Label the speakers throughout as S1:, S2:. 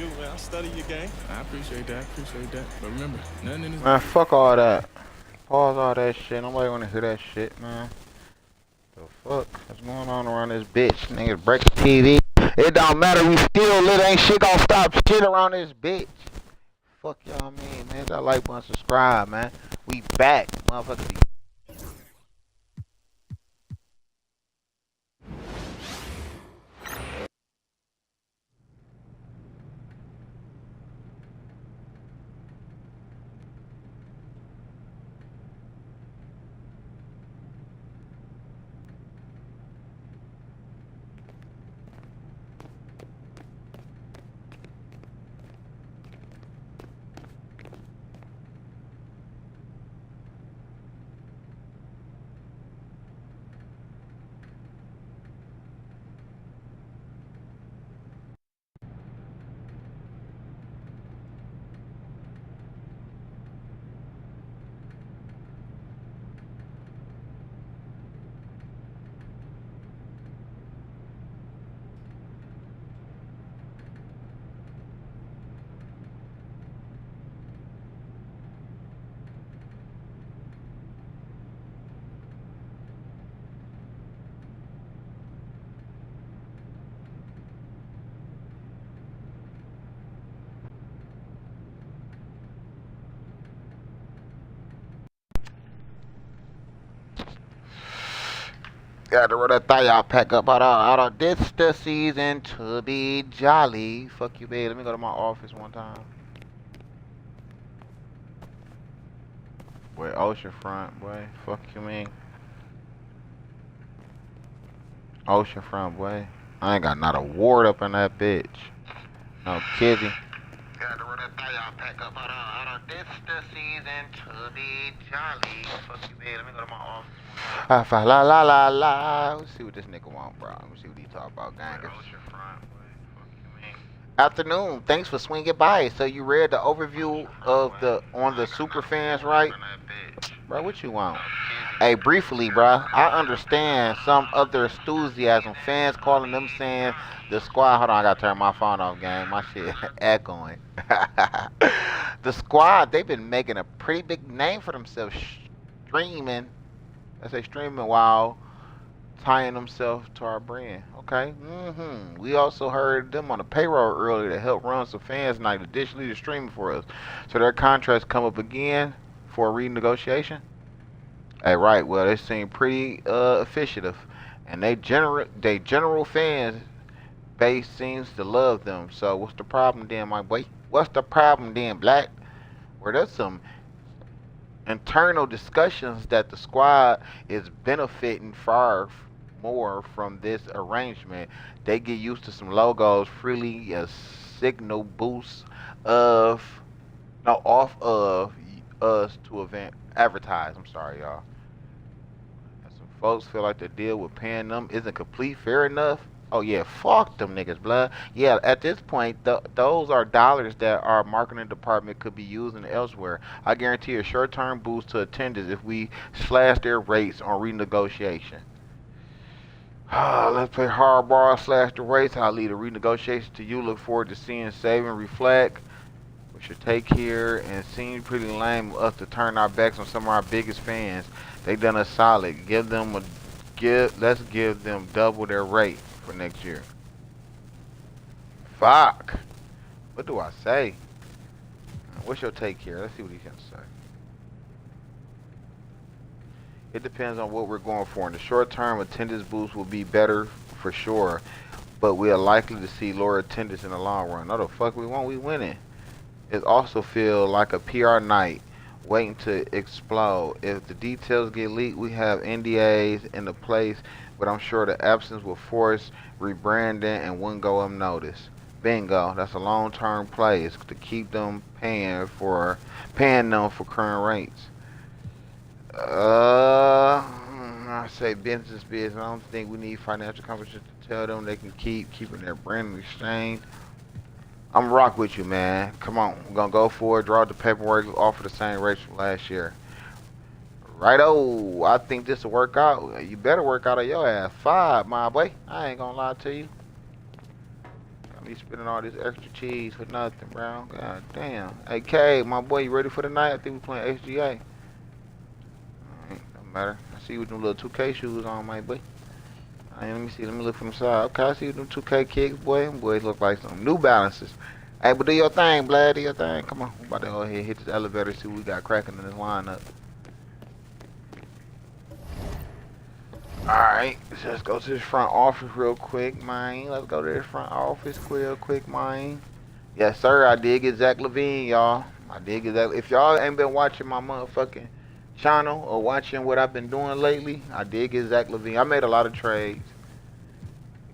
S1: you, man. I study your game.
S2: I appreciate that. I appreciate that. But remember, nothing in this.
S3: Man, fuck all that. Pause all that shit. Nobody wanna hear that shit, man. The fuck? What's going on around this bitch? Niggas break the TV. It don't matter. We still lit. Ain't shit gonna stop shit around this bitch. Fuck y'all mean, man. That like button, subscribe, man. We back, motherfucker. Got to run that thigh out, pack up out of this the season to be jolly. Fuck you, babe. Let me go to my office one time. Boy, oceanfront, boy. Fuck you, mean. Oceanfront, boy. I ain't got not a ward up in that bitch. No kidding. Got to run that thigh out, pack up out of this the season to be jolly. Fuck you, babe. Let me go to my office. La la la la. Let's see what this nigga want, bro. Let me see what he talk about, gang. Afternoon. Thanks for swinging by. So you read the overview of the on the super fans, right? Bro, what you want? Hey, briefly, bro. I understand some other enthusiasm fans calling them saying the squad. Hold on, I gotta turn my phone off, gang. My shit echoing. The squad. They've been making a pretty big name for themselves, streaming. I say streaming while tying themselves to our brand. Okay. We also heard them on the payroll earlier to help run some fans night, additionally to streaming for us. So their contracts come up again for a renegotiation. Hey, right. Well, they seem pretty efficient, and they general fans base seems to love them. So what's the problem then, my boy? What's the problem then, Black? Well, there's some internal discussions that the squad is benefiting far more from this arrangement. They get used to some logos freely, a signal boost of no off of us to event advertise. I'm sorry, y'all. And some folks feel like the deal with paying them isn't complete fair enough. Oh yeah, fuck them niggas, blood. Yeah, at this point, those are dollars that our marketing department could be using elsewhere. I guarantee a short-term boost to attendance if we slash their rates on renegotiation. Let's play hardball, slash the rates. I'll lead a renegotiation to you. Look forward to seeing saving reflect. We should take here and seems pretty lame of us to turn our backs on some of our biggest fans. They done us solid. Let's give them double their rate for next year. Fuck. What do I say? What's your take here? Let's see what he's gonna say. It depends on what we're going for. In the short term, attendance boost will be better for sure, but we are likely to see lower attendance in the long run. No, the fuck we won't. We winning. It also feel like a PR night waiting to explode. If the details get leaked, we have NDAs in the place, but I'm sure the absence will force rebranding and wouldn't go unnoticed. Bingo. That's a long-term play. It's to keep them paying them for current rates. I say business biz. I don't think we need financial companies to tell them they can keep keeping their brand exchange. I'm rock with you, man. Come on, we're gonna go for it. Draw the paperwork, offer the same rates from last year. Righto, I think this will work out. You better work out of your ass. 5, my boy. I ain't gonna lie to you. I be spending all this extra cheese for nothing, bro. God damn. Hey, K, my boy, you ready for the night? I think we playing SGA. Alright, don't matter. I see you with them little 2K shoes on, my boy. Alright, let me see. Let me look from the side. Okay, I see you with them 2K kicks, boy. Them boys look like some New Balances. Hey, but do your thing, Blad. Do your thing. Come on. We about to go ahead and hit this elevator, see what we got cracking in this lineup. Alright, let's go to this front office real quick, man. Let's go to this front office real quick, man. Yes, sir, I did get Zach LaVine, y'all. I did get that. If y'all ain't been watching my motherfucking channel or watching what I've been doing lately, I did get Zach LaVine. I made a lot of trades.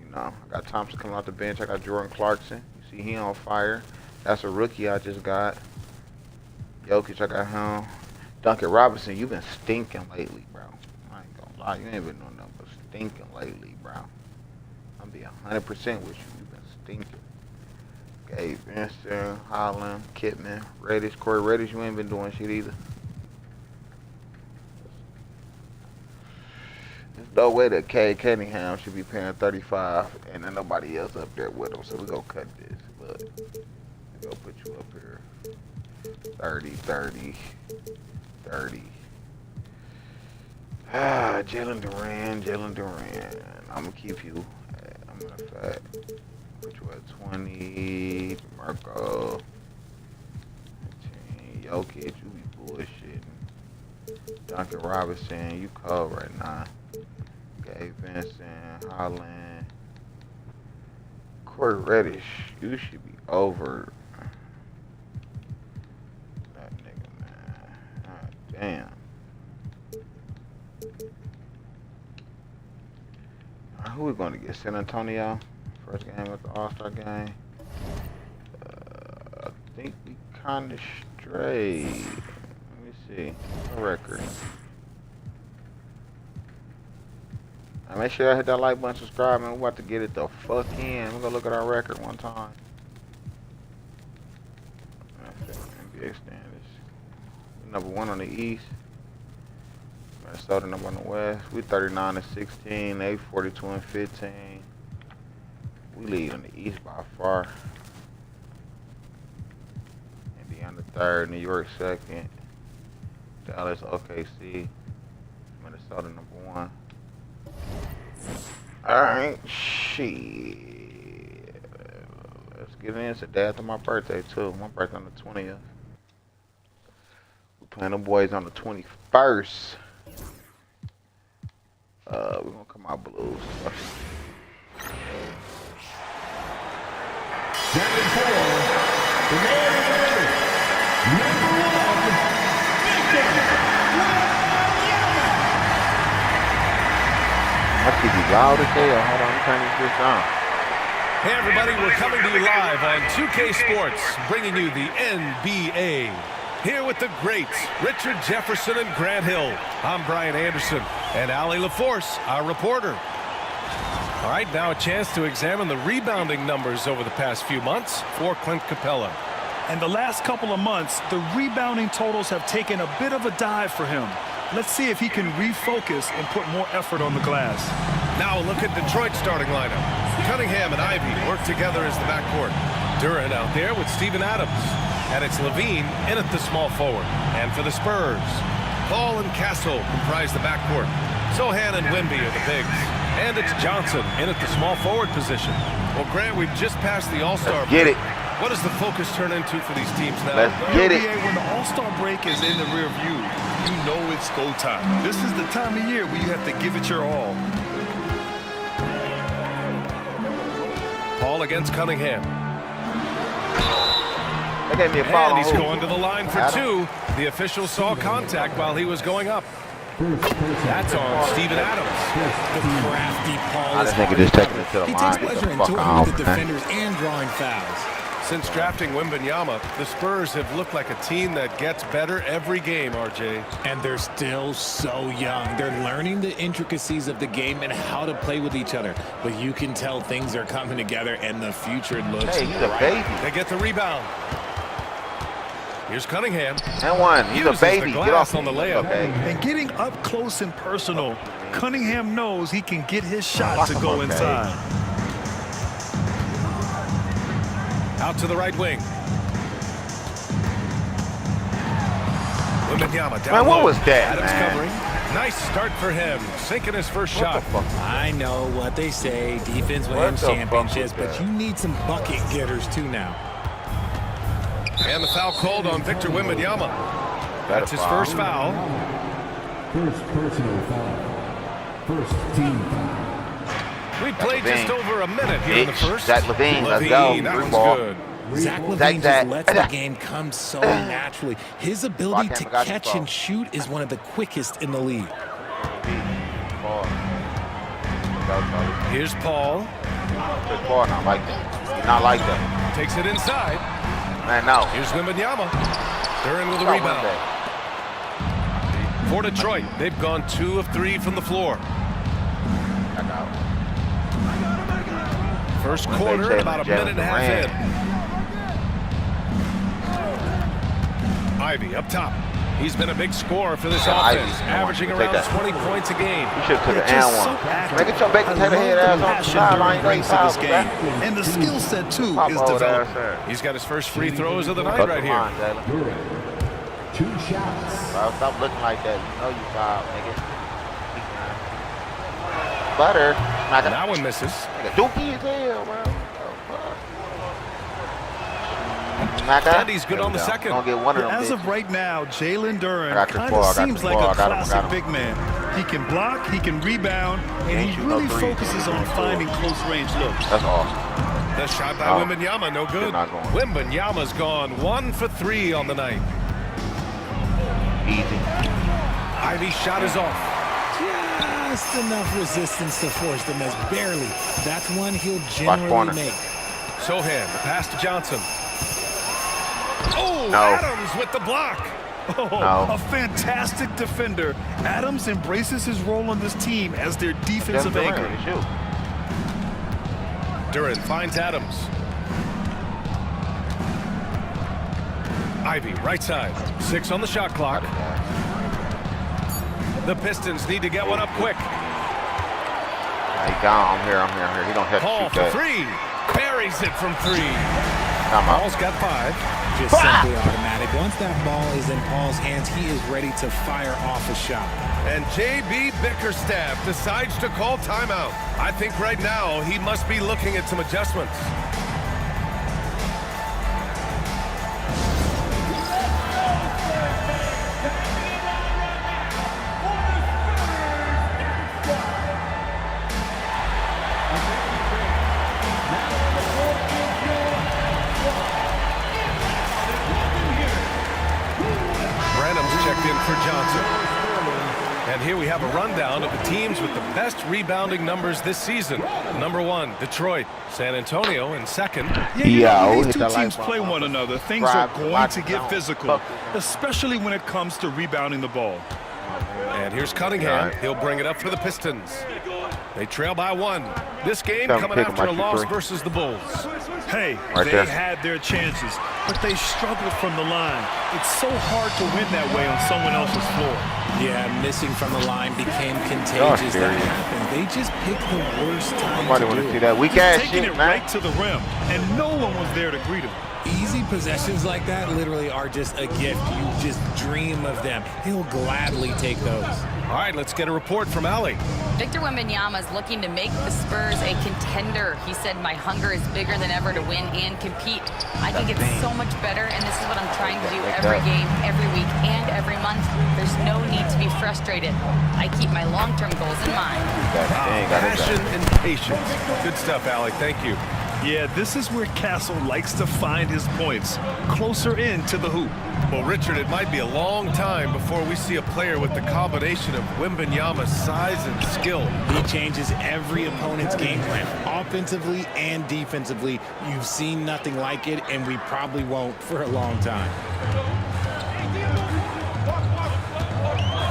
S3: You know, I got Thompson coming off the bench. I got Jordan Clarkson. You see he on fire. That's a rookie I just got. Jokic, I got him. Duncan Robinson, you been stinking lately, bro. I ain't gonna lie, you ain't been doing nothing but stinking lately, bro. I'm be 100% with you. You been stinking. Gabe Vincent, Holland, Kidman, Reddish, Corey Reddish, you ain't been doing shit either. There's no way that Cade Cunningham should be paying 35 and then nobody else up there with him. So we gonna cut this. Look, we gonna put you up here. 30, 30, 30. Ah, Jalen Duran. I'm gonna keep you. I'm gonna put you at 20. Marco. 18. Jokic, you be bullshitting. Duncan Robinson, you cold right now. Gabe Vincent, Holland. Corey Reddish, you should be over. That nigga, man. God damn. Who we going to get? San Antonio? First game at the All-Star game. I think we kind of straight. Let me see. The record. Now make sure I hit that like button, subscribe, man. We're about to get it the fuck in. We're going to look at our record one time. NBA standings. We're number 1 on the East. Minnesota number 1 on the West. We 39-16. They 42-15. We lead on the East by far. Indiana 3rd. New York 2nd. Dallas, OKC. Minnesota number 1. Alright, shit. Let's get in. It's the day after my birthday, too. My birthday on the 20th. We're playing the boys on the 21st. We're gonna come out blues.
S1: 7-4. The man of the earth. Number 1.
S3: My TV loud as hell. Hold on, I'm turning this on.
S4: Hey everybody, we're coming to you live on 2K Sports, bringing you the NBA. Here with the greats, Richard Jefferson and Grant Hill. I'm Brian Anderson, and Allie LaForce, our reporter. All right, now a chance to examine the rebounding numbers over the past few months for Clint Capella.
S1: And the last couple of months, the rebounding totals have taken a bit of a dive for him. Let's see if he can refocus and put more effort on the glass.
S4: Now a look at Detroit's starting lineup. Cunningham and Ivy work together as the backcourt. Durant out there with Steven Adams. And it's LaVine in at the small forward. And for the Spurs, Paul and Castle comprise the backcourt. Sohan and Wemby are the bigs. And it's Johnson in at the small forward position. Well, Grant, we've just passed the All-Star break.
S3: Get it.
S4: What does the focus turn into for these teams now?
S3: Let's get it.
S1: When the All-Star break is in the rear view, you know it's go time. This is the time of year where you have to give it your all.
S4: Paul against Cunningham.
S3: They gave me a foul.
S4: And he's going to the line for two. The official saw contact while he was going up. That's on Steven Adams.
S5: The crafty Paul
S3: I
S5: is
S3: think it is taking it to the
S5: He
S3: line.
S5: takes pleasure in
S3: Fuck
S5: toying
S3: off,
S5: with the
S3: man.
S5: defenders and drawing fouls.
S4: Since drafting Wembanyama, the Spurs have looked like a team that gets better every game, RJ.
S5: And they're still so young. They're learning the intricacies of the game and how to play with each other. But you can tell things are coming together and the future looks
S3: Hey, he's a
S5: bright.
S3: baby.
S4: They get the rebound. Here's Cunningham.
S3: And one. He's a
S4: Uses the
S3: baby. Get
S4: glass
S3: off
S4: on the
S3: me.
S4: layup.
S3: Okay.
S1: And getting up close and personal, Cunningham knows he can get his shot to go
S3: Okay.
S1: inside.
S4: Out to the right wing. Wembanyama down
S3: Man, what
S4: low.
S3: was that,
S4: Adams
S3: man?
S4: covering. Nice start for him. Sinking his first
S3: What
S4: shot.
S3: the fuck?
S5: I know what they say. Defense
S3: What
S5: wins
S3: the fuck
S5: championships,
S3: was
S5: but
S3: that?
S5: you need some bucket getters too now.
S4: And the foul called on Victor Wembanyama. That's his first foul.
S6: First personal foul. First team foul.
S4: We played just
S3: Levine.
S4: over a minute here in the first.
S3: Zach Levine, let's go.
S4: That
S3: Three
S4: was
S3: ball.
S4: good.
S5: Zach Levine
S3: Zach.
S5: just lets the game come so naturally. His ability to
S3: Lock him, got you,
S5: catch
S3: Paul.
S5: and shoot is one of the quickest in the league.
S4: Here's Paul.
S3: Good ball, not like that. Not like that.
S4: Takes it inside.
S3: Man, no.
S4: Here's Wembanyama. Duran with a
S3: Stop
S4: rebound.
S3: with that.
S4: For Detroit, they've gone 2 of 3 from the floor.
S3: I know.
S4: First
S3: When they
S4: quarter,
S3: challenge
S4: about a
S3: Jalen
S4: minute and a half in. Ivy up top. He's been a big scorer for this
S3: Yeah,
S4: offense,
S3: Ivy.
S4: averaging
S3: Take
S4: around
S3: that.
S4: 20 points a game.
S3: You should have took
S1: They're
S3: an
S1: just
S3: and
S1: so
S3: one.
S1: active.
S3: Man, get your baked
S1: I
S3: potato
S1: love
S3: head
S1: the
S3: ass on the
S1: passion
S3: sideline.
S1: Durant
S3: You
S1: brings to
S3: ain't
S1: this
S3: fouled,
S1: game,
S3: man.
S1: and the skill set too
S3: Pop
S1: is
S3: over there,
S1: developed.
S3: sir.
S4: He's got his first free throws of the night
S3: Cut
S4: right
S3: the
S4: here.
S3: line, Jalen.
S6: Durant. 2 shots.
S3: Bro, stop looking like that. You know you fouled, nigga. Butter. Smack it.
S4: That one misses.
S3: Nigga, dookie as hell, bro. Smack it.
S4: And he's good
S3: There
S4: on
S3: we
S4: the
S3: go.
S4: second.
S3: Gonna get one of them.
S1: As
S3: bitches.
S1: of right now, Jalen
S3: I
S1: Duran
S3: got this
S1: kind
S3: ball, I
S1: of
S3: got
S1: seems
S3: this
S1: like
S3: ball,
S1: a
S3: I got him,
S1: classic
S3: got him.
S1: big man. He can block, he can rebound, and
S3: ain't
S1: he
S3: shooting no
S1: really
S3: threes.
S1: focuses on finding close range looks.
S3: That's awesome.
S4: The shot by
S3: Oh.
S4: Wembanyama, no good.
S3: Not going.
S4: Wembanyama's gone 1 for 3 on the night.
S3: Easy.
S4: Ivy's shot is off.
S5: Just enough resistance to force the miss. Barely. That's one he'll
S3: corner.
S5: generally make.
S4: Sohan, the pass to Johnson. Oh,
S3: No.
S4: Adams with the block.
S1: Oh,
S3: No.
S1: a fantastic defender. Adams embraces his role on this team as their defensive
S3: Just
S1: anchor.
S3: Durant, shoot.
S4: Duran finds Adams. Ivy, right side. 6 on the shot clock. The Pistons need to get one up quick.
S3: He gone. I'm here. He don't have to
S4: Paul
S3: shoot
S4: for
S3: that.
S4: 3. Buries it from 3.
S3: Time out.
S4: Paul's got 5.
S5: Just simply automatic. Once that ball is in Paul's hands, he is ready to fire off a shot.
S4: And J.B. Bickerstaff decides to call timeout. I think right now he must be looking at some adjustments. Branham's checked in for Johnson. And here we have a rundown of the teams with the best rebounding numbers this season. Number 1, Detroit. San Antonio in second.
S1: Yeah, you know,
S3: Yo,
S1: when these
S3: hit
S1: two
S3: that
S1: teams
S3: light
S1: play
S3: bulb.
S1: one another, things are
S3: Drive,
S1: going
S3: watch
S1: to
S3: it
S1: get
S3: down.
S1: physical,
S3: Fuck.
S1: especially when it comes to rebounding the ball.
S4: And here's Cunningham.
S3: Right.
S4: He'll bring it up for the Pistons. They trail by 1. This game
S3: Tell 'em
S4: coming
S3: pick 'em
S4: after a
S3: like you
S4: loss
S3: three.
S4: versus the Bulls.
S1: Hey,
S3: Right
S1: they
S3: there.
S1: had their chances, but they struggled from the line. It's so hard to win that way on someone else's floor.
S5: Yeah, missing from the line became
S3: Gosh,
S5: contagious. That
S3: Darius.
S5: happened. They just picked the worst time
S3: Nobody
S5: to
S3: want
S5: do
S3: to see
S5: it.
S3: that weak
S1: Just
S3: ass
S1: taking
S3: shit,
S1: it
S3: man.
S1: right to the rim, and no one was there to greet him.
S5: Easy possessions like that literally are just a gift. You just dream of them. He'll gladly take those.
S4: All right, let's get a report from Allie.
S7: Victor Wembanyama is looking to make the Spurs a contender. He said, "My hunger is bigger than ever to win and compete. I think it's so much better, and this is what I'm trying to do every game, every week, and every month. There's no need to be frustrated. I keep my long-term goals in mind."
S4: Passion and patience. Good stuff, Allie. Thank you.
S1: Yeah, this is where Castle likes to find his points, closer in to the hoop.
S4: Well, Richard, it might be a long time before we see a player with the combination of Wembanyama's size and skill.
S5: He changes every opponent's game plan, offensively and defensively. You've seen nothing like it, and we probably won't for a long time.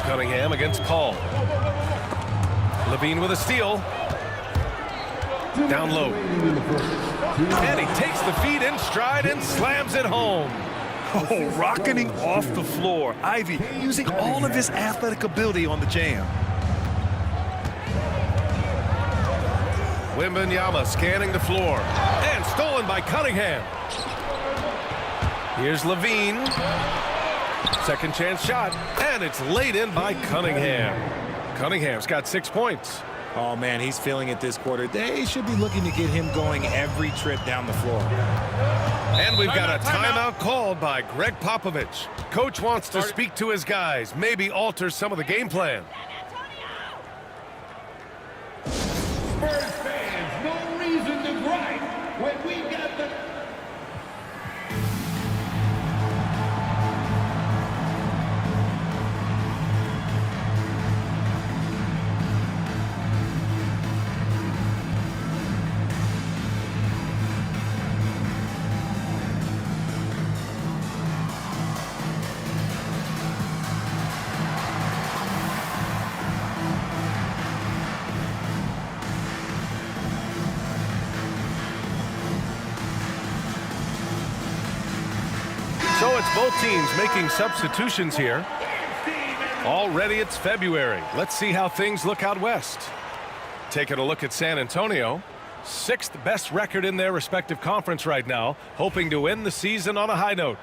S4: Cunningham against Paul. Levine with a steal. Down low. And he takes the feed in stride and slams it home.
S1: Oh, rocketing off the floor. Ivy using all of his athletic ability on the jam.
S4: Wembanyama scanning the floor. And stolen by Cunningham. Here's Levine. Second chance shot. And it's laid in by Cunningham. Cunningham's got 6 points.
S5: Oh, man, he's feeling it this quarter. They should be looking to get him going every trip down the floor.
S4: And we've got a timeout called by Greg Popovich. Coach wants to speak to his guys, maybe alter some of the game plan.
S6: Spurs fans, no reason to gripe when we got the...
S4: So it's both teams making substitutions here. Already it's February. Let's see how things look out west. Taking a look at San Antonio. 6th best record in their respective conference right now, hoping to end the season on a high note.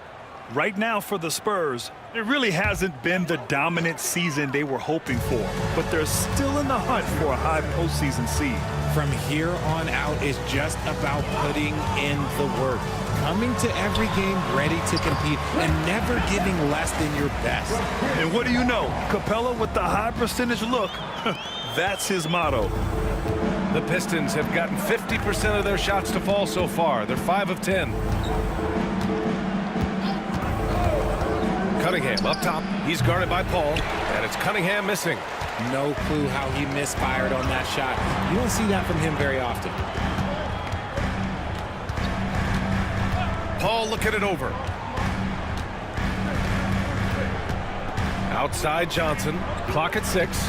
S1: Right now for the Spurs, it really hasn't been the dominant season they were hoping for, but they're still in the hunt for a high postseason seed.
S5: From here on out is just about putting in the work. Coming to every game ready to compete and never giving less than your best.
S1: And what do you know? Capella with the high percentage look, that's his motto.
S4: The Pistons have gotten 50% of their shots to fall so far. They're 5 of 10. Cunningham up top. He's guarded by Paul, and it's Cunningham missing.
S5: No clue how he misfired on that shot. You don't see that from him very often.
S4: Paul looking it over. Outside Johnson. Clock at 6.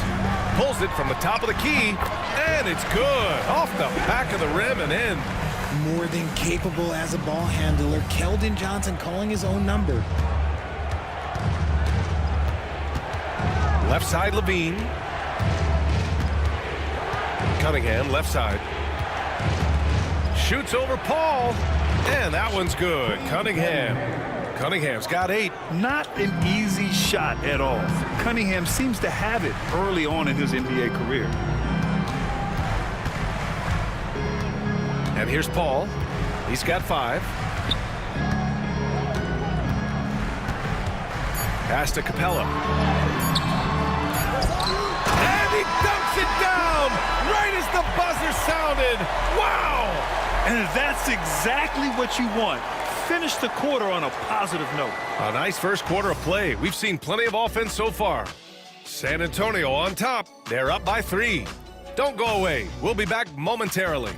S4: Pulls it from the top of the key. And it's good. Off the back of the rim and in.
S5: More than capable as a ball handler. Keldon Johnson calling his own number.
S4: Left side Levine. Cunningham left side. Shoots over Paul. And that one's good. Cunningham's got 8.
S1: Not an easy shot at all. Cunningham seems to have it early on in his NBA career.
S4: And here's Paul. He's got 5. Pass to Capella. And he dumps it down right as the buzzer sounded. Wow!
S1: And that's exactly what you want. Finish the quarter on a positive note.
S4: A nice first quarter of play. We've seen plenty of offense so far. San Antonio on top. They're up by 3. Don't go away. We'll be back momentarily.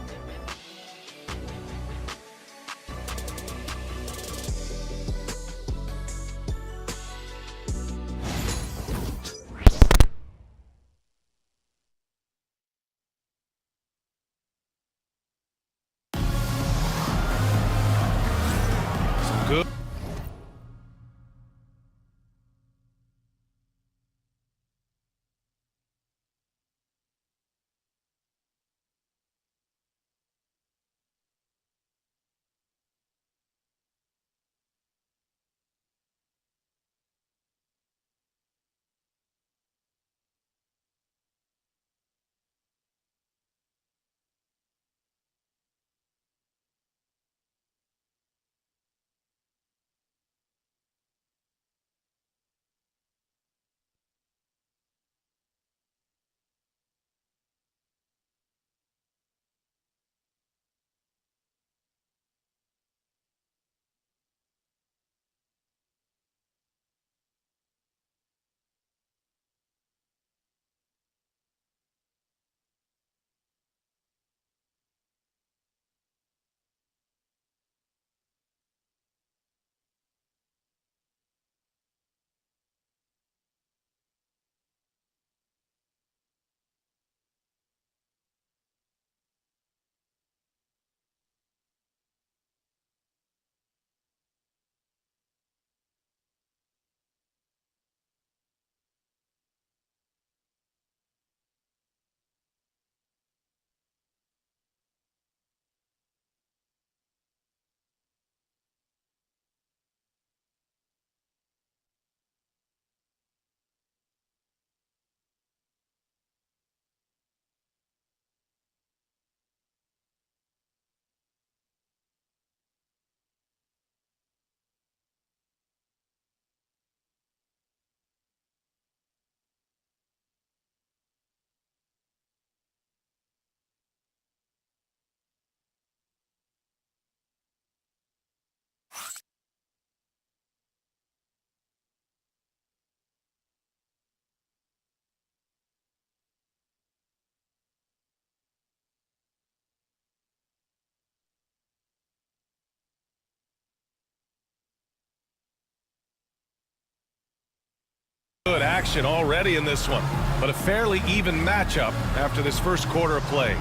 S4: action already in this one, but a fairly even matchup after this first quarter of play.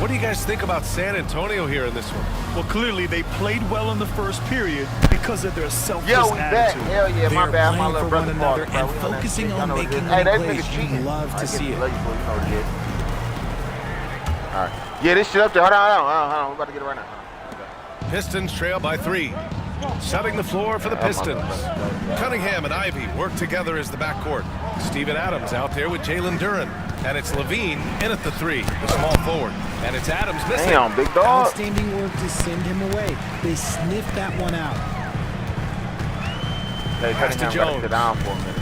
S4: What do you guys think about San Antonio here in this one?
S1: Well, clearly they played well in the first period because of their selfless
S3: Yo, we back.
S1: attitude.
S3: Hell yeah, my
S5: They're
S3: bad. My
S5: playing
S3: little
S5: for
S3: brother
S5: one
S3: called,
S5: another
S3: bro.
S5: and
S3: We on that
S5: focusing
S3: shit.
S5: on
S3: I know what it
S5: making
S3: is. Hey, that
S5: plays.
S3: nigga
S5: You
S3: cheating.
S5: love to see it.
S3: You know what it is. All right. Yeah, this shit up there. Hold on. We're about to get it right now.
S4: Pistons trail by 3. Setting the floor for the Pistons. Cunningham and Ivy work together as the backcourt. Steven Adams out there with Jalen Duren. And it's Levine in at the 3, the small forward. And it's Adams missing.
S3: Damn, big dog.
S5: Outstanding work to send him away. They sniffed that one out.
S3: Hey,
S4: Pass to
S3: Cunningham gotta
S4: Jones.
S3: sit down for a minute.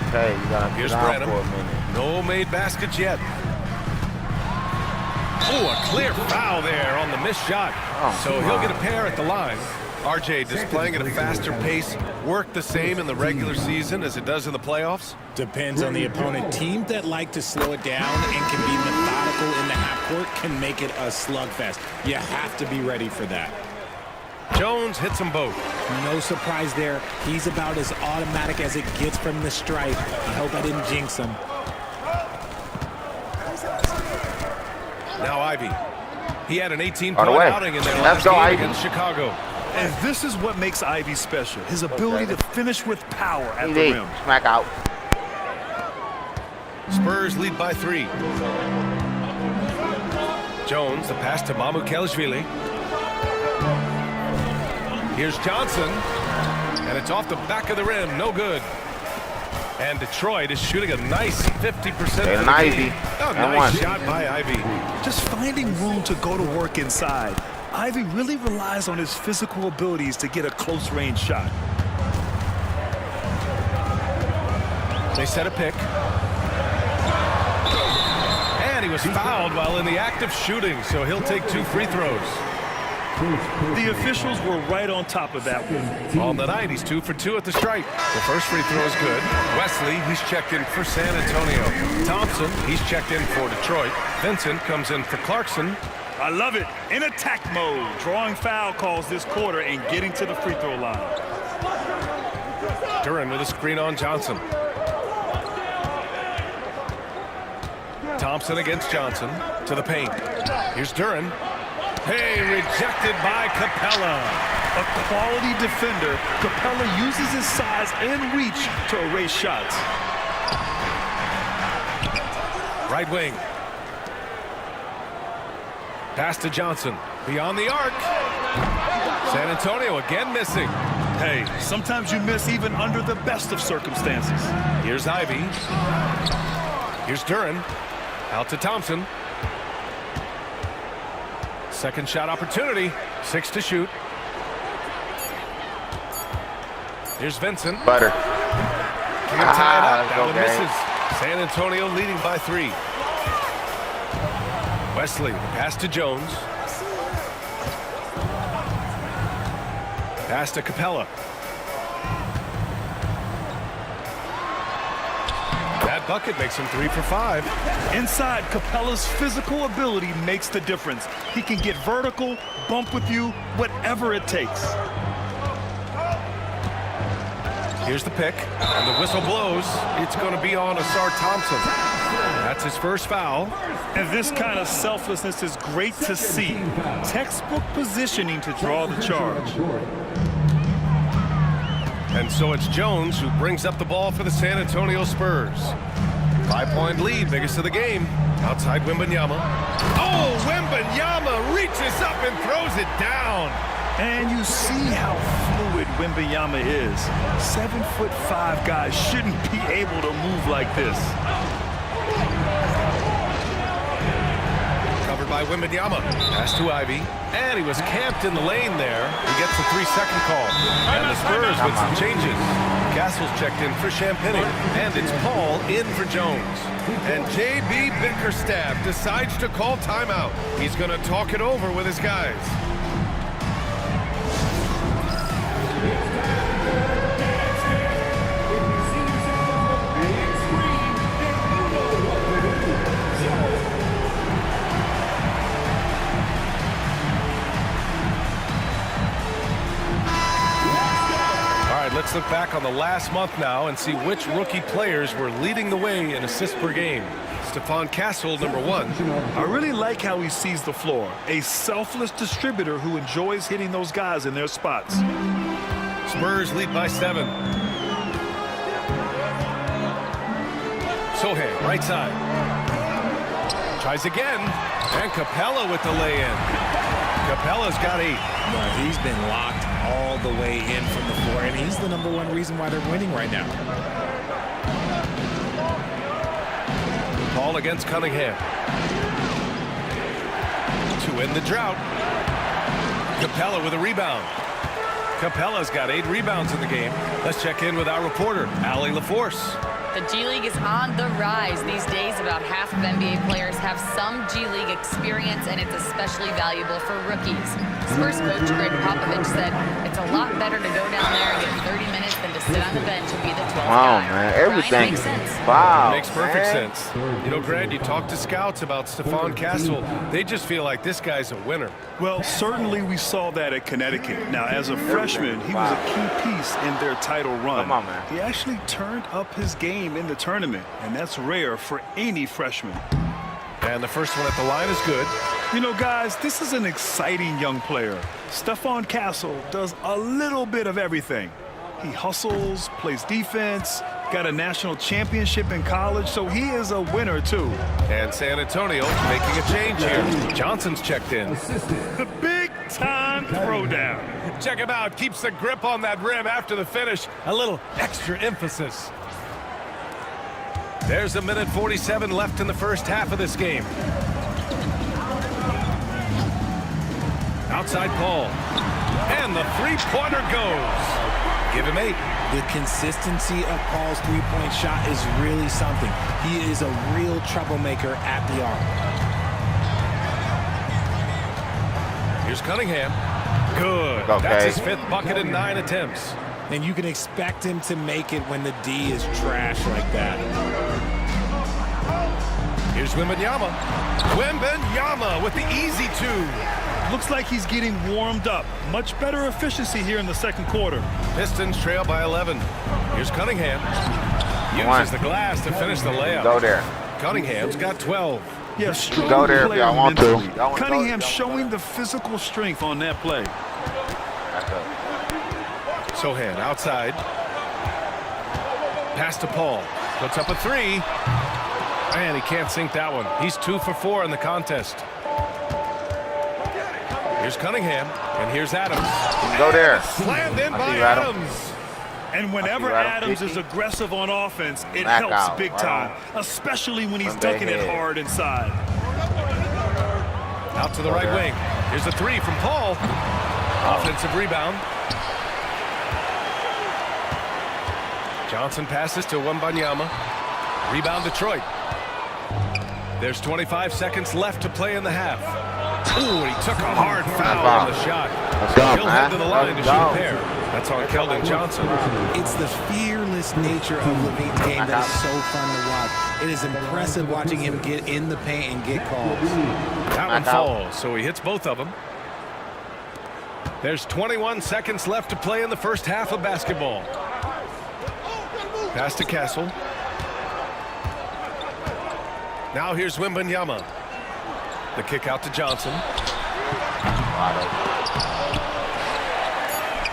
S3: Okay, you gotta sit
S4: Here's
S3: down
S4: Branham.
S3: for a minute.
S4: No made baskets yet. Oh, a clear foul there on the missed shot.
S3: Oh,
S4: So he'll
S3: wow.
S4: get a pair at the line. RJ displaying at a faster pace. Work the same in the regular season as it does in the playoffs?
S5: Depends on the opponent. Teams that like to slow it down and can be methodical in the half court can make it a slugfest. You have to be ready for that.
S4: Jones hits them both.
S5: No surprise there. He's about as automatic as it gets from the stripe. I hope I didn't jinx him.
S4: Now Ivy. He had an 18-point
S3: On the way.
S4: outing in their
S3: Let's
S4: last
S3: go,
S4: game
S3: Ivy.
S4: against Chicago.
S1: And this is what makes Ivy special. His ability to finish with power at the
S3: TD,
S1: rim.
S3: smack out.
S4: Spurs lead by 3. Jones, the pass to Mamukelashvili. Here's Johnson. And it's off the back of the rim. No good. And Detroit is shooting a nice 50% for the
S3: And Ivy.
S4: game. Oh,
S3: And
S4: nice
S3: one.
S4: shot by Ivy.
S1: Just finding room to go to work inside. Ivy really relies on his physical abilities to get a close-range shot.
S4: They set a pick. And he was fouled while in the act of shooting, so he'll take 2 free throws.
S1: The officials were right on top of that one.
S4: On the night, he's 2 for 2 at the stripe. The first free throw is good. Wesley, he's checked in for San Antonio. Thompson, he's checked in for Detroit. Vincent comes in for Clarkson.
S1: I love it. In attack mode, drawing foul calls this quarter and getting to the free throw line.
S4: Duren with a screen on Johnson. Thompson against Johnson to the paint. Here's Duren. Hey, rejected by Capella.
S1: A quality defender, Capella uses his size and reach to erase shots.
S4: Right wing. Pass to Johnson. Beyond the arc. San Antonio again missing.
S1: Hey, sometimes you miss even under the best of circumstances.
S4: Here's Ivy. Here's Duren. Out to Thompson. Second shot opportunity. 6 to shoot. Here's Vincent.
S3: Butter.
S4: Can't tie it up.
S3: let's
S4: That
S3: go,
S4: one
S3: gang.
S4: misses. San Antonio leading by 3. Wesley, the pass to Jones. Pass to Capella. That bucket makes him 3 for 5.
S1: Inside, Capella's physical ability makes the difference. He can get vertical, bump with you, whatever it takes.
S4: Here's the pick, and the whistle blows. It's going to be on Asar Thompson. That's his first foul.
S1: And this kind of selflessness is great to see. Textbook positioning to draw the charge.
S4: And so it's Jones who brings up the ball for the San Antonio Spurs. 5-point lead, biggest of the game. Outside Wembanyama. Oh, Wembanyama reaches up and throws it down.
S1: And you see how fluid Wembanyama is. 7'5" guys shouldn't be able to move like this.
S4: Covered by Wembanyama. Pass to Ivy. And he was camped in the lane there. He gets a 3-second call. And the Spurs with some changes. Castle's checked in for Champagny. And it's Paul in for Jones. And J.B. Bickerstaff decides to call timeout. He's going to talk it over with his guys. Let's look back back on the last month now and see which rookie players were leading the way in assists per game. Stephon Castle, number 1.
S1: I really like how he sees the floor. A selfless distributor who enjoys hitting those guys in their spots.
S4: Spurs lead by 7. Sohan, right side. Tries again. And Capella with the lay-in. Capella's got 8.
S5: Well, he's been locked all the way in from the floor, and he's the #1 reason why they're winning right now.
S4: Ball against Cunningham. To end the drought. Capella with a rebound. Capella's got 8 rebounds in the game. Let's check in with our reporter, Allie LaForce.
S7: The G League is on the rise. These days, about half of NBA players have some G League experience, and it's especially valuable for rookies. Spurs coach Greg Popovich said it's a lot better to go down there and get 30 minutes than to sit on the bench and be the 12th
S3: Wow,
S7: guy.
S3: man.
S7: Ryan,
S3: Everything.
S7: makes sense.
S3: Wow.
S4: Makes perfect
S3: man.
S4: sense. You know, Grant, you talk to scouts about Stephon Castle. They just feel like this guy's a winner.
S1: Well, certainly we saw that at Connecticut. Now, as a freshman, he was a key piece in their title run.
S3: Come on, man.
S1: He actually turned up his game in the tournament, and that's rare for any freshman.
S4: And the first one at the line is good.
S1: You know, guys, this is an exciting young player. Stephon Castle does a little bit of everything. He hustles, plays defense, got a national championship in college, so he is a winner, too.
S4: And San Antonio making a change here. Johnson's checked in.
S1: The big-time throwdown.
S4: Check him out. Keeps the grip on that rim after the finish. A little extra emphasis. There's 1:47 left in the first half of this game. Outside Paul. And the three-pointer goes. Give him 8.
S5: The consistency of Paul's three-point shot is really something. He is a real troublemaker at the arc.
S4: Here's Cunningham. Good.
S3: Okay.
S4: That's his 5th bucket in 9 attempts.
S5: And you can expect him to make it when the D is trash like that.
S4: Here's Wembanyama. Wembanyama with the easy 2.
S1: Looks like he's getting warmed up. Much better efficiency here in the second quarter.
S4: Pistons trail by 11. Here's Cunningham. Uses the glass to finish the layup.
S3: Go there.
S4: Cunningham's got 12.
S1: Yeah, strong
S3: Go there if
S1: player
S3: y'all want to.
S1: mentally.
S3: Y'all want to go,
S1: Cunningham
S3: y'all
S1: showing the physical strength on that play.
S3: Back up.
S4: Sohan outside. Pass to Paul. Puts up a 3. And he can't sink that one. He's 2 for 4 in the contest. Here's Cunningham. And here's Adams.
S3: Go there.
S4: Slammed in
S3: I
S4: by
S3: see you, Adam.
S4: Adams.
S1: And whenever
S3: Right on
S1: Adams
S3: 50.
S1: is aggressive on offense, it
S3: Back
S1: helps
S3: out,
S1: big
S3: right
S1: time, especially when he's
S3: One day
S1: dunking it
S3: head.
S1: hard inside.
S4: Out to the right wing. Here's a 3 from Paul. Offensive rebound. Johnson passes to Wembanyama. Rebound Detroit. There's 25 seconds left to play in the half. Ooh, he took a hard foul on the shot.
S3: Let's go,
S4: He'll
S3: man.
S4: head to the line to
S3: Let's
S4: shoot
S3: go.
S4: a pair. That's on Keldon Johnson.
S5: It's the fearless nature of Levine's game that is so fun to watch. It is impressive watching him get in the paint and get calls.
S4: That one
S3: Back out.
S4: falls, so he hits both of them. There's 21 seconds left to play in the first half of basketball. Pass to Castle. Now here's Wembanyama. The kick out to Johnson.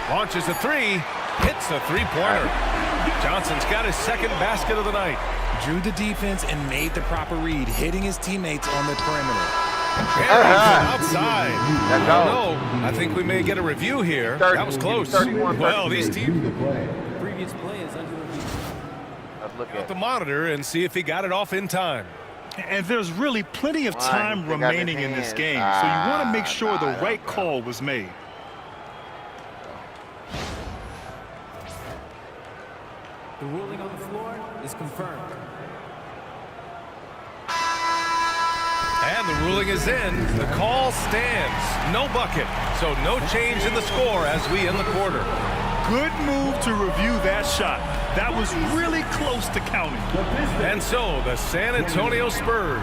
S4: Launches a 3. Hits the three-pointer. Johnson's got his second basket of the night.
S5: Drew the defense and made the proper read, hitting his teammates on the perimeter.
S4: Outside.
S3: Let's go.
S4: No, I think we may get a review here.
S3: 30,
S4: That was close.
S3: 31,
S4: Well, these teams
S3: Let's look
S4: at
S3: at
S4: the monitor and see if he got it off in time.
S1: And there's really plenty of
S3: Why?
S1: time
S3: They got
S1: remaining
S3: his
S1: in this
S3: hands.
S1: game, so you want to make sure the
S3: Nah,
S1: right
S3: bro.
S1: call was made.
S8: The ruling on the floor is confirmed.
S4: And the ruling is in. The call stands. No bucket. So no change in the score as we end the quarter.
S1: Good move to review that shot. That was really close to counting.
S4: And so the San Antonio Spurs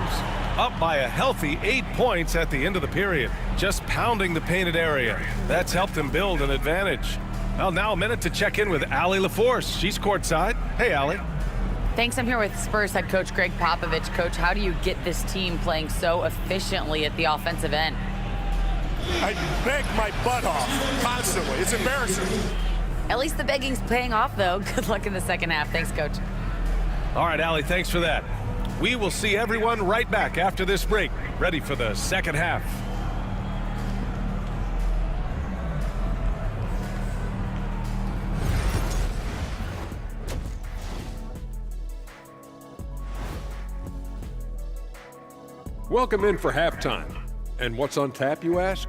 S4: up by a healthy 8 points at the end of the period. Just pounding the painted area. That's helped them build an advantage. Well, now a minute to check in with Allie LaForce. She's courtside. Hey, Allie.
S7: Thanks. I'm here with Spurs head coach Greg Popovich. Coach, how do you get this team playing so efficiently at the offensive end?
S9: I beg my butt off constantly. It's embarrassing.
S7: At least the begging's paying off, though. Good luck in the second half. Thanks, Coach.
S4: All right, Allie, thanks for that. We will see everyone right back after this break, ready for the second half.
S10: Welcome in for halftime. And what's on tap, you ask?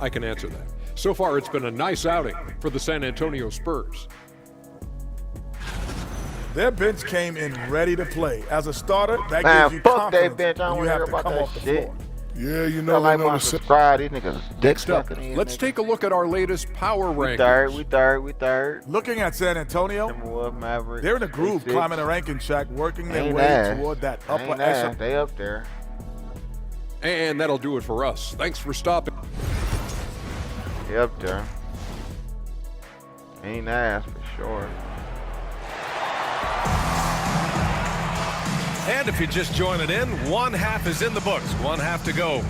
S10: I can answer that. So far, it's been a nice outing for the San Antonio Spurs.
S9: Their bench came in ready to play. As a starter, that
S3: Man,
S9: gives you
S3: fuck that
S9: confidence
S3: bench. I don't
S9: when you
S3: wanna
S9: have
S3: hear
S9: to
S3: about
S9: come
S3: that
S9: off the
S3: shit.
S9: floor.
S11: Yeah, you
S3: I
S11: know,
S3: like
S11: we know
S3: my
S11: the
S3: subscribe. These niggas dick
S10: Next up,
S3: sucking in.
S10: let's take a look at our latest power rankings.
S3: We third.
S9: Looking at San Antonio,
S3: Number one, Maverick.
S9: they're in a groove,
S3: They
S9: climbing the
S3: six.
S9: ranking track, working their
S3: Ain't
S9: way
S3: ass.
S9: toward that upper
S3: Ain't ass.
S9: echelon.
S3: They up there.
S10: And that'll do it for us. Thanks for stopping.
S3: They up there. Ain't ass for sure.
S4: And if you're just joining in, one half is in the books. One half to go.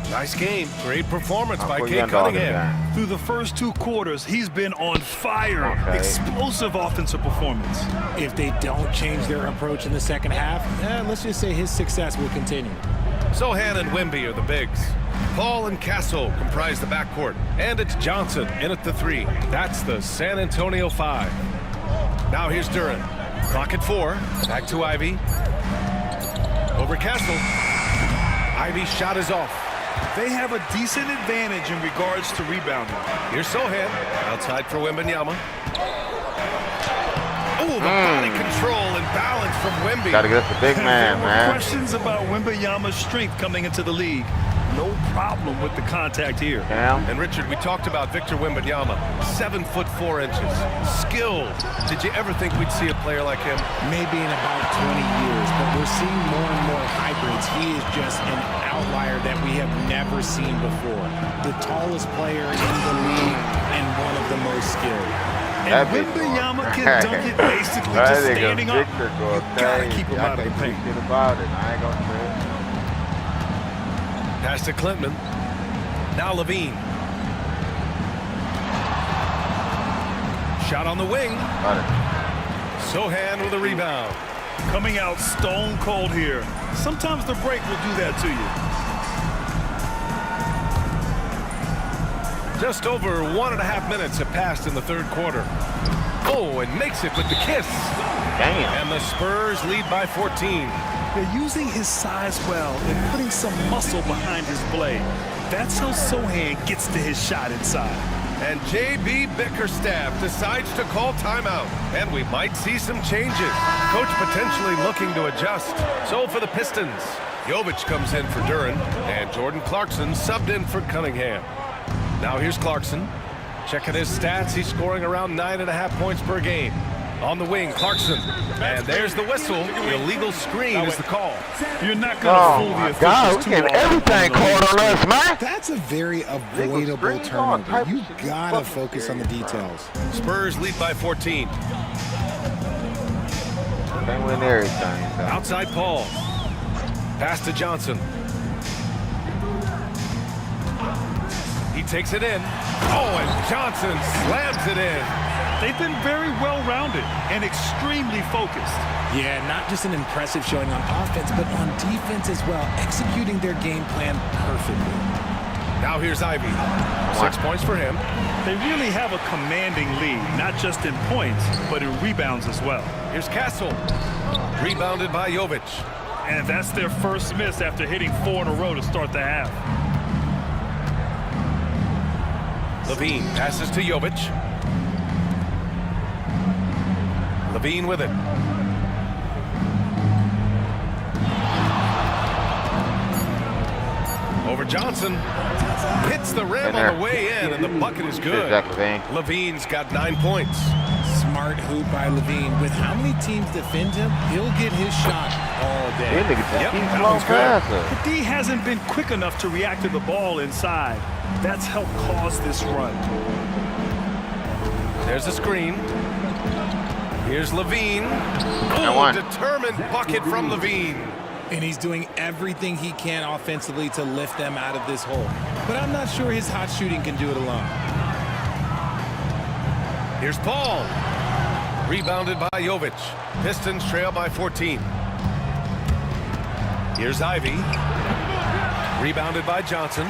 S4: Nice game. Great performance by Kate Cunningham.
S1: Through the first 2 quarters, he's been on fire.
S3: Okay.
S1: Explosive offensive performance.
S5: If they don't change their approach in the second half, let's just say his success will continue.
S4: Sohan and Wemby are the bigs. Paul and Castle comprise the backcourt. And it's Johnson in at the 3. That's the San Antonio 5. Now here's Duran. Clock at 4. Back to Ivy. Over Castle. Ivy's shot is off.
S1: They have a decent advantage in regards to rebounding.
S4: Here's Sohan. Outside for Wembanyama. Oh, the body control and balance from Wemby.
S3: Gotta get us a big man,
S1: There were
S3: man.
S1: questions about Wembanyama's strength coming into the league. No problem with the contact here.
S3: Damn.
S4: And Richard, we talked about Victor Wembanyama, 7'4". Skilled. Did you ever think we'd see a player like him?
S5: Maybe in about 20 years, but we're seeing more and more hybrids. He is just an outlier that we have never seen before. The tallest player in the league and one of the most skilled.
S1: And Wembanyama can dunk it basically just standing up. You gotta keep him out of the paint.
S3: About it. I ain't gonna say it.
S4: Pass to Clinton. Now Levine. Shot on the wing.
S3: Got it.
S4: Sohan with a rebound.
S1: Coming out stone cold here. Sometimes the break will do that to you.
S4: Just over 1.5 minutes have passed in the third quarter. Oh, and makes it with the kiss.
S3: Damn.
S4: And the Spurs lead by 14.
S1: They're using his size well and putting some muscle behind his blade. That's how Sohan gets to his shot inside.
S4: And J.B. Bickerstaff decides to call timeout. And we might see some changes. Coach potentially looking to adjust. So for the Pistons, Jovic comes in for Duran. And Jordan Clarkson subbed in for Cunningham. Now here's Clarkson. Checking his stats, he's scoring around 9.5 points per game. On the wing, Clarkson. And there's the whistle. Illegal screen is the call.
S1: You're not going to fool the officials too
S3: getting
S1: often.
S3: everything called on us, man.
S12: That's a very avoidable turnover. You gotta focus on the details.
S4: Spurs lead by 14.
S3: They win everything. So.
S4: Outside Paul. Pass to Johnson. He takes it in. Oh, and Johnson slams it in.
S1: They've been very well-rounded and extremely focused.
S5: Yeah, not just an impressive showing on offense, but on defense as well, executing their game plan perfectly.
S4: Now here's Ivy. 6 points for him.
S1: They really have a commanding lead, not just in points, but in rebounds as well.
S4: Here's Castle. Rebounded by Jovic.
S1: And that's their first miss after hitting 4 in a row to start the half.
S4: Levine passes to Jovic. Levine with it. Over Johnson. Hits the rim on the way in, and the bucket is good. Levine's got 9 points.
S5: Smart hoop by Levine. With how many teams defend him, he'll get his shot all day.
S1: Yep, that one's good. The D hasn't been quick enough to react to the ball inside. That's helped cause this run.
S4: There's a screen. Here's Levine. Oh, determined bucket from Levine.
S5: And he's doing everything he can offensively to lift them out of this hole. But I'm not sure his hot shooting can do it alone.
S4: Here's Paul. Rebounded by Jovic. Pistons trail by 14. Here's Ivy. Rebounded by Johnson.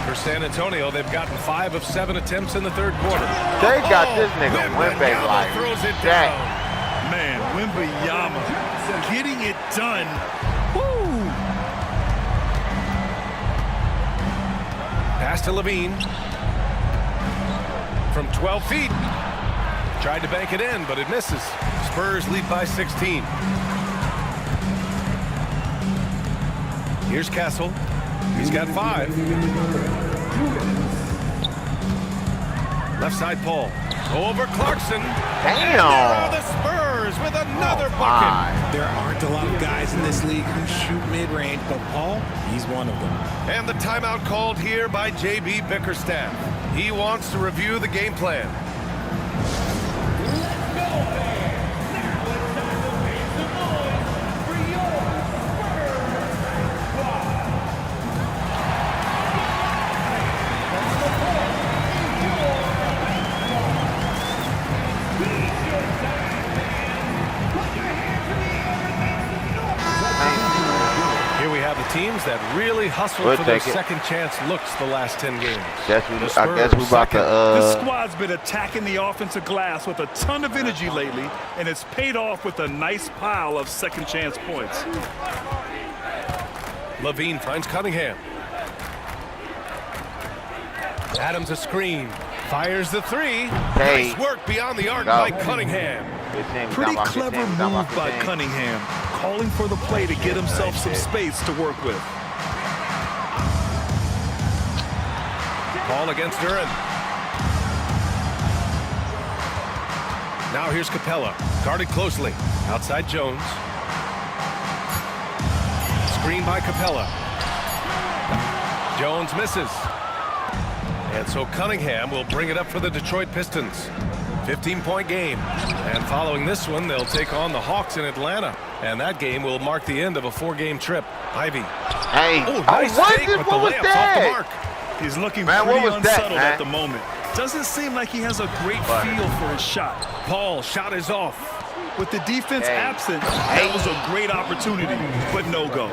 S4: For San Antonio, they've gotten 5 of 7 attempts in the third quarter.
S3: They got this nigga Wemby like
S4: throws it
S3: that.
S4: down.
S1: Man, Wembanyama getting it done. Woo!
S4: Pass to Levine. From 12 feet. Tried to bank it in, but it misses. Spurs lead by 16. Here's Castle. He's got 5. Left side Paul. Over Clarkson.
S3: Damn.
S4: And there are the Spurs with another bucket.
S5: There aren't a lot of guys in this league who shoot mid-range, but Paul, he's one of them.
S4: And the timeout called here by J.B. Bickerstaff. He wants to review the game plan. Teams that really hustled for their second chance looks the last 10 games.
S3: I guess we about to.
S1: This squad's been attacking the offensive glass with a ton of energy lately, and it's paid off with a nice pile of second chance points.
S4: Levine finds Cunningham. Adams a screen. Fires the 3. Nice work beyond the arc by Cunningham.
S1: Pretty clever move by Cunningham, calling for the play to get himself some space to work with.
S4: Ball against Duran. Now here's Capella, guarded closely. Outside Jones. Screen by Capella. Jones misses. And so Cunningham will bring it up for the Detroit Pistons. 15-point game. And following this one, they'll take on the Hawks in Atlanta. And that game will mark the end of a 4-game trip. Ivy.
S3: Hey,
S4: nice fake, but the layup's off the mark.
S1: He's looking pretty unsettled at the moment. Doesn't seem like he has a great feel for his shot.
S4: Paul, shot is off.
S1: With the defense absent, that was a great opportunity, but no go.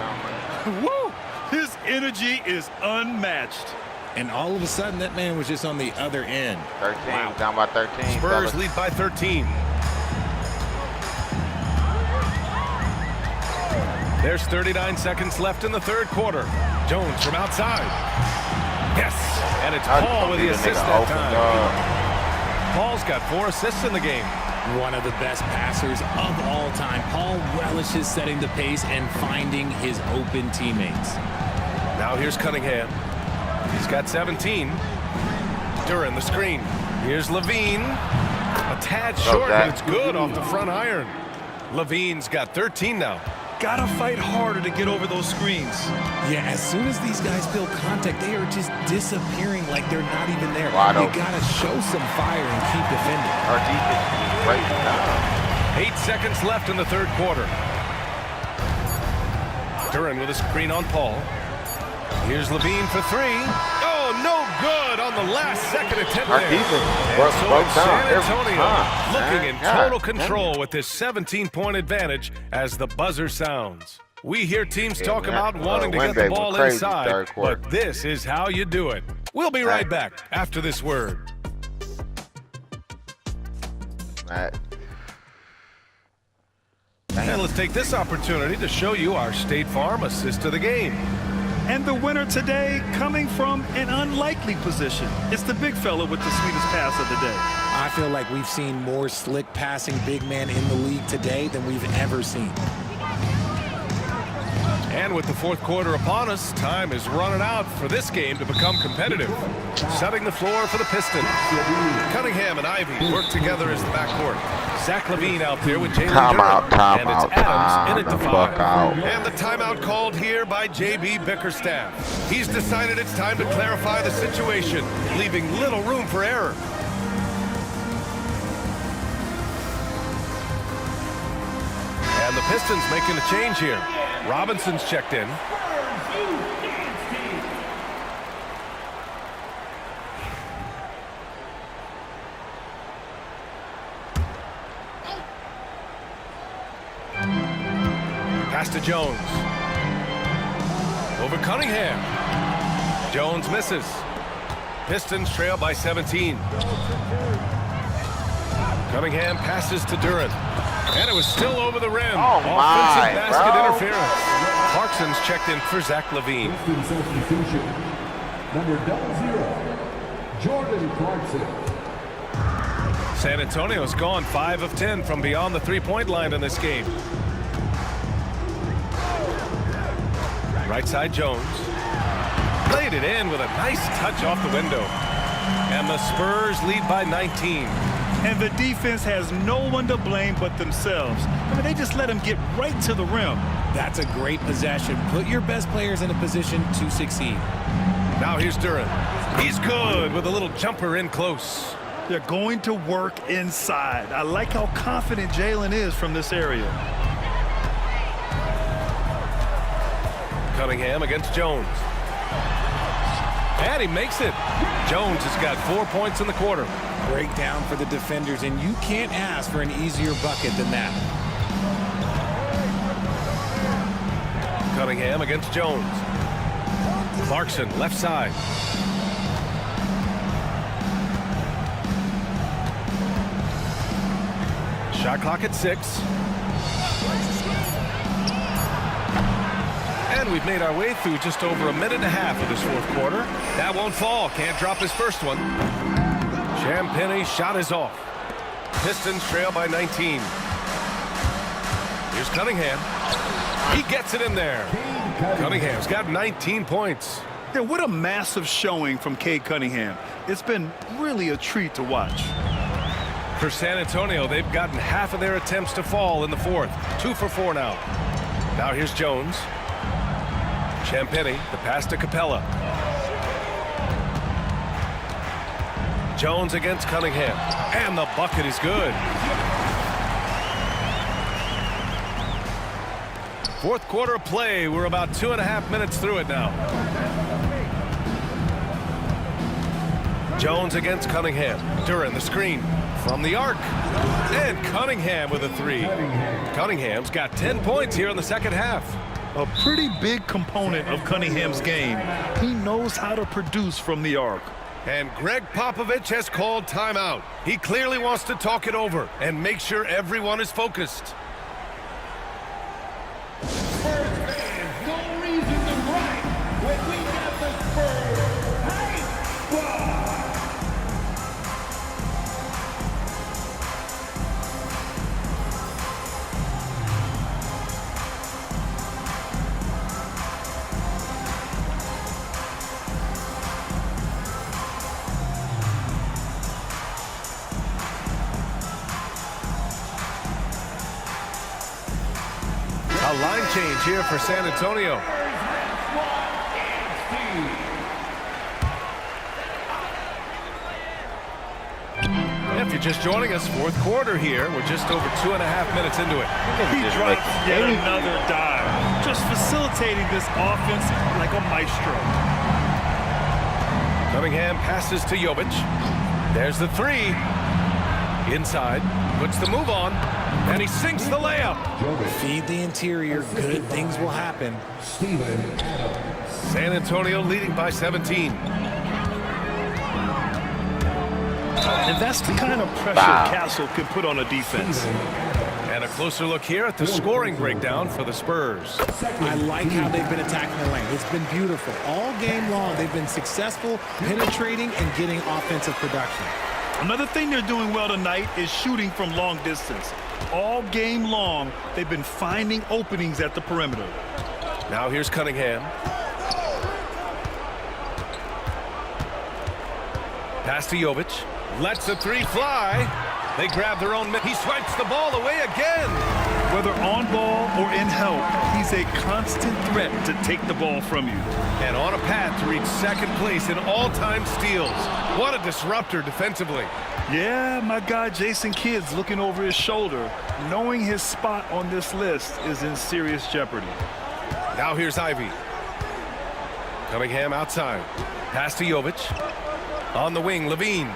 S1: Woo! His energy is unmatched.
S5: And all of a sudden, that man was just on the other end.
S3: 13, down by 13.
S4: Spurs lead by 13. There's 39 seconds left in the third quarter. Jones from outside. Yes, and it's Paul with the assist that time. Paul's got 4 assists in the game.
S5: One of the best passers of all time. Paul relishes setting the pace and finding his open teammates.
S4: Now here's Cunningham. He's got 17. Duran the screen. Here's Levine. A tad short, but it's good off the front iron. Levine's got 13 now.
S1: Gotta fight harder to get over those screens.
S5: Yeah, as soon as these guys feel contact, they are just disappearing like they're not even there. You gotta show some fire and keep defending.
S3: Our defense is right now.
S4: 8 seconds left in the third quarter. Duran with a screen on Paul. Here's Levine for 3. Oh, no good on the last second attempt
S3: Our
S4: there.
S3: defense broke down
S4: San Antonio looking in total
S3: God,
S4: control with this 17-point advantage as the buzzer sounds. We hear teams talk about wanting to get the ball inside, but this is how you do it. We'll be right back after this word. And let's take this opportunity to show you our State Farm assist to the game.
S1: And the winner today coming from an unlikely position. It's the big fella with the sweetest pass of the day.
S5: I feel like we've seen more slick passing big men in the league today than we've ever seen.
S4: And with the fourth quarter upon us, time is running out for this game to become competitive. Setting the floor for the Pistons. Cunningham and Ivy work together as the backcourt. Zach LaVine out there with Jalen Duran. And it's Adams in it to foul. And the timeout called here by J.B. Bickerstaff. He's decided it's time to clarify the situation, leaving little room for error. And the Pistons making a change here. Robinson's checked in. Pass to Jones. Over Cunningham. Jones misses. Pistons trail by 17. Cunningham passes to Durant. And it was still over the rim.
S3: Oh,
S4: Offensive basket
S3: bro.
S4: interference. Clarkson's checked in for Zach LaVine.
S6: Number 00, Jordan Clarkson.
S4: San Antonio's gone 5 of 10 from beyond the three-point line in this game. Right side Jones. Played it in with a nice touch off the window. And the Spurs lead by 19.
S1: And the defense has no one to blame but themselves. I mean, they just let him get right to the rim.
S5: That's a great possession. Put your best players in a position to succeed.
S4: Now here's Durant. He's good with a little jumper in close.
S1: They're going to work inside. I like how confident Jalen is from this area.
S4: Cunningham against Jones. And he makes it. Jones has got 4 points in the quarter.
S5: Breakdown for the defenders, and you can't ask for an easier bucket than that.
S4: Cunningham against Jones. Clarkson left side. Shot clock at 6. And we've made our way through just over a minute and a half of this fourth quarter. That won't fall. Can't drop his first one. Champagne's shot is off. Pistons trail by 19. Here's Cunningham. He gets it in there. Cunningham's got 19 points.
S1: Yeah, what a massive showing from Cade Cunningham. It's been really a treat to watch.
S4: For San Antonio, they've gotten half of their attempts to fall in the fourth. 2 for 4 now. Now here's Jones. Champagnie, the pass to Capella. Jones against Cunningham. And the bucket is good. Fourth quarter of play. We're about 2.5 minutes through it now. Jones against Cunningham. Durant the screen from the arc. And Cunningham with a 3. Cunningham's got 10 points here in the second half.
S1: A pretty big component of Cunningham's game. He knows how to produce from the arc.
S4: And Greg Popovich has called timeout. He clearly wants to talk it over and make sure everyone is focused.
S6: Spurs fans, no reason to gripe when we got the Spurs hype squad.
S4: A line change here for San Antonio. If you're just joining us, fourth quarter here. We're just over 2.5 minutes into it.
S1: He drops yet another dive, just facilitating this offense like a maestro.
S4: Cunningham passes to Jovic. There's the 3. Inside, puts the move on, and he sinks the layup.
S5: Feed the interior, good things will happen.
S4: San Antonio leading by 17.
S1: And that's the kind of pressure Castle can put on a defense.
S4: And a closer look here at the scoring breakdown for the Spurs.
S5: I like how they've been attacking the lane. It's been beautiful. All game long, they've been successful penetrating and getting offensive production.
S1: Another thing they're doing well tonight is shooting from long distance. All game long, they've been finding openings at the perimeter.
S4: Now here's Cunningham. Pass to Jovic. Lets the 3 fly. They grab their own. He swipes the ball away again.
S1: Whether on ball or in help, he's a constant threat to take the ball from you.
S4: And on a path to reach second place in all-time steals. What a disruptor defensively.
S1: Yeah, my guy Jason Kidd's looking over his shoulder, knowing his spot on this list is in serious jeopardy.
S4: Now here's Ivy. Cunningham outside. Pass to Jovic. On the wing, Levine.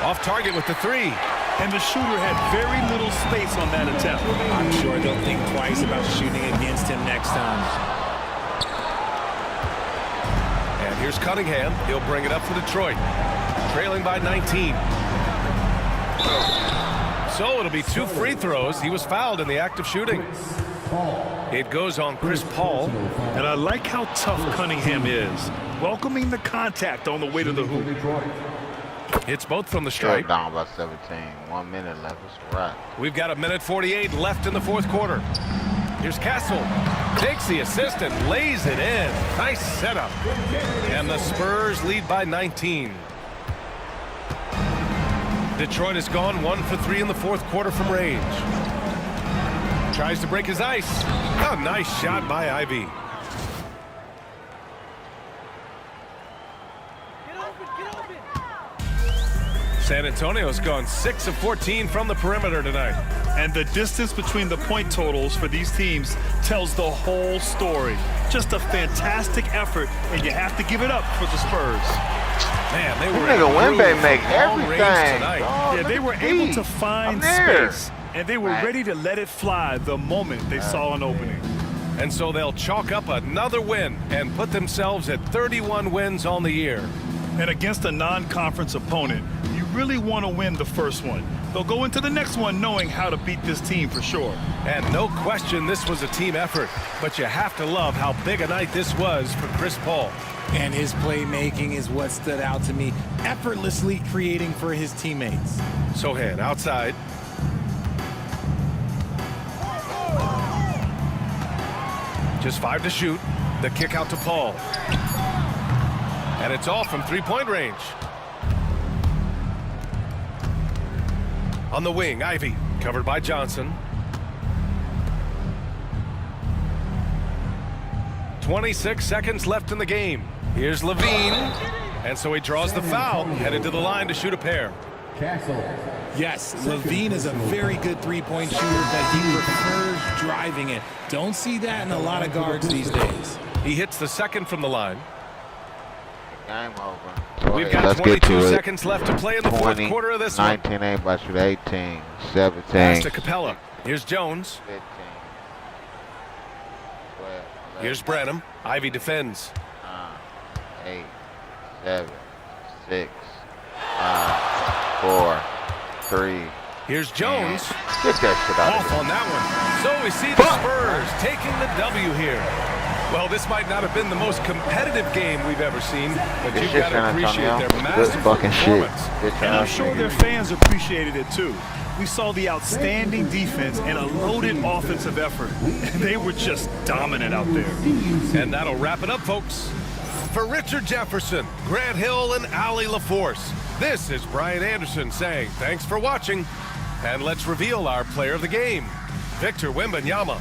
S4: Off target with the three.
S1: And the shooter had very little space on that attempt.
S5: I'm sure they'll think twice about shooting against him next time.
S4: And here's Cunningham. He'll bring it up for Detroit. Trailing by 19. So it'll be 2 free throws. He was fouled in the act of shooting. It goes on Chris Paul.
S1: And I like how tough Cunningham is, welcoming the contact on the way to the hoop.
S4: It's both from the stripe.
S3: Down by 17. 1 minute left. It's a wrap.
S4: We've got 1:48 left in the fourth quarter. Here's Castle. Takes the assist and lays it in. Nice setup. And the Spurs lead by 19. Detroit has gone 1 for 3 in the fourth quarter from range. Tries to break his ice. Oh, nice shot by Ivy. San Antonio's gone 6 of 14 from the perimeter tonight.
S1: And the distance between the point totals for these teams tells the whole story. Just a fantastic effort, and you have to give it up for the Spurs.
S4: Man, they were
S3: Wimby make everything.
S1: Yeah, they were able to find space, and they were ready to let it fly the moment they saw an opening.
S4: And so they'll chalk up another win and put themselves at 31 wins on the year.
S1: And against a non-conference opponent, you really want to win the first one. They'll go into the next one knowing how to beat this team for sure.
S4: And no question this was a team effort, but you have to love how big a night this was for Chris Paul.
S5: And his playmaking is what stood out to me, effortlessly creating for his teammates.
S4: Sohan outside. Just 5 to shoot. The kick out to Paul. And it's off from three-point range. On the wing, Ivy, covered by Johnson. 26 seconds left in the game. Here's Levine. And so he draws the foul, headed to the line to shoot a pair.
S5: Yes, Levine is a very good three-point shooter, but he prefers driving it. Don't see that in a lot of guards these days.
S4: He hits the second from the line.
S3: Game over.
S4: We've got 22 seconds left to play in the fourth quarter of this
S3: 19,
S4: one.
S3: 8 by shoot 18, 17.
S4: Pass to Capella. Here's Jones.
S3: 15, 12,
S4: Here's Branham. Ivy defends.
S3: 8, 7, 6, 5, 4, 3.
S4: Here's Jones.
S3: Get that shit out
S4: Off on that one. So we see the Spurs taking the W here. Well, this might not have been the most competitive game we've ever seen, but you've got to appreciate their massive performance.
S1: And I'm sure their fans appreciated it too. We saw the outstanding defense and a loaded offensive effort. They were just dominant out there.
S4: And that'll wrap it up, folks. For Richard Jefferson, Grant Hill, and Allie LaForce, this is Brian Anderson saying thanks for watching, and let's reveal our player of the game, Victor Wembanyama.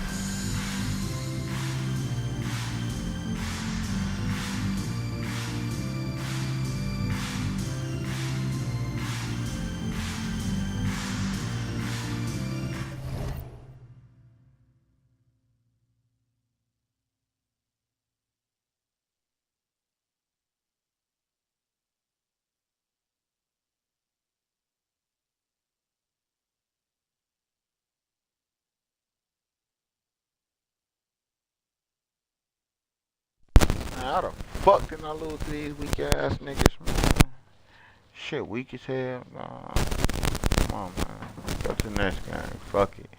S3: How the fuck did I lose to these weak ass niggas, man? Shit, weak as hell. Nah. Come on, man. Go to the next game. Fuck it.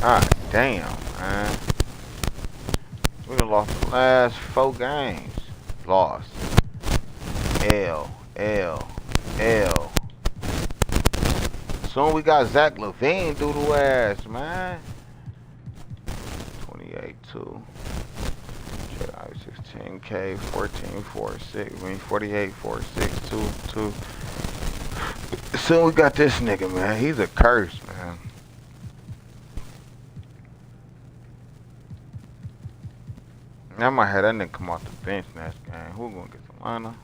S3: God damn, man. We done lost the last 4 games. Lost. L. Soon we got Zach LaVine doodle ass, man. 28-2. 16K, 14, 4, 6, 48, 4, 6, 2, 2. So we got this nigga, man. He's a curse, man. I might have that nigga come off the bench next game. Who gonna get the lineup?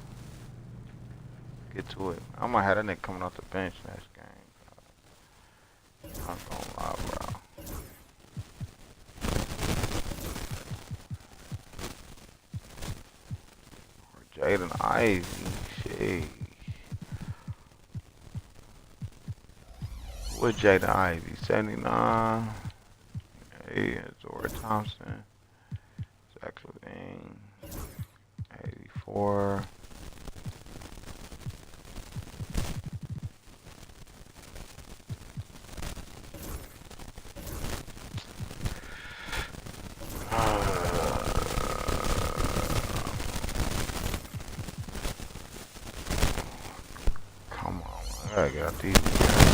S3: Get to it. I might have that nigga coming off the bench next game. I'm gonna lie, bro. Jaden Ivey, shit. What Jaden Ivey? 79. Hey, Zora Thompson. Zach Levine. 84. Come on, I gotta get out these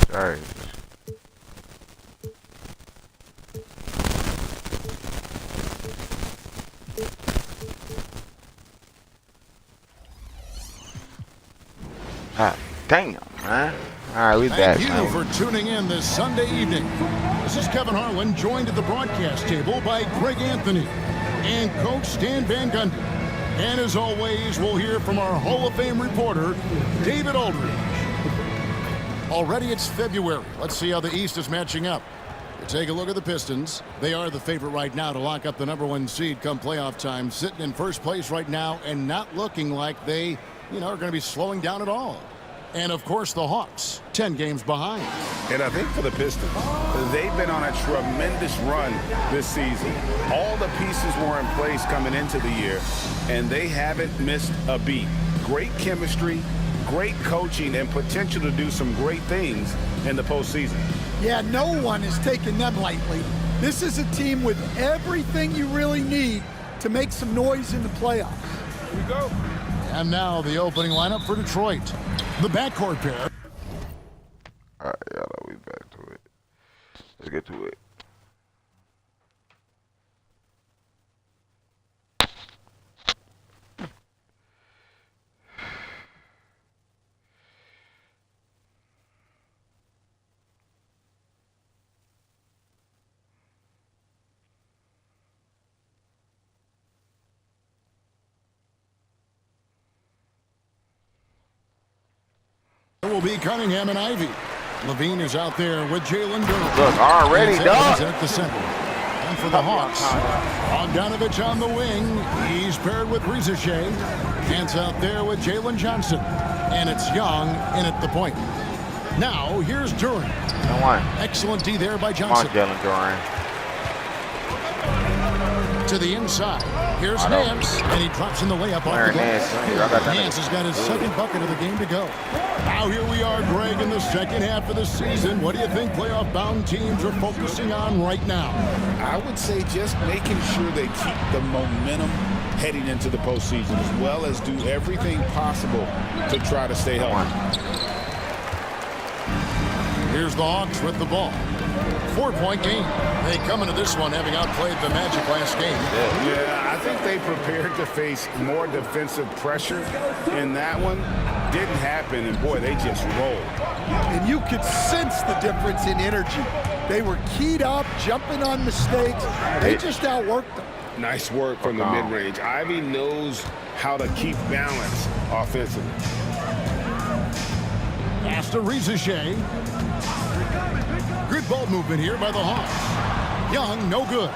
S3: guys. Ah, damn, man. All right, we back.
S11: Thank you for tuning in this Sunday evening. This is Kevin Harlan, joined at the broadcast table by Greg Anthony and Coach Stan Van Gundy. And as always, we'll hear from our Hall of Fame reporter, David Aldridge. Already it's February. Let's see how the East is matching up. Take a look at the Pistons. They are the favorite right now to lock up the #1 seed come playoff time, sitting in first place right now and not looking like they, are going to be slowing down at all. And, of course, the Hawks, 10 games behind.
S9: And I think for the Pistons, they've been on a tremendous run this season. All the pieces were in place coming into the year, and they haven't missed a beat. Great chemistry, great coaching, and potential to do some great things in the postseason.
S13: Yeah, no one is taking them lightly. This is a team with everything you really need to make some noise in the playoffs.
S9: Here we go.
S11: And now the opening lineup for Detroit. The backcourt pair.
S3: All right, y'all, we back to it. Let's get to it.
S11: Will be Cunningham and Ivy. Levine is out there with Jalen Durant.
S3: Look, already done.
S11: At the center. And for the Hawks, Bogdanovich on the wing. He's paired with Rizashea. Hands out there with Jalen Johnson. And it's Young in at the point. Now, here's Durant. Excellent D there by Johnson.
S3: Come on, Jalen Durant.
S11: To the inside. Here's Nance, and he drops in the layup off the glass. Nance has got his second bucket of the game to go. Now here we are, Greg, in the second half of the season. What do you think playoff-bound teams are focusing on right now?
S9: I would say just making sure they keep the momentum heading into the postseason, as well as do everything possible to try to stay healthy.
S11: Here's the Hawks with the ball. 4-point game. They come into this one having outplayed the Magic last game.
S9: Yeah, I think they prepared to face more defensive pressure in that one. Didn't happen, and boy, they just rolled.
S13: And you could sense the difference in energy. They were keyed up, jumping on mistakes. They just outworked them.
S9: Nice work from the mid-range. Ivy knows how to keep balance offensively.
S11: Pass to Rizashea. Good ball movement here by the Hawks. Young, no good.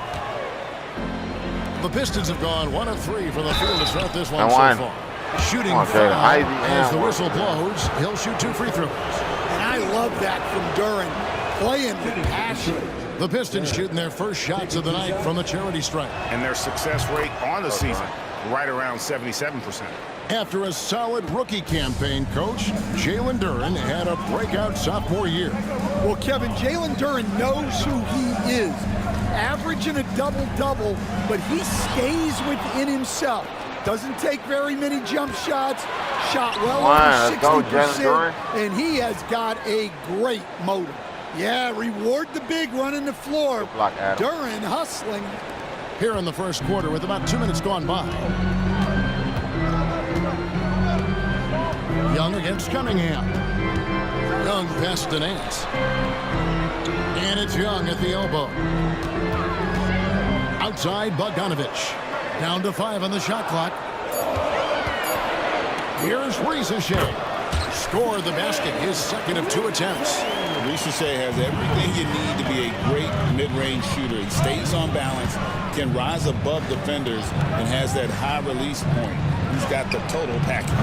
S11: The Pistons have gone 1 of 3 from the field to start this one so far. Shooting foul as the whistle blows. He'll shoot 2 free throws.
S13: And I love that from Durant, playing with passion.
S11: The Pistons shooting their first shots of the night from the charity stripe.
S9: And their success rate on the season, right around 77%.
S11: After a solid rookie campaign, Coach, Jalen Durant had a breakout sophomore year.
S13: Well, Kevin, Jalen Durant knows who he is. Averaging a double-double, but he stays within himself. Doesn't take very many jump shots. Shot well over 60%, and he has got a great motor. Yeah, reward the big running the floor. Durant hustling.
S11: Here in the first quarter with about 2 minutes gone by. Young against Cunningham. Young pass to Nance. And it's Young at the elbow. Outside, Bogdanovich. Down to 5 on the shot clock. Here's Ricochet. Scored the basket, his second of 2 attempts.
S9: Ricochet has everything you need to be a great mid-range shooter. He stays on balance, can rise above defenders, and has that high release point. He's got the total package.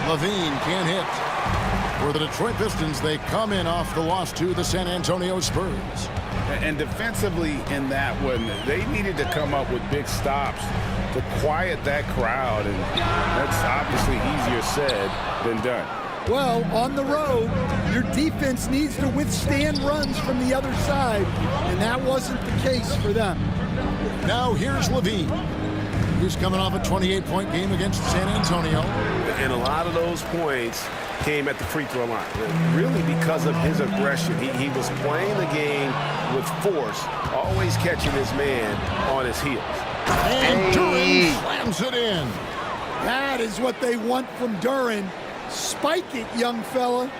S11: Levine can't hit. For the Detroit Pistons, they come in off the loss to the San Antonio Spurs.
S9: And defensively in that one, they needed to come up with big stops to quiet that crowd, and that's obviously easier said than done.
S13: Well, on the road, your defense needs to withstand runs from the other side, and that wasn't the case for them.
S11: Now here's Levine. He's coming off a 28-point game against San Antonio.
S9: And a lot of those points came at the free throw line, really because of his aggression. He was playing the game with force, always catching his man on his heels.
S11: And Duran slams it in.
S13: That is what they want from Duran. Spike it, young fella.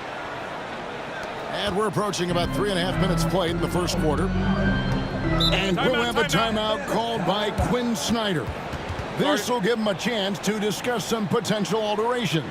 S11: And we're approaching about 3.5 minutes played in the first quarter. And we'll have a timeout called by Quinn Snyder. This will give him a chance to discuss some potential alterations.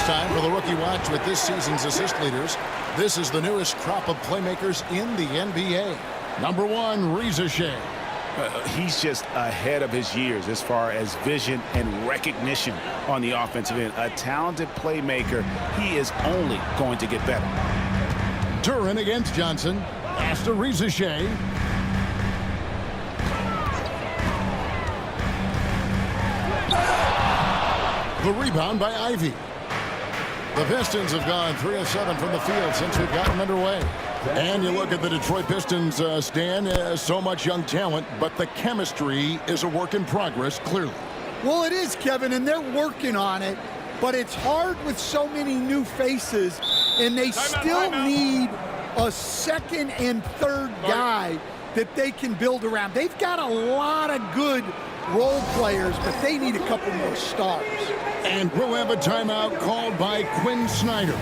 S11: Time for the Rookie Watch with this season's assist leaders. This is the newest crop of playmakers in the NBA. Number 1, Ricochet.
S9: He's just ahead of his years as far as vision and recognition on the offensive end. A talented playmaker. He is only going to get better.
S11: Duran against Johnson. Pass to Ricochet. The rebound by Ivy. The Pistons have gone 3 of 7 from the field since we've gotten underway. And you look at the Detroit Pistons, Stan, so much young talent, but the chemistry is a work in progress, clearly.
S13: Well, it is, Kevin, and they're working on it, but it's hard with so many new faces, and they still need a second and third guy that they can build around. They've got a lot of good role players, but they need a couple more stars.
S11: And we'll have a timeout called by Quinn Snyder.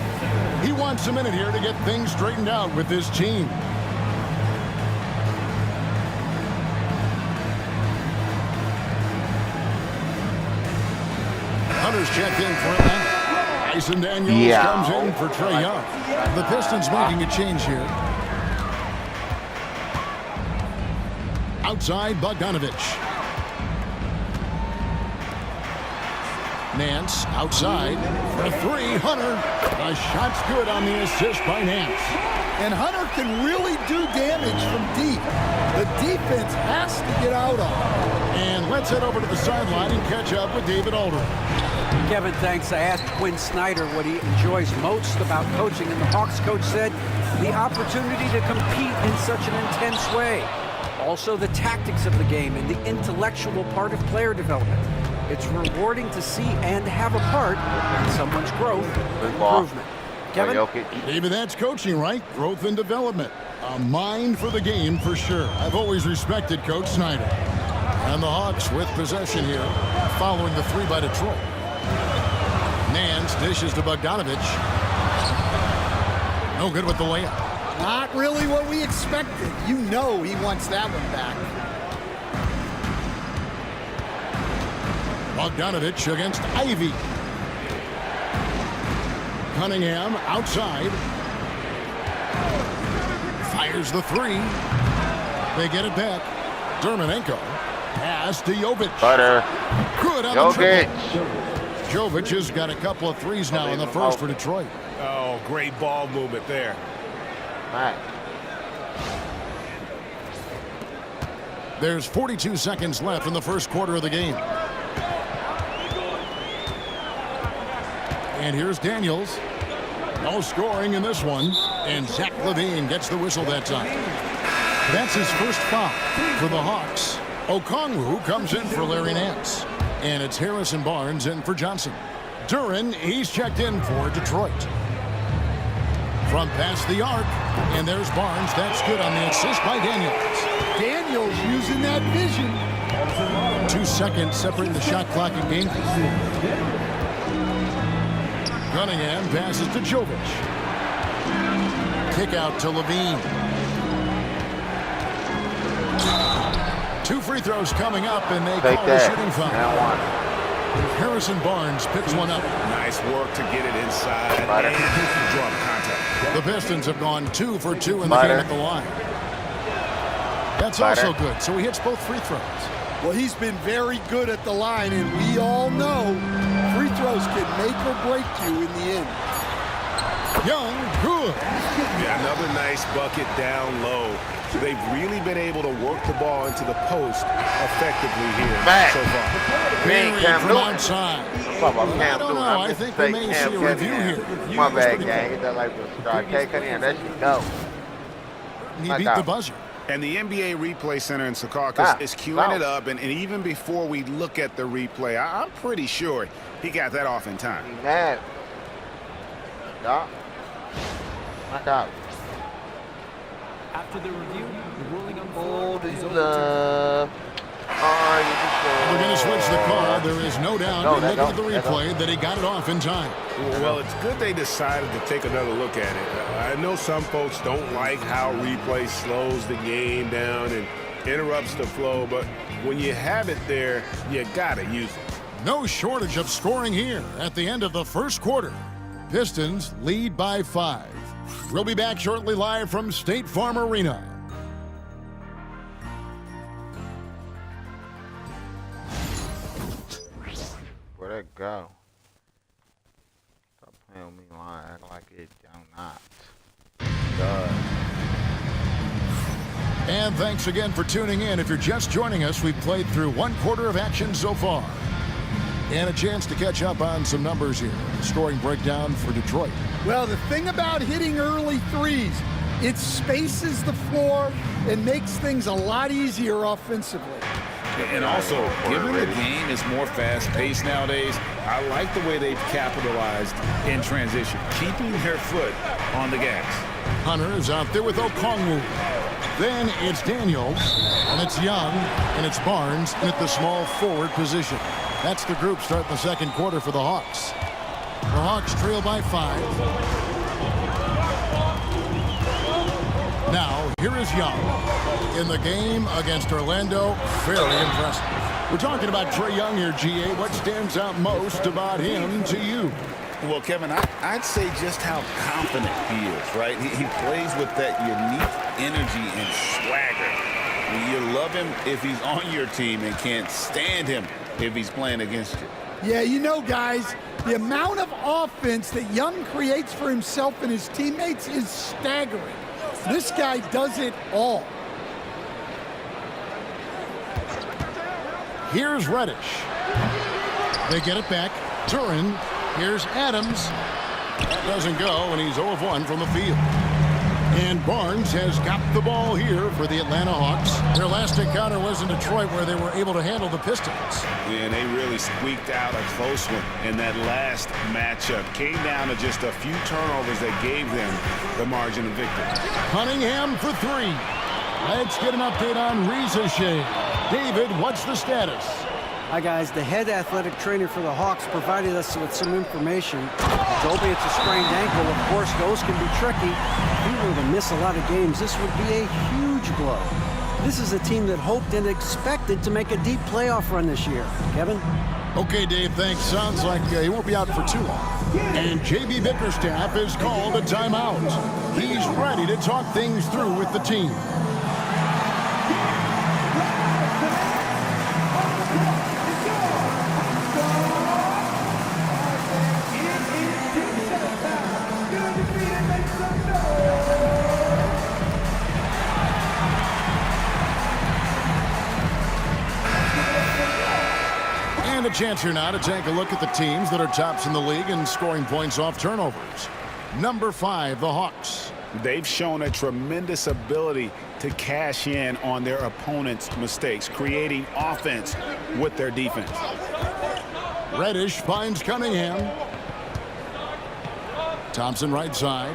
S11: He wants a minute here to get things straightened out with his team. Hunter's checked in for Atlanta. Tyson Daniels comes in for Trae Young. The Pistons making a change here. Outside, Bogdanovich. Nance outside for 3. Hunter. The shot's good on the assist by Nance.
S13: And Hunter can really do damage from deep. The defense has to get out on him.
S11: And let's head over to the sideline and catch up with David Aldridge.
S14: Kevin, thanks. I asked Quinn Snyder what he enjoys most about coaching, and the Hawks coach said the opportunity to compete in such an intense way. Also the tactics of the game and the intellectual part of player development. It's rewarding to see and have a part in someone's growth and improvement. Kevin?
S11: David, that's coaching, right? Growth and development. A mind for the game for sure. I've always respected Coach Snyder. And the Hawks with possession here, following the 3 by Detroit. Nance dishes to Bogdanovich. No good with the layup.
S13: Not really what we expected. You know he wants that one back.
S11: Bogdanovich against Ivy. Cunningham outside. Fires the 3. They get it back. Dermanenko. Pass to Jovic. Good on the triple. Jovic has got a couple of 3s now in the first for Detroit.
S9: Oh, great ball movement there.
S11: There's 42 seconds left in the first quarter of the game. And here's Daniels. No scoring in this one. And Zach LaVine gets the whistle that time. That's his first foul for the Hawks. Okongwu comes in for Larry Nance. And it's Harrison Barnes in for Johnson. Duren, he's checked in for Detroit. From past the arc, and there's Barnes. That's good on the assist by Daniels.
S13: Daniels using that vision.
S11: 2 seconds separating the shot clock and game. Cunningham passes to Jovic. Kick out to Levine. 2 free throws coming up, and they call the shooting foul. Harrison Barnes picks one up.
S9: Nice work to get it inside and draw the contact.
S11: The Pistons have gone 2 for 2 in the game at the line. That's also good, so he hits both free throws.
S13: Well, he's been very good at the line, and we all know free throws can make or break you in the end.
S11: Young, good.
S9: Yeah, another nice bucket down low. So they've really been able to work the ball into the post effectively here so far.
S11: Henry from outside. I don't know. I think we may see a review here.
S3: My bad, gang. Hit that like a strike. Can't cut in. That should go.
S11: He beat the buzzer.
S9: And the NBA Replay Center in Secaucus is queuing it up. And even before we look at the replay, I'm pretty sure he got that off in time.
S3: He's mad. Yeah. Knock out.
S8: After the review, the ruling on
S11: We're going to switch the call. There is no doubt, looking at the replay, that he got it off in time.
S9: Well, it's good they decided to take another look at it. I know some folks don't like how replay slows the game down and interrupts the flow, but when you have it there, you got to use it.
S11: No shortage of scoring here at the end of the first quarter. Pistons lead by 5. We'll be back shortly live from State Farm Arena.
S3: Where'd that go? Stop playing with me line. Act like it do not.
S11: And thanks again for tuning in. If you're just joining us, we've played through 1 quarter of action so far. And a chance to catch up on some numbers here. Scoring breakdown for Detroit.
S13: Well, the thing about hitting early threes, it spaces the floor and makes things a lot easier offensively.
S9: And also, given the game is more fast-paced nowadays, I like the way they've capitalized in transition, keeping their foot on the gas.
S11: Hunter is out there with Okongwu. Then it's Daniels, and it's Young, and it's Barnes in at the small forward position. That's the group starting the second quarter for the Hawks. The Hawks trail by 5. Now, here is Young. In the game against Orlando, fairly impressive. We're talking about Trae Young here, GA. What stands out most about him to you?
S9: Well, Kevin, I'd say just how confident he is, right? He plays with that unique energy and swagger. You love him if he's on your team and can't stand him if he's playing against you.
S13: Yeah, you know, guys, the amount of offense that Young creates for himself and his teammates is staggering. This guy does it all.
S11: Here's Reddish. They get it back. Duren. Here's Adams. That doesn't go, and he's 0 of 1 from the field. And Barnes has got the ball here for the Atlanta Hawks. Their last encounter was in Detroit, where they were able to handle the Pistons.
S9: And they really squeaked out a close one in that last matchup. Came down to just a few turnovers that gave them the margin of victory.
S11: Cunningham for 3. Let's get an update on Rizachet. David, what's the status?
S14: Hi, guys. The head athletic trainer for the Hawks provided us with some information. Though it's a sprained ankle, of course, those can be tricky. If he were to miss a lot of games, this would be a huge blow. This is a team that hoped and expected to make a deep playoff run this year. Kevin?
S11: Okay, Dave, thanks. Sounds like he won't be out for too long. And J.B. Bickerstaff has called a timeout. He's ready to talk things through with the team. A chance here now to take a look at the teams that are tops in the league in scoring points off turnovers. Number 5, the Hawks.
S9: They've shown a tremendous ability to cash in on their opponent's mistakes, creating offense with their defense.
S11: Reddish finds Cunningham. Thompson right side.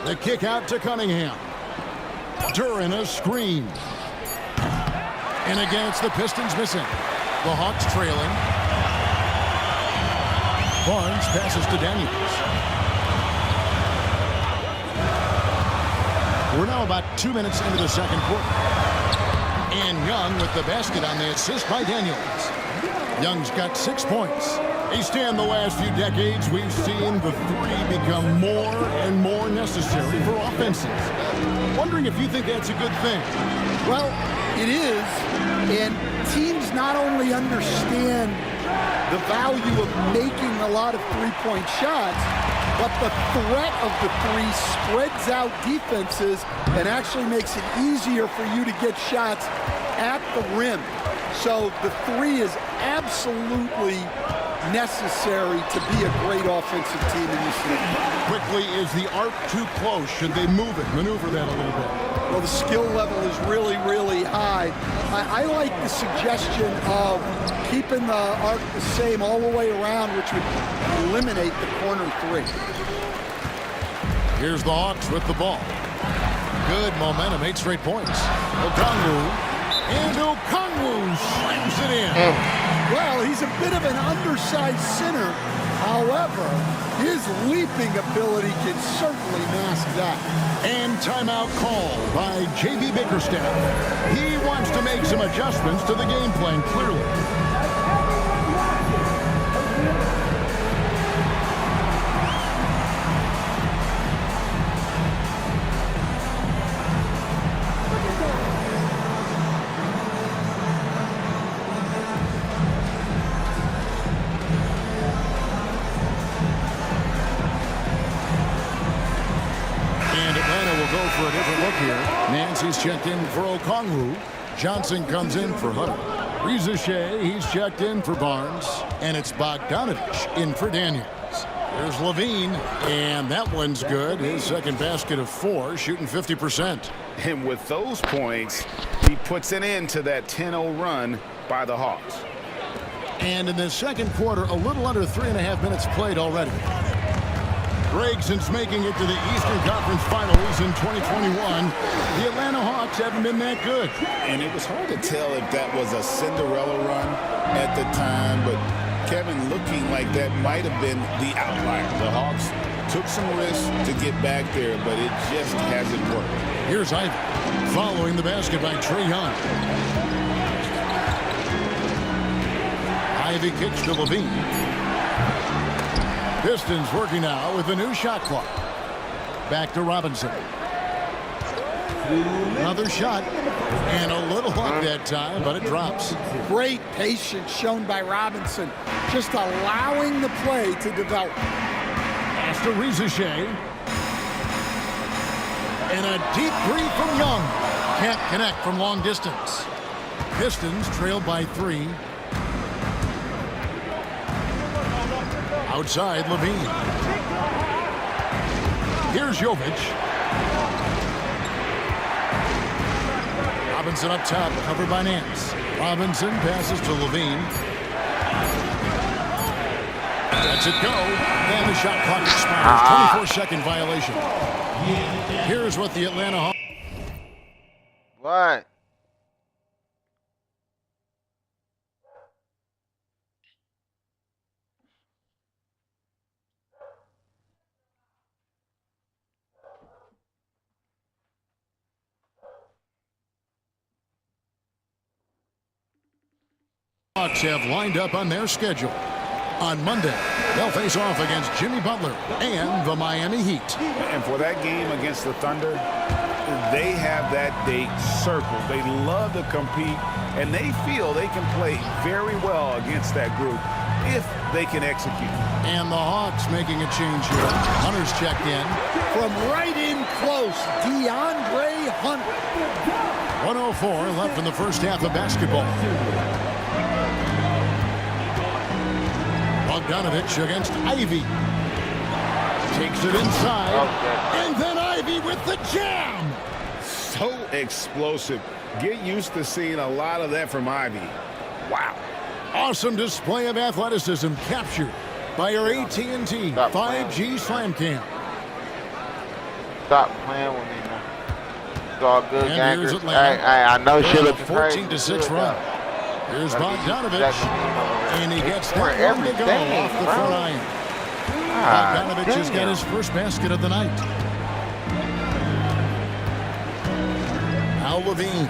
S11: The kick out to Cunningham. Duran a screen. And again, it's the Pistons missing. The Hawks trailing. Barnes passes to Daniels. We're now about 2 minutes into the second quarter. And Young with the basket on the assist by Daniels. Young's got 6 points. Stan, the last few decades, we've seen the three become more and more necessary for offenses. Wondering if you think that's a good thing.
S13: Well, it is, and teams not only understand the value of making a lot of three-point shots, but the threat of the three spreads out defenses and actually makes it easier for you to get shots at the rim. So the three is absolutely necessary to be a great offensive team in this league.
S11: Quickly, is the arc too close? Should they move it, maneuver that a little bit?
S13: Well, the skill level is really, really high. I like the suggestion of keeping the arc the same all the way around, which would eliminate the corner three.
S11: Here's the Hawks with the ball. Good momentum, 8 straight points. Okongwu. And Okongwu slams it in.
S13: Well, he's a bit of an undersized center. However, his leaping ability can certainly mask that.
S11: And timeout called by J.B. Bickerstaff. He wants to make some adjustments to the game plan, clearly. For a different look here. Nancy's checked in for Okongwu. Johnson comes in for Hutter. Rizachet, he's checked in for Barnes. And it's Bogdanovich in for Daniels. There's Levine, and that one's good. His second basket of 4, shooting 50%.
S9: And with those points, he puts an end to that 10-0 run by the Hawks.
S11: And in the second quarter, a little under 3.5 minutes played already. Gregson's making it to the Eastern Conference Finals in 2021. The Atlanta Hawks haven't been that good.
S9: And it was hard to tell if that was a Cinderella run at the time, but Kevin, looking like that might have been the outlier. The Hawks took some risks to get back there, but it just hasn't worked.
S11: Here's Ivy following the basket by Trae Young. Ivy kicks to Levine. Pistons working now with a new shot clock. Back to Robinson. Another shot. And a little luck that time, but it drops.
S13: Great patience shown by Robinson. Just allowing the play to develop.
S11: Pass to Rizachet. And a deep three from Young. Can't connect from long distance. Pistons trailed by 3. Outside, Levine. Here's Jovic. Robinson up top, covered by Nance. Robinson passes to Levine. Lets it go. And the shot clock expires. 24-second violation. Here's what the Atlanta Hawks.
S3: What?
S11: Hawks have lined up on their schedule. On Monday, they'll face off against Jimmy Butler and the Miami Heat.
S9: And for that game against the Thunder, they have that date circled. They love to compete, and they feel they can play very well against that group if they can execute.
S11: And the Hawks making a change here. Hunter's checked in.
S13: From right in close, DeAndre Hunter.
S11: 104 left in the first half of basketball. Bogdanovich against Ivy. Takes it inside. And then Ivy with the jam.
S9: So explosive. Get used to seeing a lot of that from Ivy. Wow.
S11: Awesome display of athleticism captured by our AT&T 5G Slam Cam.
S3: Stop playing with me, man. It's all good,
S11: and here's
S3: gangsters.
S11: Atlanta.
S3: I know she looking crazy.
S11: 14-6 run. Here's Bogdanovich. And he gets that one to go off the front iron. Bogdanovich has got his first basket of the night. Now Levine.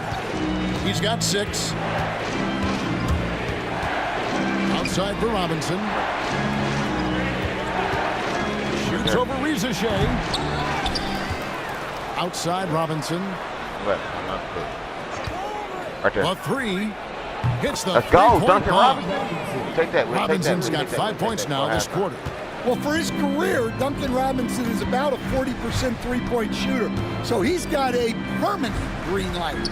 S11: He's got 6. Outside for Robinson. Shoots over Reza Shea. Outside Robinson.
S3: Right there.
S11: A 3. Hits the
S3: Let's go, Duncan
S11: block.
S3: Robinson. Take that.
S11: Robinson's got 5 points now this quarter.
S13: Well, for his career, Duncan Robinson is about a 40% three-point shooter, so he's got a permanent green light.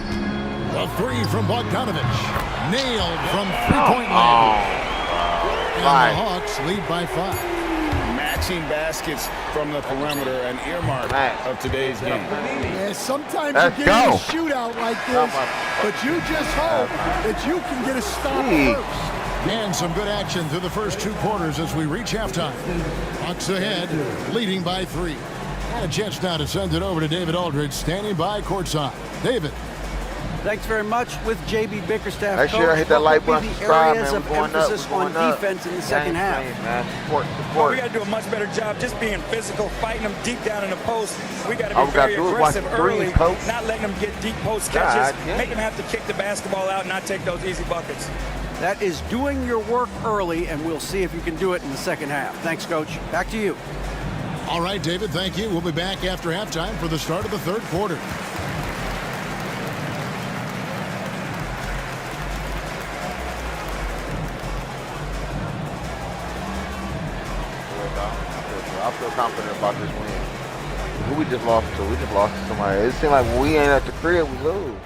S11: A 3 from Bogdanovich. Nailed from three-point line. And the Hawks lead by 5.
S9: Matching baskets from the perimeter, an earmark of today's game.
S13: Yeah, sometimes you get in a shootout like this, but you just hope that you can get a stop first.
S11: And some good action through the first 2 quarters as we reach halftime. Hawks ahead, leading by 3. And a chance now to send it over to David Aldridge, standing by courtside. David.
S14: Thanks very much. With J.B. Bickerstaff,
S3: Make sure I hit that like button,
S14: the
S3: subscribe,
S14: areas
S3: man.
S14: of
S3: We're going
S14: emphasis
S3: up. We're
S14: on
S3: going up.
S14: defense in the second half.
S15: Well, we got to do a much better job just being physical, fighting them deep down in the post. We got to be very aggressive early, not letting them get deep post catches, make them have to kick the basketball out and not take those easy buckets.
S14: That is doing your work early, and we'll see if you can do it in the second half. Thanks, Coach. Back to you.
S11: All right, David, thank you. We'll be back after halftime for the start of the third quarter.
S3: I feel confident about this win. Who we just lost to? We just lost to somebody. It seems like when we ain't at the crib, we lose.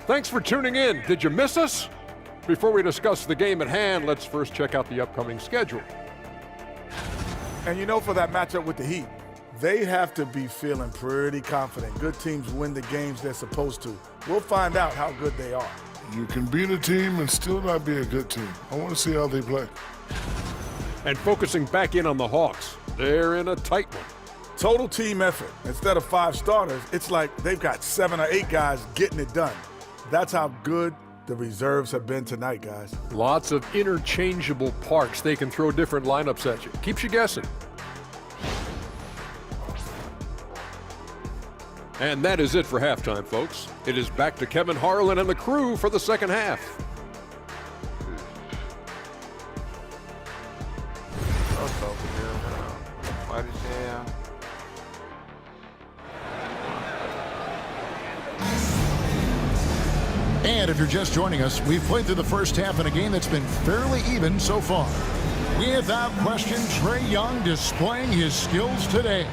S10: Thanks for tuning in. Did you miss us? Before we discuss the game at hand, let's first check out the upcoming schedule.
S16: And you know, for that matchup with the Heat, they have to be feeling pretty confident. Good teams win the games they're supposed to. We'll find out how good they are.
S17: You can beat a team and still not be a good team. I want to see how they play.
S10: And focusing back in on the Hawks, they're in a tight one.
S16: Total team effort. Instead of 5 starters, it's like they've got 7 or 8 guys getting it done. That's how good the reserves have been tonight, guys.
S10: Lots of interchangeable parts. They can throw different lineups at you. Keeps you guessing. And that is it for halftime, folks. It is back to Kevin Harlan and the crew for the second half.
S11: And if you're just joining us, we've played through the first half in a game that's been fairly even so far. Without question, Trae Young displaying his skills today.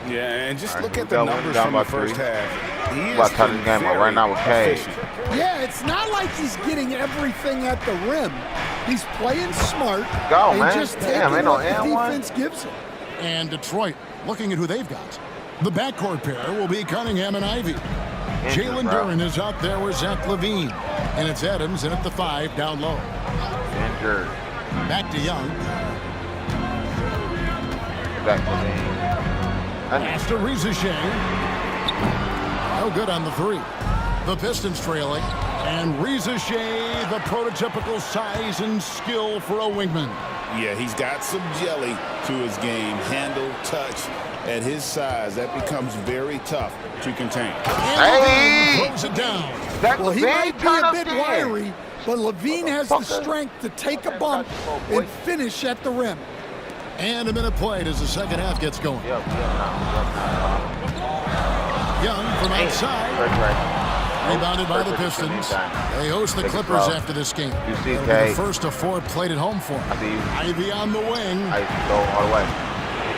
S9: Yeah, and just look at the numbers from the first half. He
S3: about to turn this game up right now with Cade.
S13: Yeah, it's not like he's getting everything at the rim. He's playing smart
S11: and
S13: just taking what the defense gives him.
S11: And Detroit, looking at who they've got. The backcourt pair will be Cunningham and Ivy. Jalen Duren is out there with Zach LaVine. And it's Adams in at the 5 down low.
S3: Injured.
S11: Back to Young.
S3: Zach LaVine.
S11: Pass to Reza Shea. No good on the 3. The Pistons trailing. And Reza Shea, the prototypical size and skill for a wingman.
S9: Yeah, he's got some jelly to his game. Handle, touch. At his size, that becomes very tough to contain.
S11: Hey! Throws it down.
S13: Well, he might be a bit wiry, but LaVine has the strength to take a bump and finish at the rim.
S11: And a minute played as the second half gets going. Young from outside. Rebounded by the Pistons. They host the Clippers after this game. That'll be the first of 4 played at home for them. Ivy on the wing.
S3: Ivy go all the way.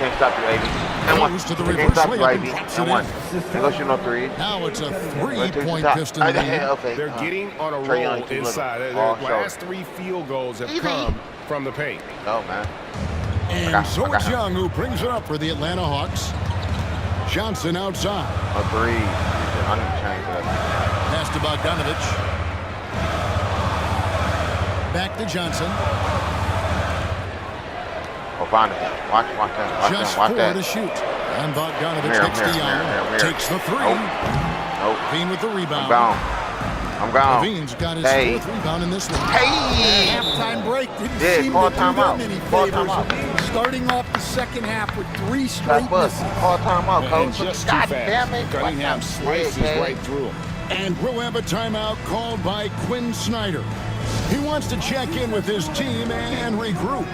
S3: Can't stop you, AB. And one.
S11: Goes to the
S3: Can't
S11: reverse
S3: stop you,
S11: layup
S3: AB.
S11: and drops
S3: And
S11: it
S3: one.
S11: in.
S3: Go shoot no three.
S11: Now it's a 3-point
S3: Top.
S11: Piston lead.
S3: Okay.
S4: They're getting on a
S3: Trae Young,
S4: roll
S3: too
S4: inside.
S3: little.
S4: Their
S3: All
S4: last
S3: short.
S4: 3 field goals have
S3: Easy.
S4: come from the paint.
S3: No, man.
S11: And so it's Young who brings it up for the Atlanta Hawks. Johnson outside.
S3: A 3. I need to change that.
S11: Pass to Bogdanovich. Back to Johnson.
S3: Oh, Bogdanovich. Watch that.
S11: Just
S3: Watch
S11: 4
S3: that.
S11: to shoot. And Bogdanovich
S3: Mirror,
S11: gets to Young. Takes the 3.
S3: Nope.
S11: Levine with the rebound.
S3: I'm gone.
S11: Levine's got his
S3: Hey.
S11: 4th rebound in this one.
S3: Hey!
S13: Halftime break didn't
S3: Yeah,
S13: seem
S3: call
S13: to do them
S3: timeout.
S13: any
S3: Call
S13: favors.
S3: timeout.
S13: Starting off the second half with 3
S3: That
S13: straight
S3: bus.
S13: misses.
S3: Call timeout,
S9: And
S3: coach.
S9: just too
S3: God
S9: fast.
S3: damn it.
S9: Cunningham
S3: What the
S9: slices
S3: heck,
S9: right through him.
S11: And we'll have a timeout called by Quinn Snyder. He wants to check in with his team and regroup.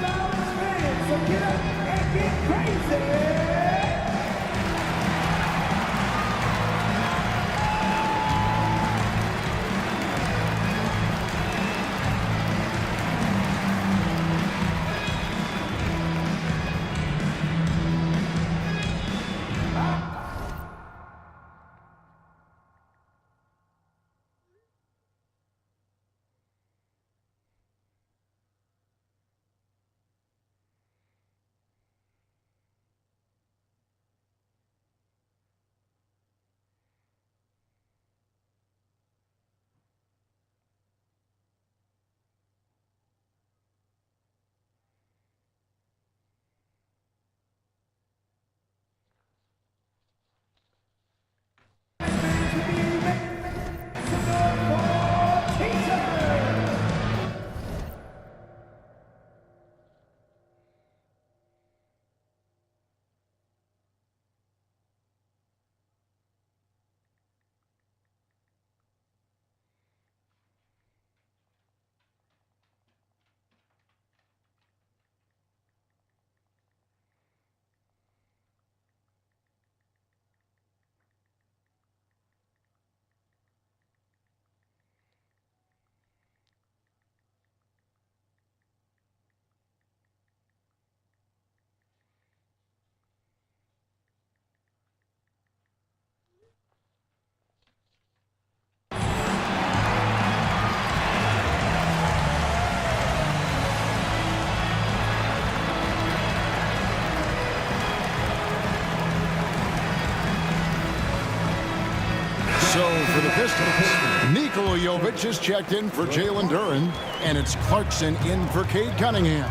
S11: So for the Pistons, Nikola Jovic is checked in for Jalen Duren, and it's Clarkson in for Cade Cunningham.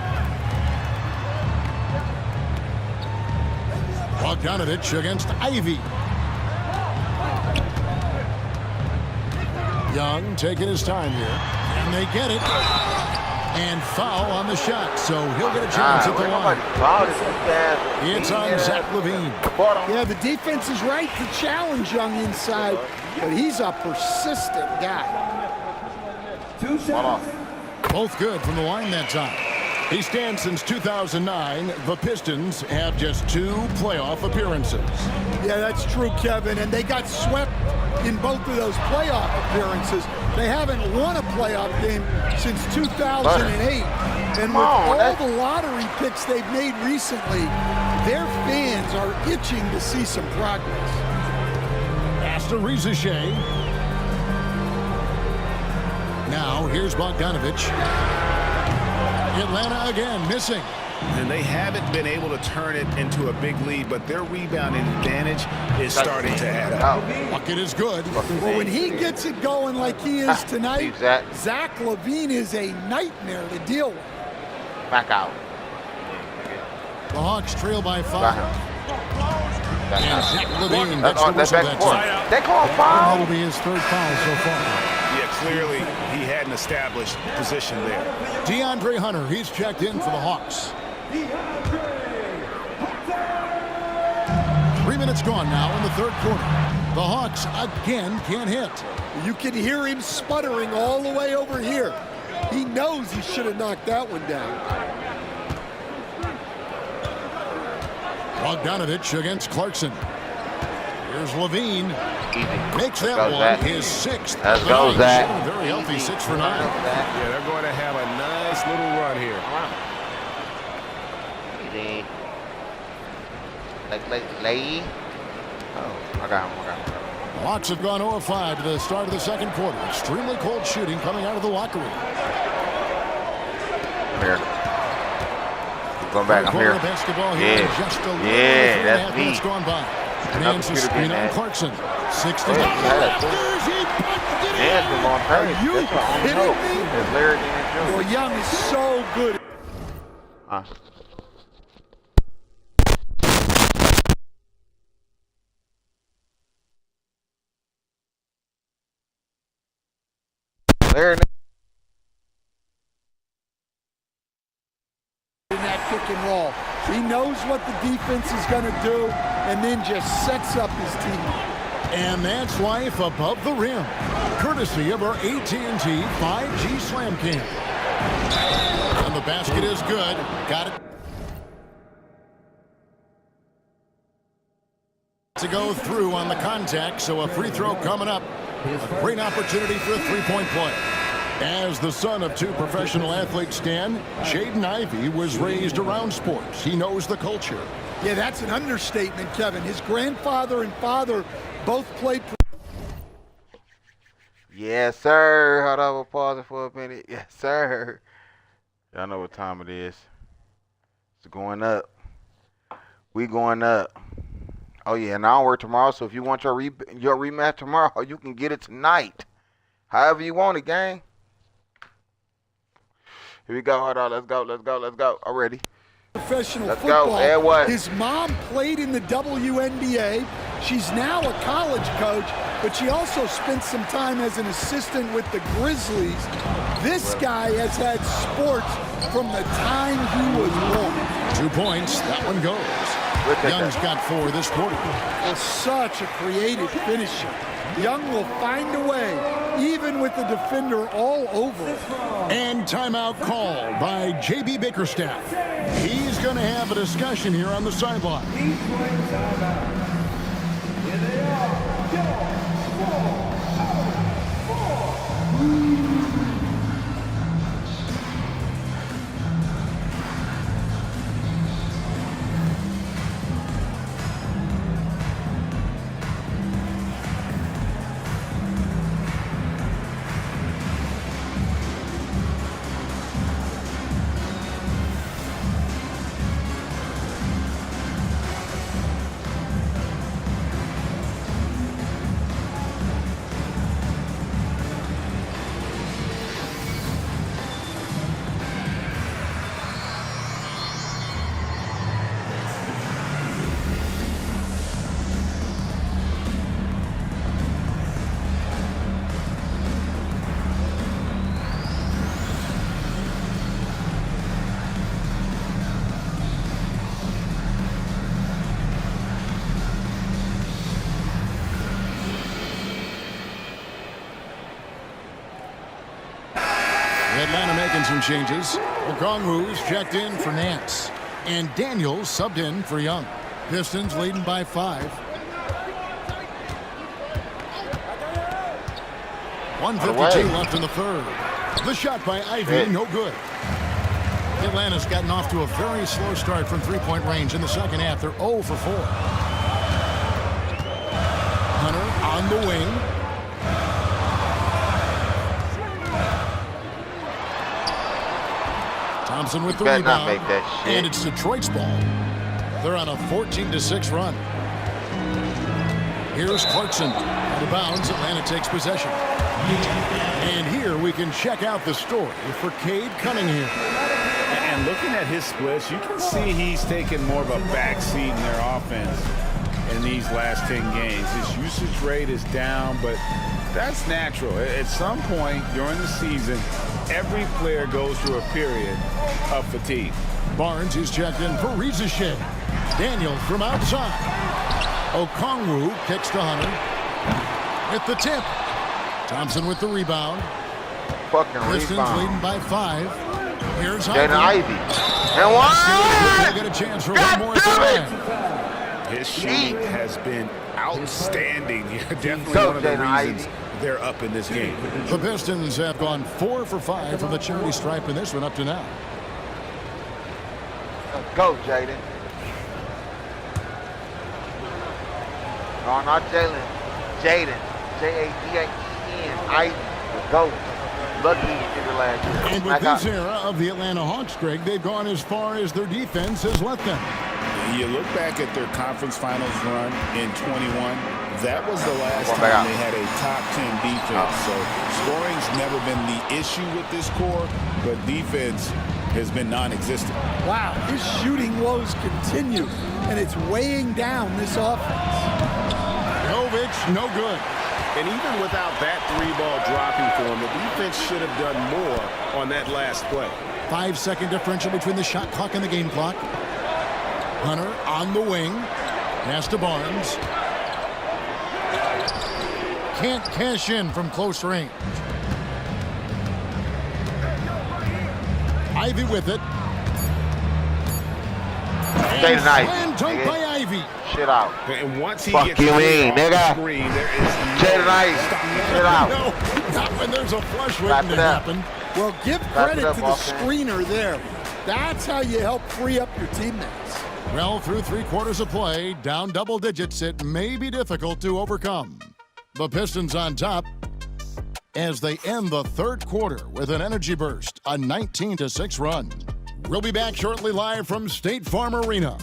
S11: Bogdanovich against Ivy. Young taking his time here, and they get it. And foul on the shot, so he'll get a chance at the line. It's on Zach LaVine.
S13: Yeah, the defense is right to challenge Young inside, but he's a persistent guy.
S11: Both good from the line that time. He stands since 2009. The Pistons have just 2 playoff appearances.
S13: Yeah, that's true, Kevin, and they got swept in both of those playoff appearances. They haven't won a playoff game since 2008. And with all the lottery picks they've made recently, their fans are itching to see some progress.
S11: Asta Rizachet. Now here's Bogdanovich. Atlanta again missing.
S9: And they haven't been able to turn it into a big lead, but their rebounding advantage is starting to add up.
S11: Bucket is good.
S13: Well, when he gets it going like he is tonight, Zach LaVine is a nightmare to deal with.
S3: Back out.
S11: The Hawks trail by 5. And Zach LaVine gets the whistle that time.
S3: They call foul.
S11: That'll be his 3rd foul so far.
S9: Yeah, clearly he had an established position there.
S11: DeAndre Hunter, he's checked in for the Hawks. 3 minutes gone now in the 3rd quarter. The Hawks again can't hit.
S13: You can hear him sputtering all the way over here. He knows he should have knocked that one down.
S11: Bogdanovich against Clarkson. Here's LaVine.
S3: Easy.
S11: Makes that one his 6th.
S3: Let's go, Zach.
S11: Very healthy, 6 for 9.
S9: Yeah, they're going to have a nice little run here.
S3: Easy. Lay. Oh, I got him.
S11: Hawks have gone 0-5 to the start of the second quarter. Extremely cold shooting coming out of the locker room.
S3: Here. Going back. I'm here. Yeah, that's me.
S11: Gone by. Nance is screen on Clarkson. 60.
S3: Nance been going crazy.
S13: Are you kidding me? Well, Young is so good.
S3: Larry.
S13: In that pick and roll. He knows what the defense is going to do and then just sets up his team.
S11: And that's life above the rim. Courtesy of our AT&T 5G Slam Cam. And the basket is good. Got it. To go through on the contact, so a free throw coming up. A great opportunity for a three-point play. As the son of two professional athletes, Stan, Jaden Ivey was raised around sports. He knows the culture.
S13: Yeah, that's an understatement, Kevin. His grandfather and father both played.
S3: Yes, sir. Hold on, we'll pause it for a minute. Yes, sir. Y'all know what time it is. It's going up. We going up. Oh, yeah, and I'll work tomorrow, so if you want your rematch tomorrow, you can get it tonight. However you want it, gang. Here we go. Hold on. Let's go. Already.
S13: Professional
S3: Let's
S13: football.
S3: go. And what?
S13: His mom played in the WNBA. She's now a college coach, but she also spent some time as an assistant with the Grizzlies. This guy has had sports from the time he was born.
S11: 2 points. That one goes. Young's got 4 this quarter.
S13: Well, such a creative finisher. Young will find a way, even with the defender all over it.
S11: And timeout called by J.B. Bickerstaff. He's going to have a discussion here on the sideline. Atlanta making some changes. Okongwu's checked in for Nance. And Daniels subbed in for Young. Pistons leading by 5. 1:52 left in the third. The shot by Ivey, no good. Atlanta's gotten off to a very slow start from three-point range in the second half. They're 0 for 4. Hunter on the wing. Thompson with the rebound,
S3: make that shit.
S11: And it's Detroit's ball. They're on a 14-6 run. Here's Clarkson. Out of bounds, Atlanta takes possession. And here we can check out the story for Cade Cunningham.
S9: And looking at his splits, you can see he's taken more of a backseat in their offense in these last 10 games. His usage rate is down, but that's natural. At some point during the season, every player goes through a period of fatigue.
S11: Barnes is checked in for Rizashe. Daniel from outside. Okongwu kicks to Hunter. At the tip. Thompson with the rebound. Pistons leading by 5. Here's
S3: Ivey. And one!
S11: We'll get a chance for one more at the end.
S9: His shooting has been outstanding. Definitely one of the reasons they're up in this game.
S11: The Pistons have gone 4 for 5 from the charity stripe in this one up to now.
S3: Let's go, Jaden. No, not Jalen. Jaden. J-A-D-A-E-N. Ivy. The GOAT. Lucky he did it last year.
S11: And with this era of the Atlanta Hawks, Greg, they've gone as far as their defense has let them.
S9: You look back at their conference finals run in 21. That was the last time they had a top 10 defense. So scoring's never been the issue with this core, but defense has been non-existent.
S13: Wow, his shooting woes continue, and it's weighing down this offense.
S11: Jovic, no good.
S9: And even without that 3-ball dropping for him, the defense should have done more on that last play.
S11: 5-second differential between the shot clock and the game clock. Hunter on the wing. Pass to Barnes. Can't cash in from close range. Ivy with it.
S3: Stay tonight.
S11: Slam dunk by Ivy.
S3: Shit out.
S9: And once he
S3: Fuck
S9: gets
S3: you mean, nigga.
S9: Screen, there is
S3: Stay tonight. Shit out.
S11: No, not when there's a flush waiting to happen.
S13: Well, give credit to the screener there. That's how you help free up your teammates.
S11: Well, through 3/4 of play, down double digits, it may be difficult to overcome. The Pistons on top as they end the third quarter with an energy burst, a 19-6 run. We'll be back shortly live from State Farm Arena.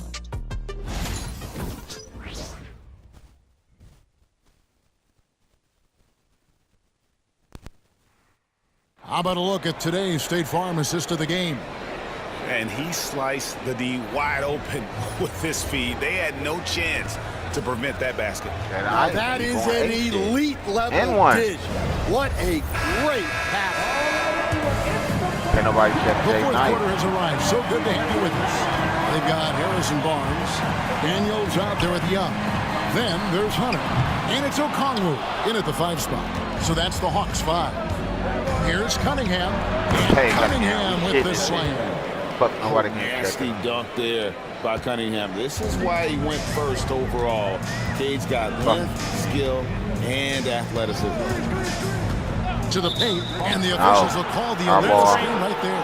S11: How about a look at today's State Farm assist of the game?
S9: And he sliced the D wide open with this feed. They had no chance to prevent that basket.
S13: Now that is an elite level dish. What a great pass.
S3: Can't nobody check
S11: The
S3: Jay
S11: fourth
S3: Knight.
S11: quarter has arrived. So good to have you with us. They've got Harrison Barnes. Daniels out there with Young. Then there's Hunter. And it's Okongwu in at the 5 spot. So that's the Hawks 5. Here's Cunningham. And Cunningham with the slam.
S3: Fuck nobody can
S9: Nasty dunk there by Cunningham. This is why he went first overall. Cade's got length, skill, and athleticism.
S11: To the paint, and the officials will call the illegal screen right there.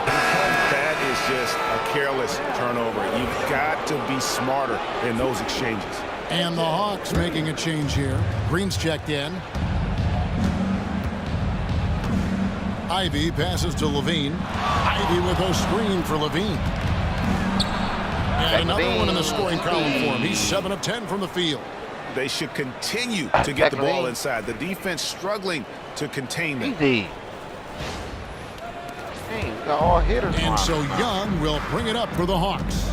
S9: That is just a careless turnover. You've got to be smarter in those exchanges.
S11: And the Hawks making a change here. Green's checked in. Ivy passes to Levine. Ivy with a screen for Levine. And another one in the scoring column for him. He's 7 of 10 from the field.
S9: They should continue to get the ball inside. The defense struggling to contain them.
S3: Easy. Hey, got all hitters.
S11: And so Young will bring it up for the Hawks.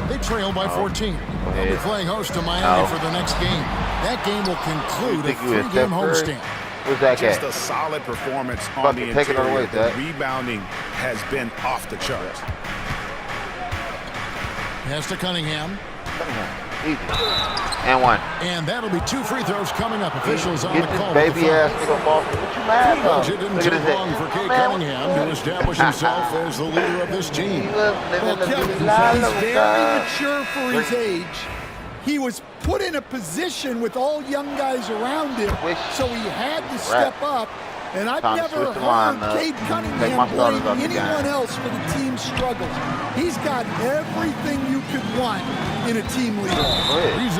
S11: They trail by 14. They'll be playing host to Miami for the next game. That game will conclude a 3-game homestand.
S3: Who's that
S9: Just
S3: guy?
S9: a solid performance on the
S3: Take it
S9: interior.
S3: away,
S9: The rebounding has been off the charts.
S11: Pass to Cunningham.
S3: Easy. And one.
S11: And that'll be 2 free throws coming up. Officials on
S3: Get
S11: the
S3: this
S11: call.
S3: baby ass nigga ball. What you mad about?
S11: It didn't
S3: Look at
S11: take
S3: his
S11: long
S3: head.
S11: for Cade Cunningham to establish himself as the leader of this team.
S13: Well, Kevin, he's very mature for his age. He was put in a position with all young guys around him, so he had to step up. And I've never heard Cade Cunningham blame anyone else for the team's struggles. He's got everything you could want in a team leader.
S11: He's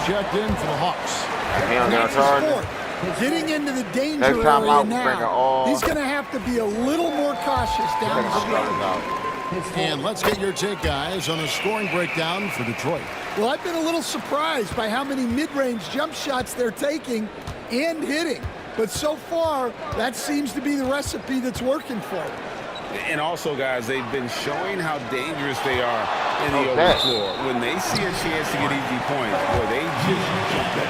S11: checked in for the Hawks.
S3: That's his fourth.
S13: Getting into the danger area now, he's going to have to be a little more cautious down the stretch.
S11: And let's get your take, guys, on a scoring breakdown for Detroit.
S13: Well, I've been a little surprised by how many mid-range jump shots they're taking and hitting. But so far, that seems to be the recipe that's working for them.
S9: And also, guys, they've been showing how dangerous they are in the open floor. When they see a chance to get easy points, boy, they just jump it.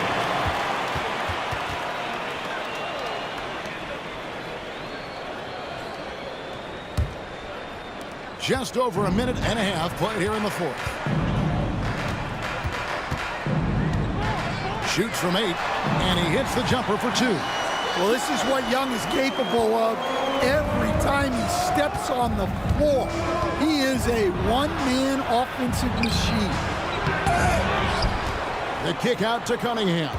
S11: Just over a minute and a half played here in the fourth. Shoots from 8, and he hits the jumper for 2.
S13: Well, this is what Young is capable of every time he steps on the floor. He is a one-man offensive machine.
S11: The kick out to Cunningham.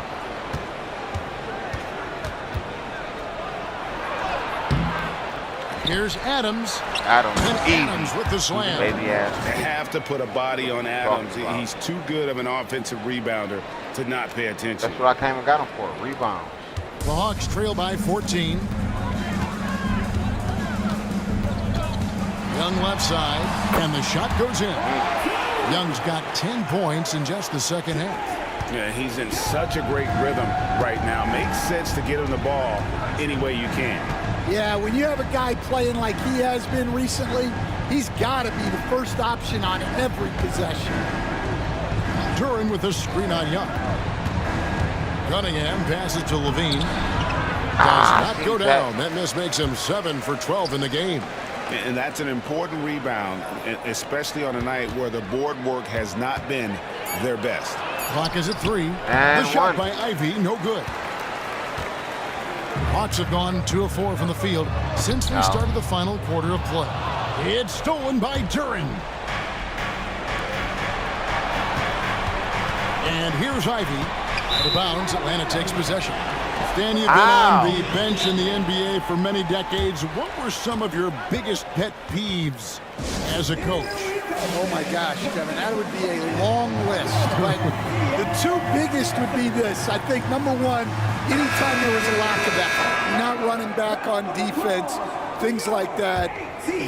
S11: Here's Adams.
S3: Adams.
S11: And Adams with the slam.
S3: Baby ass.
S9: They have to put a body on Adams. He's too good of an offensive rebounder to not pay attention.
S3: That's what I came and got him for, rebound.
S11: The Hawks trail by 14. Young left side, and the shot goes in. Young's got 10 points in just the second half.
S9: Yeah, he's in such a great rhythm right now. Makes sense to get him the ball any way you can.
S13: Yeah, when you have a guy playing like he has been recently, he's got to be the first option on every possession.
S11: Duran with a screen on Young. Cunningham passes to Levine. Does not go down. That miss makes him 7 for 12 in the game.
S9: And that's an important rebound, especially on a night where the board work has not been their best.
S11: Clock is at 3.
S3: And
S11: the shot by Ivy, no good. Hawks have gone 2 of 4 from the field since we started the final quarter of play. It's stolen by Duran. And here's Ivy. Out of bounds, Atlanta takes possession. Stan, you've been on the bench in the NBA for many decades. What were some of your biggest pet peeves as a coach?
S13: Oh my gosh, Kevin, that would be a long list. But the 2 biggest would be this. I think number 1, anytime there was a lack of effort, not running back on defense, things like that,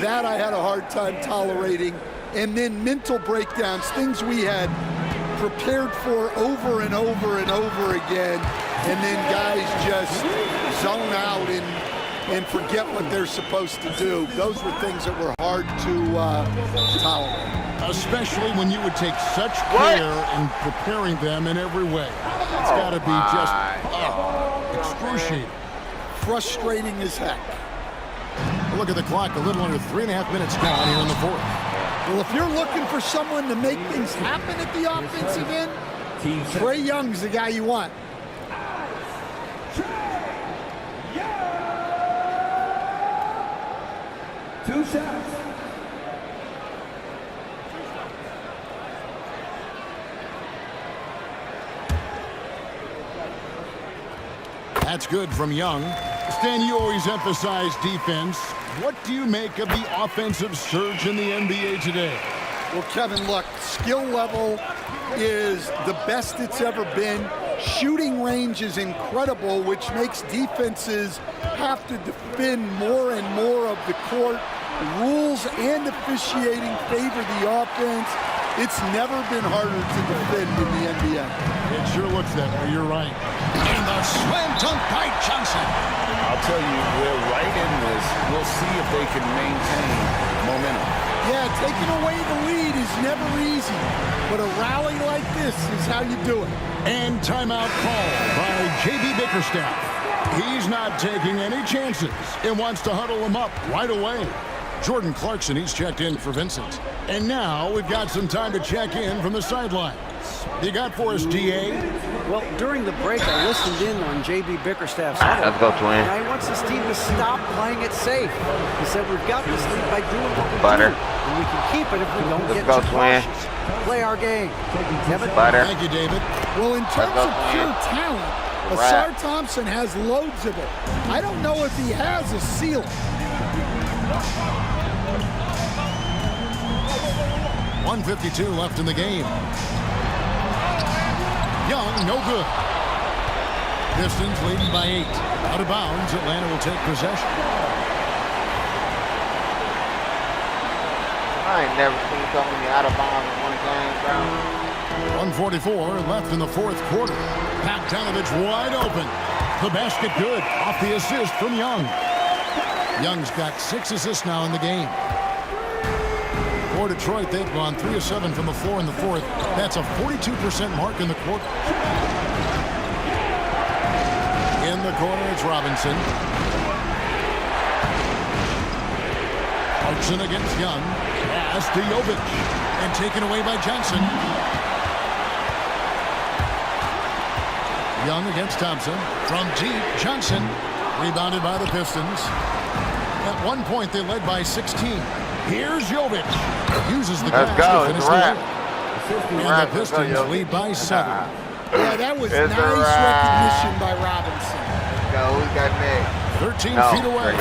S13: that I had a hard time tolerating. And then mental breakdowns, things we had prepared for over and over and over again, and then guys just zone out and forget what they're supposed to do. Those were things that were hard to tolerate.
S11: Especially when you would take such care in preparing them in every way. It's got to be just excruciating.
S13: Frustrating as heck.
S11: Look at the clock, a little under 3.5 minutes gone here in the fourth.
S13: Well, if you're looking for someone to make things happen at the offensive end, Trae Young's the guy you want.
S6: Two shots.
S11: That's good from Young. Stan, you always emphasize defense. What do you make of the offensive surge in the NBA today?
S13: Well, Kevin, look, skill level is the best it's ever been. Shooting range is incredible, which makes defenses have to defend more and more of the court. Rules and officiating favor the offense. It's never been harder to defend in the NBA.
S11: It sure looks that way. You're right. And the slam dunk by Johnson.
S9: I'll tell you, we're right in this. We'll see if they can maintain momentum.
S13: Yeah, taking away the lead is never easy, but a rally like this is how you do it.
S11: And timeout call by J.B. Bickerstaff. He's not taking any chances and wants to huddle him up right away. Jordan Clarkson, he's checked in for Vincent. And now we've got some time to check in from the sidelines. You got for us, DA?
S14: Well, during the break, I listened in on J.B. Bickerstaff's huddle.
S3: Let's go, Twin.
S14: And he wants his team to stop playing it safe. He said, we've got this lead by doing what we
S3: Butter.
S14: do. And we can keep it if we don't get
S3: go,
S14: too
S3: Twin.
S14: cautious. Play our game. Kevin?
S3: Butter.
S11: Thank you, David.
S13: Well, in terms
S3: go,
S13: of pure talent, Asar Thompson has loads of it. I don't know if he has a ceiling.
S11: 1:52 left in the game. Young, no good. Pistons leading by 8. Out of bounds, Atlanta will take possession.
S3: I ain't never seen so many out of bounds in one game, bro.
S11: 1:44 left in the fourth quarter. Bogdanovich wide open. The basket good. Off the assist from Young. Young's got 6 assists now in the game. For Detroit, they've gone 3 of 7 from the floor in the fourth. That's a 42% mark in the quarter. In the corner, it's Robinson. Clarkson against Young. Pass to Jovic. And taken away by Johnson. Young against Thompson. From deep, Johnson. Rebounded by the Pistons. At one point, they led by 16. Here's Jovic. Uses the glass to finish the lead. And the Pistons lead by 7.
S13: Yeah, that was nice recognition by Robinson.
S3: Let's go. Who's got next?
S11: 13 feet away.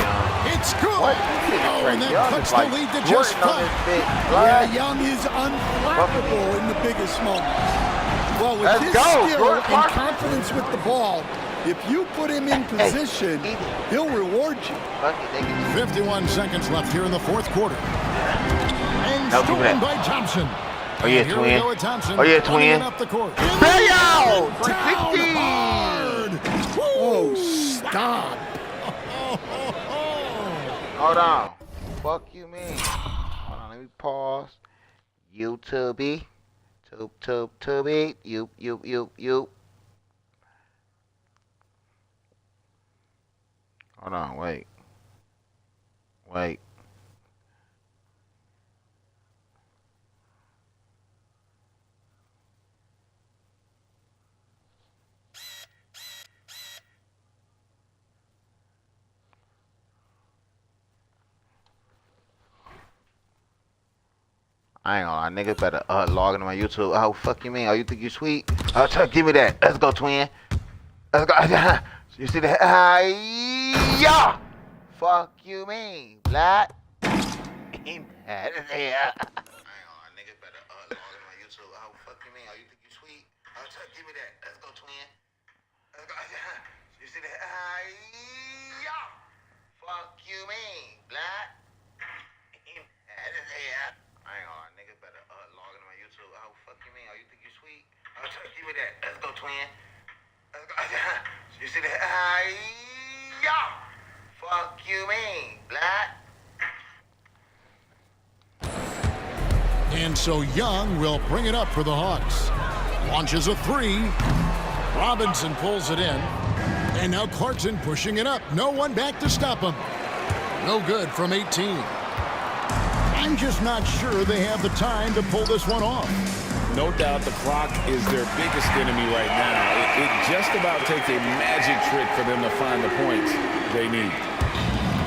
S11: It's good. Oh, and that cuts the lead to just 5.
S13: Yeah, Young is unflappable in the biggest moments. Well, with his skill and confidence with the ball, if you put him in position, he'll reward you.
S11: 51 seconds left here in the fourth quarter. And stolen by Thompson.
S3: Oh yeah,
S11: here
S3: twin.
S11: we go with Thompson.
S3: Oh yeah, twin.
S11: Up the court.
S3: Down
S11: hard.
S13: Oh, stop.
S3: Hold on. Fuck you mean? Hold on, let me pause. YouTube. Tube. You. Hold on, wait. I ain't gonna lie, nigga better log into my YouTube. Oh, fuck you mean? Oh, you think you sweet? Give me that. Let's go, twin. Let's go. You see that? Yeah. Fuck you mean, black? Ain't that? Yeah. I ain't gonna lie, nigga better log into my YouTube. Oh, fuck you mean? Oh, you think you sweet? Give me that. Let's go, twin. Let's go. You see that? Yeah. Fuck you mean, black? Ain't that? Yeah. I ain't gonna lie, nigga better log into my YouTube. Oh, fuck you mean? Oh, you think you sweet? Give me that. Let's go, twin. Let's go. You see that? Yeah. Fuck you mean, black?
S11: And so Young will bring it up for the Hawks. Launches a 3. Robinson pulls it in. And now Clarkson pushing it up. No one back to stop him. No good from 18. I'm just not sure they have the time to pull this one off.
S9: No doubt the clock is their biggest enemy right now. It just about takes a magic trick for them to find the points they need.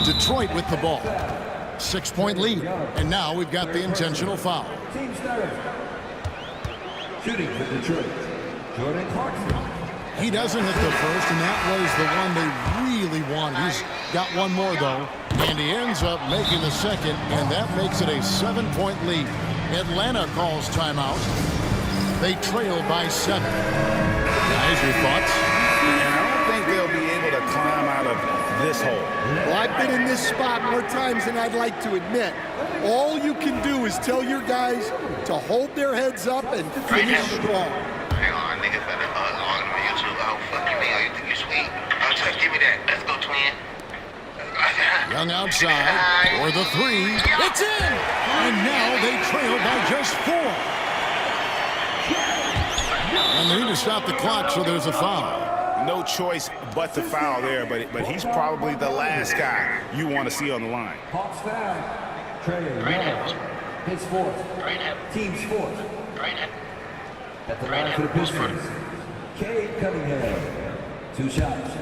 S11: Detroit with the ball. 6-point lead. And now we've got the intentional foul.
S6: Team starter. Shooting for Detroit, Jordan Clarkson.
S11: He doesn't hit the first, and that was the one they really wanted. He's got one more, though. And he ends up making the second, and that makes it a 7-point lead. Atlanta calls timeout. They trail by 7. Guys, your thoughts?
S9: And I don't think they'll be able to climb out of this hole.
S13: Well, I've been in this spot more times than I'd like to admit. All you can do is tell your guys to hold their heads up and finish strong.
S3: Hang on, nigga better log into my YouTube. Oh, fuck you mean? Oh, you think you sweet? Give me that. Let's go, twin.
S11: Young outside for the 3. It's in! And now they trail by just 4. And they need to stop the clock, so there's a foul.
S9: No choice but to foul there, but he's probably the last guy you want to see on the line.
S6: Hawks foul. Trey Young. His 4th. Team's 4th. At the line for the Pistons, Cade Cunningham. 2 shots.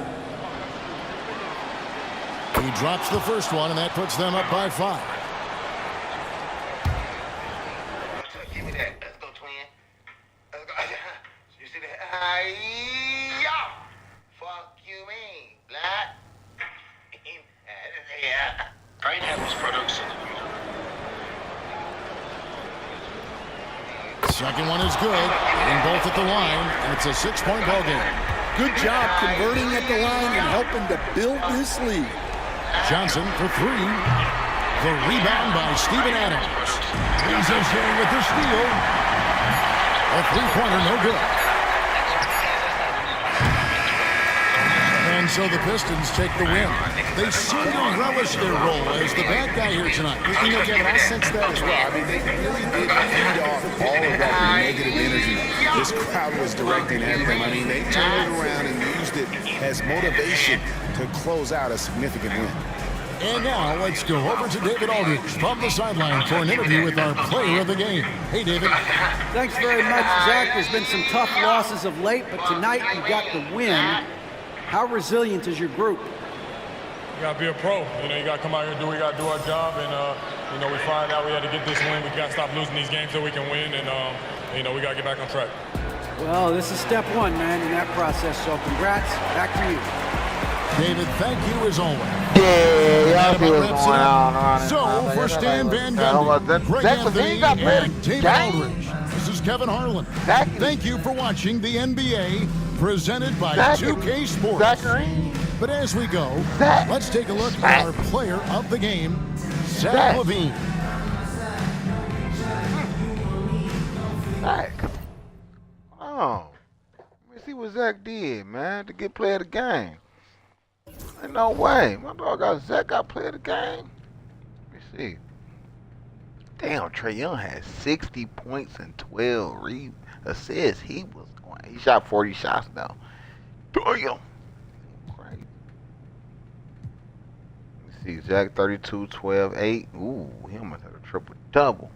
S11: He drops the first one, and that puts them up by 5.
S3: Give me that. Let's go, twin. Let's go. You see that? Yeah. Fuck you mean, black? Yeah. Pineapple's production.
S11: Second one is good, and both at the line, and it's a 6-point ball game.
S13: Good job converting at the line and helping to build this lead.
S11: Johnson for 3. The rebound by Steven Adams. He's in here with the steal. A 3-pointer, no good. And so the Pistons take the win. They seem to relish their role as the bad guy here tonight.
S9: You know, Kevin, I sense that as well. I mean, they really did feed off all of that negative energy this crowd was directing at them. I mean, they turned it around and used it as motivation to close out a significant win.
S11: And now let's go over to David Aldridge from the sideline for an interview with our player of the game. Hey, David.
S14: Thanks very much, Zach. There's been some tough losses of late, but tonight you got the win. How resilient is your group?
S18: You got to be a pro. You know, you got to come out here and we got to do our job. And, you know, we find out we had to get this win. We got to stop losing these games so we can win. And, you know, we got to get back on track.
S14: Well, this is step 1, man, in that process. So congrats. Back to you.
S11: David, thank you as always.
S3: Yeah, y'all see what's going on.
S11: So, for Stan Van Gundy, Greg Anthony, and David Aldridge, this is Kevin Harlan. Thank you for watching the NBA, presented by 2K Sports. But as we go, let's take a look at our player of the game, Zach LaVine.
S3: Zach. Oh. Let me see what Zach did, man, to get player of the game. Ain't no way. My dog Zach got player of the game. Let me see. Damn, Trae Young had 60 points and 12 assists. He shot 40 shots though. Damn. Crazy. Let me see. Zach 32, 12, 8. Ooh, he almost had a triple double.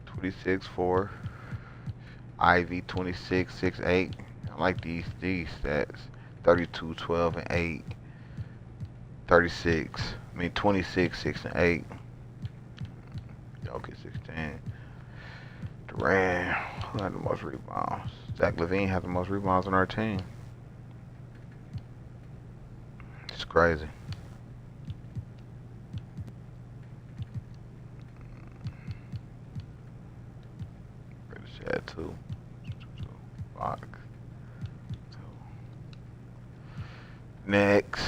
S3: 26, 4. Ivy 26, 6, 8. I like these stats. 32, 12, and 8. 36. I mean 26, 6, and 8. Okay, 16. Durant, who had the most rebounds? Zach LaVine had the most rebounds on our team. It's crazy. Chad 2. Fox. 2. Next.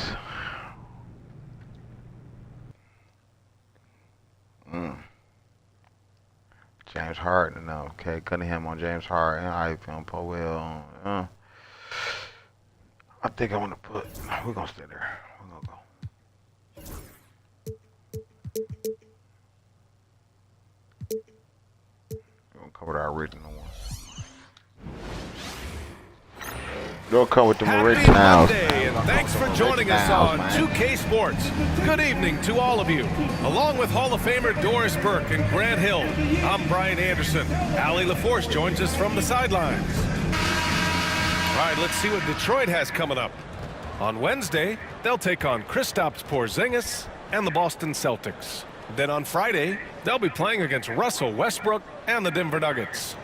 S3: James Harden, no. Okay, Cunningham on James Harden. Ivy on Powell. I think I'm gonna put. We're gonna stay there. We're gonna go. We're gonna cover our original one. Don't come with the originals.
S4: Monday, and thanks for joining us on 2K Sports. Good evening to all of you. Along with Hall of Famer Doris Burke and Grant Hill, I'm Brian Anderson. Allie LaForce joins us from the sidelines. All right, let's see what Detroit has coming up. On Wednesday, they'll take on Kristaps Porzingis and the Boston Celtics. Then on Friday, they'll be playing against Russell Westbrook and the Denver Nuggets.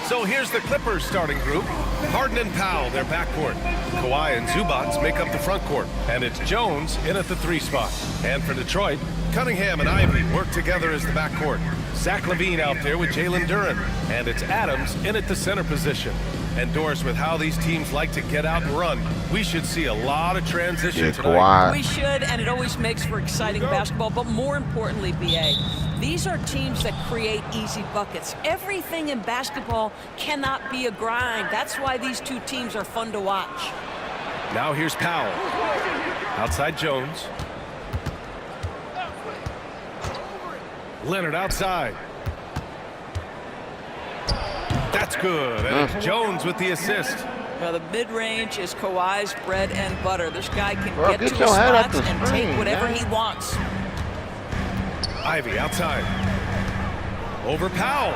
S4: So here's the Clippers starting group. Harden and Powell, their backcourt. Kawhi and Zubats make up the front court. And it's Jones in at the 3 spot. And for Detroit, Cunningham and Ivy work together as the backcourt. Zach LaVine out there with Jalen Duren. And it's Adams in at the center position. And Doris, with how these teams like to get out and run, we should see a lot of transition tonight.
S19: We should, and it always makes for exciting basketball. But more importantly, BA, these are teams that create easy buckets. Everything in basketball cannot be a grind. That's why these two teams are fun to watch.
S4: Now here's Powell. Outside Jones. Leonard outside. That's good. And it's Jones with the assist.
S19: Now the mid-range is Kawhi's bread and butter. This guy can get to his spots and take whatever he wants.
S4: Ivy outside. Over Powell.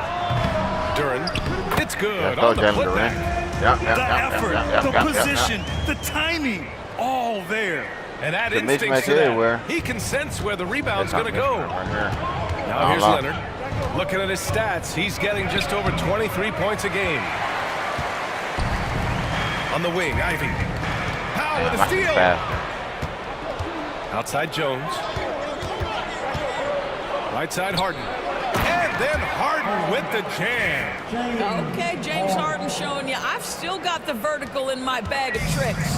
S4: Duren. It's good on the putback.
S1: The effort, the position, the timing, all there.
S4: And that instinct to that. He can sense where the rebound's going to go. Now here's Leonard. Looking at his stats, he's getting just over 23 points a game. On the wing, Ivy. Powell with a steal. Outside Jones. Right side Harden. And then Harden with the jam.
S19: Okay, James Harden showing you I've still got the vertical in my bag of tricks.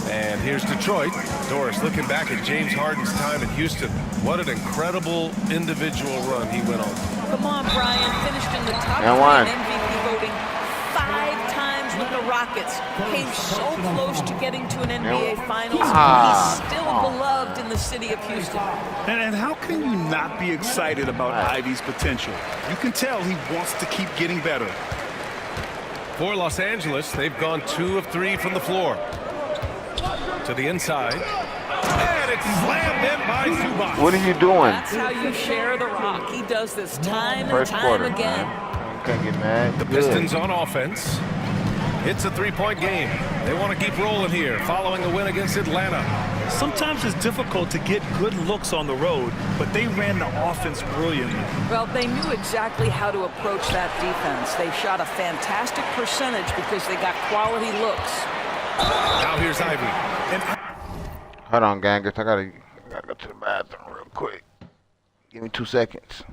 S4: And here's Detroit. Doris looking back at James Harden's time in Houston. What an incredible individual run he went on.
S19: Come on, Brian. Finished in the top 10 MVP voting 5 times with the Rockets. Came so close to getting to an NBA Finals. He's still beloved in the city of Houston.
S1: And how can you not be excited about Ivy's potential? You can tell he wants to keep getting better.
S4: For Los Angeles, they've gone 2 of 3 from the floor. To the inside. And it's slammed in by Zubats.
S3: What are you doing?
S19: That's how you share the rock. He does this time and time again.
S3: Can't get mad.
S4: The Pistons on offense. It's a 3-point game. They want to keep rolling here following a win against Atlanta.
S1: Sometimes it's difficult to get good looks on the road, but they ran the offense brilliantly.
S19: Well, they knew exactly how to approach that defense. They shot a fantastic percentage because they got quality looks.
S4: Now here's Ivy.
S3: Hold on, gangers. I gotta go to the bathroom real quick. Give me 2 seconds.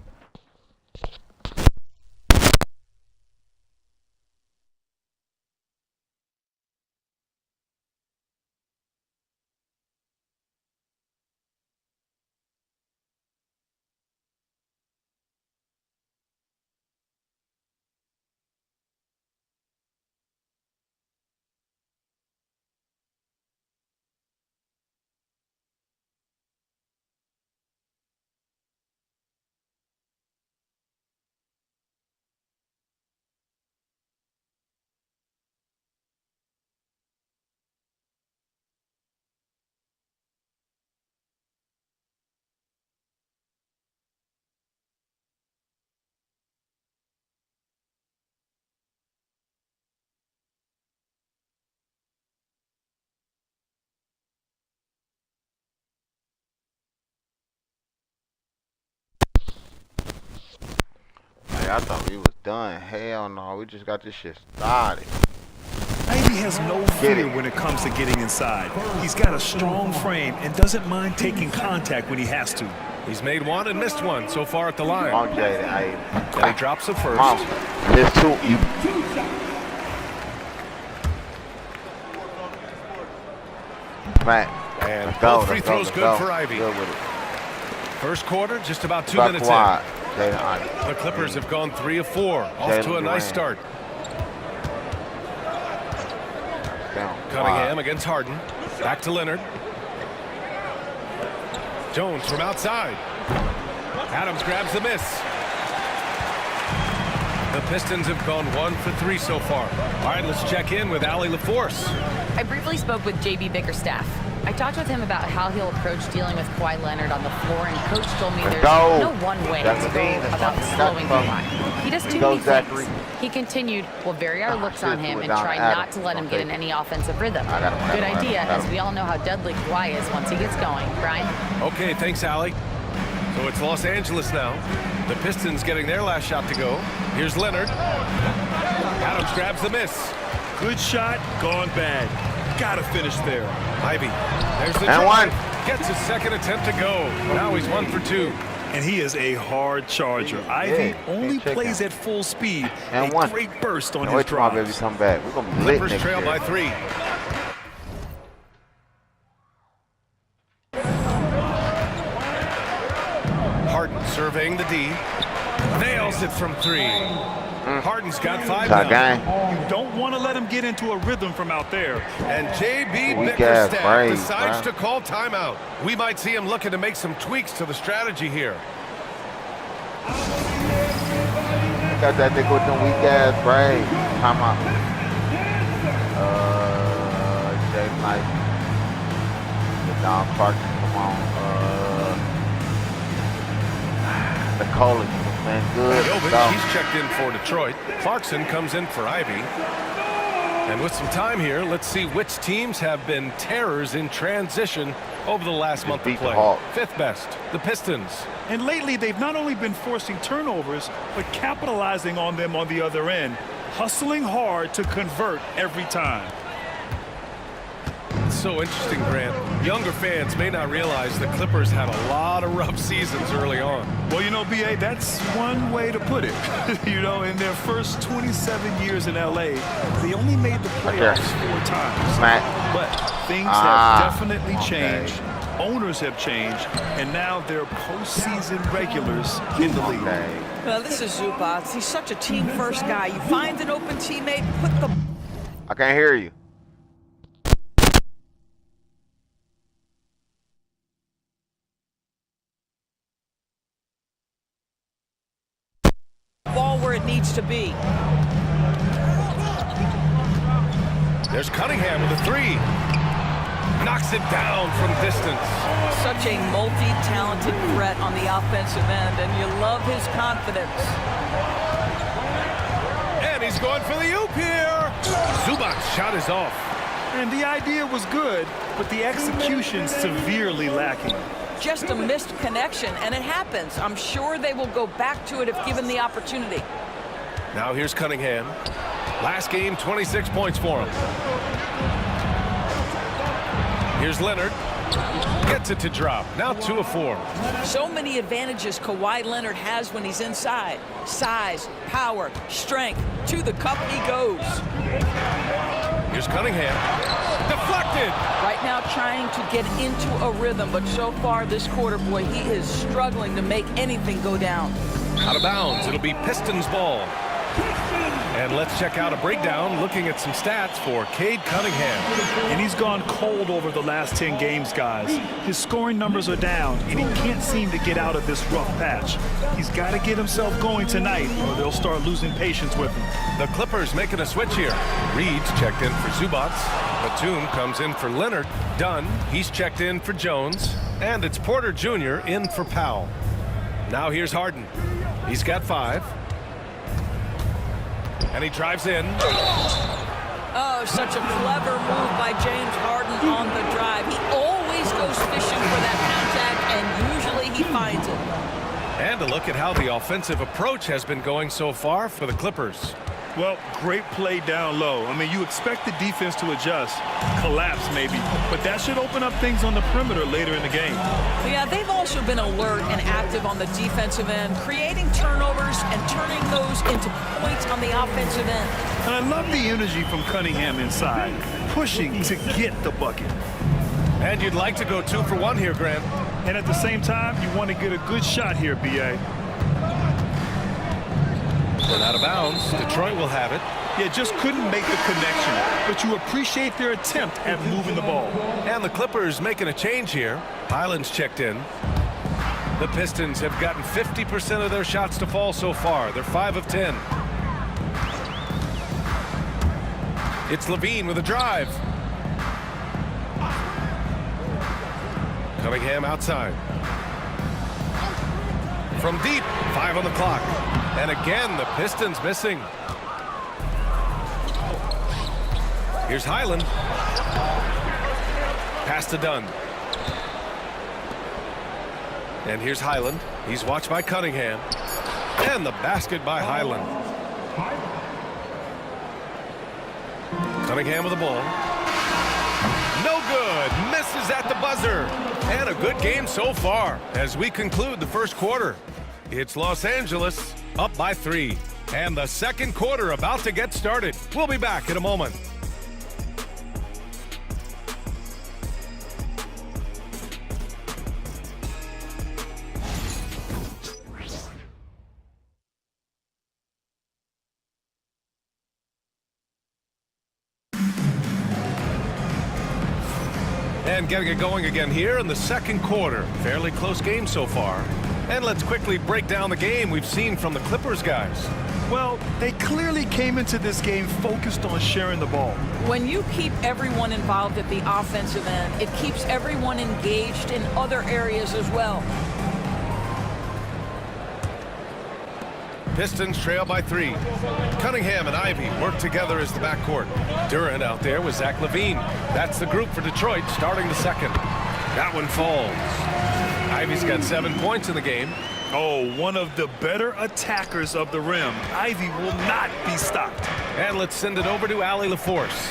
S3: I thought we was done. Hell no, we just got this shit started.
S1: Ivy has no fear when it comes to getting inside. He's got a strong frame and doesn't mind taking contact when he has to.
S4: He's made one and missed one so far at the line.
S3: Come on, Jaden.
S4: And he drops the first.
S3: Mom, missed two. Man,
S4: and both free throws good for Ivy.
S3: Good with it.
S4: First quarter, just about 2 minutes in. The Clippers have gone 3 of 4, off to a nice start. Cunningham against Harden. Back to Leonard. Jones from outside. Adams grabs the miss. The Pistons have gone 1 for 3 so far. All right, let's check in with Allie LaForce.
S7: I briefly spoke with JB Bickerstaff. I talked with him about how he'll approach dealing with Kawhi Leonard on the floor, and Coach told me there's no one way to go about slowing Kawhi. He does too many things. He continued, we'll vary our looks on him and try not to let him get in any offensive rhythm. Good idea, as we all know how deadly Kawhi is once he gets going. Brian?
S4: Okay, thanks, Allie. So it's Los Angeles now. The Pistons getting their last shot to go. Here's Leonard. Adams grabs the miss.
S1: Good shot, gone bad. Gotta finish there.
S4: Ivy, there's the drive. Gets his second attempt to go. Now he's 1 for 2.
S1: And he is a hard charger. Ivy only plays at full speed. And a great burst on his drives.
S3: Come back. We're gonna be
S4: Clippers trail by 3. Harden surveying the D. Nails it from 3. Harden's got 5 now.
S1: You don't want to let him get into a rhythm from out there.
S4: And JB Bickerstaff decides to call timeout. We might see him looking to make some tweaks to the strategy here.
S3: Got that nigga with them weak ass braids. Timeout. Jay Knight. The Don Park. Come on. The college. Man, good.
S4: He's checked in for Detroit. Clarkson comes in for Ivy. And with some time here, let's see which teams have been terrors in transition over the last month of play. 5th best, the Pistons.
S1: And lately, they've not only been forcing turnovers, but capitalizing on them on the other end, hustling hard to convert every time.
S4: It's so interesting, Grant. Younger fans may not realize the Clippers had a lot of rough seasons early on.
S1: Well, you know, B.A., that's one way to put it. You know, in their first 27 years in L.A., they only made the playoffs 4 times. But things have definitely changed. Owners have changed, and now they're postseason regulars in the league.
S19: Well, this is Zubac. He's such a team-first guy. You find an open teammate, put the...
S3: I can't hear you.
S19: ball where it needs to be.
S4: There's Cunningham with a 3. Knocks it down from distance.
S19: Such a multi-talented threat on the offensive end, and you love his confidence.
S4: And he's going for the oop here. Zubac's shot is off.
S1: And the idea was good, but the execution severely lacking.
S19: Just a missed connection, and it happens. I'm sure they will go back to it if given the opportunity.
S4: Now here's Cunningham. Last game, 26 points for him. Here's Leonard. Gets it to drop. Now 2 of 4.
S19: So many advantages Kawhi Leonard has when he's inside. Size, power, strength. To the cup he goes.
S4: Here's Cunningham. Deflected.
S19: Right now trying to get into a rhythm, but so far this quarter, boy, he is struggling to make anything go down.
S4: Out of bounds. It'll be Pistons ball. And let's check out a breakdown looking at some stats for Cade Cunningham.
S1: And he's gone cold over the last 10 games, guys. His scoring numbers are down, and he can't seem to get out of this rough patch. He's got to get himself going tonight, or they'll start losing patience with him.
S4: The Clippers making a switch here. Reed's checked in for Zubats. Batum comes in for Leonard. Dunn, he's checked in for Jones. And it's Porter Jr. in for Powell. Now here's Harden. He's got 5. And he drives in.
S19: Oh, such a clever move by James Harden on the drive. He always goes fishing for that contact, and usually he finds it.
S4: And a look at how the offensive approach has been going so far for the Clippers.
S1: Well, great play down low. I mean, you expect the defense to adjust, collapse maybe, but that should open up things on the perimeter later in the game.
S19: Yeah, they've also been alert and active on the defensive end, creating turnovers and turning those into points on the offensive end.
S1: And I love the energy from Cunningham inside, pushing to get the bucket.
S4: And you'd like to go 2 for 1 here, Grant.
S1: And at the same time, you want to get a good shot here, B.A.
S4: And out of bounds, Detroit will have it.
S1: Yeah, just couldn't make the connection, but you appreciate their attempt at moving the ball.
S4: And the Clippers making a change here. Highland's checked in. The Pistons have gotten 50% of their shots to fall so far. They're 5 of 10. It's Levine with a drive. Cunningham outside. From deep, 5 on the clock. And again, the Pistons missing. Here's Highland. Pass to Dunn. And here's Highland. He's watched by Cunningham. And the basket by Highland. Cunningham with the ball. No good. Misses at the buzzer. And a good game so far as we conclude the first quarter. It's Los Angeles up by 3. And the second quarter about to get started. We'll be back in a moment. And getting it going again here in the second quarter. Fairly close game so far. And let's quickly break down the game we've seen from the Clippers guys.
S1: Well, they clearly came into this game focused on sharing the ball.
S19: When you keep everyone involved at the offensive end, it keeps everyone engaged in other areas as well.
S4: Pistons trail by 3. Cunningham and Ivy work together as the backcourt. Durant out there with Zach LaVine. That's the group for Detroit starting the second. That one falls. Ivy's got 7 points in the game.
S1: Oh, one of the better attackers of the rim. Ivy will not be stopped.
S4: And let's send it over to Allie LaForce.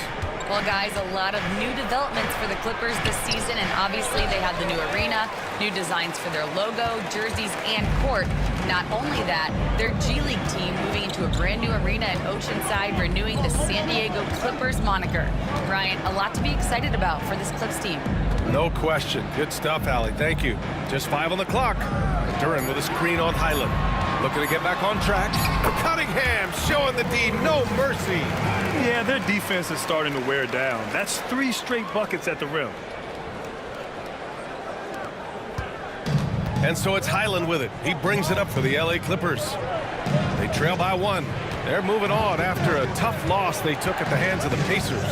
S7: Well, guys, a lot of new developments for the Clippers this season, and obviously they have the new arena, new designs for their logo, jerseys, and court. Not only that, their G League team moving into a brand new arena in Oceanside, renewing the San Diego Clippers moniker. Brian, a lot to be excited about for this Clips team.
S4: No question. Good stuff, Allie. Thank you. Just 5 on the clock. Durant with a screen on Highland. Looking to get back on track. Cunningham showing the D. No mercy.
S1: Yeah, their defense is starting to wear down. That's 3 straight buckets at the rim.
S4: And so it's Highland with it. He brings it up for the LA Clippers. They trail by 1. They're moving on after a tough loss they took at the hands of the Pacers.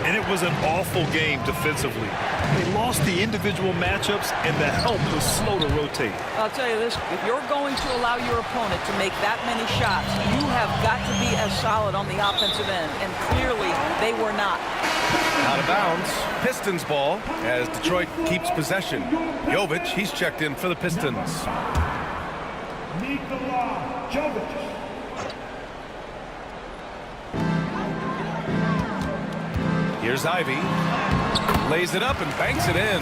S1: And it was an awful game defensively. They lost the individual matchups, and the help was slow to rotate.
S19: I'll tell you this, if you're going to allow your opponent to make that many shots, you have got to be as solid on the offensive end, and clearly they were not.
S4: Out of bounds. Pistons ball as Detroit keeps possession. Jovic, he's checked in for the Pistons. Here's Ivy. Lays it up and banks it in.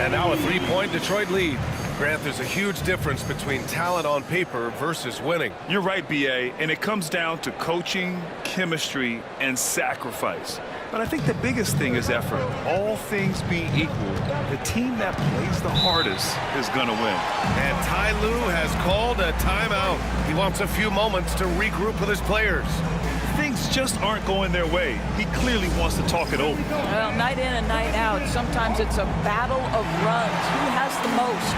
S4: And now a 3-point Detroit lead. Grant, there's a huge difference between talent on paper versus winning.
S1: You're right, B.A., and it comes down to coaching, chemistry, and sacrifice. But I think the biggest thing is effort. All things being equal, the team that plays the hardest is going to win.
S4: And Ty Lue has called a timeout. He wants a few moments to regroup with his players.
S1: Things just aren't going their way. He clearly wants to talk it over.
S19: Well, night in and night out, sometimes it's a battle of runs. Who has the most?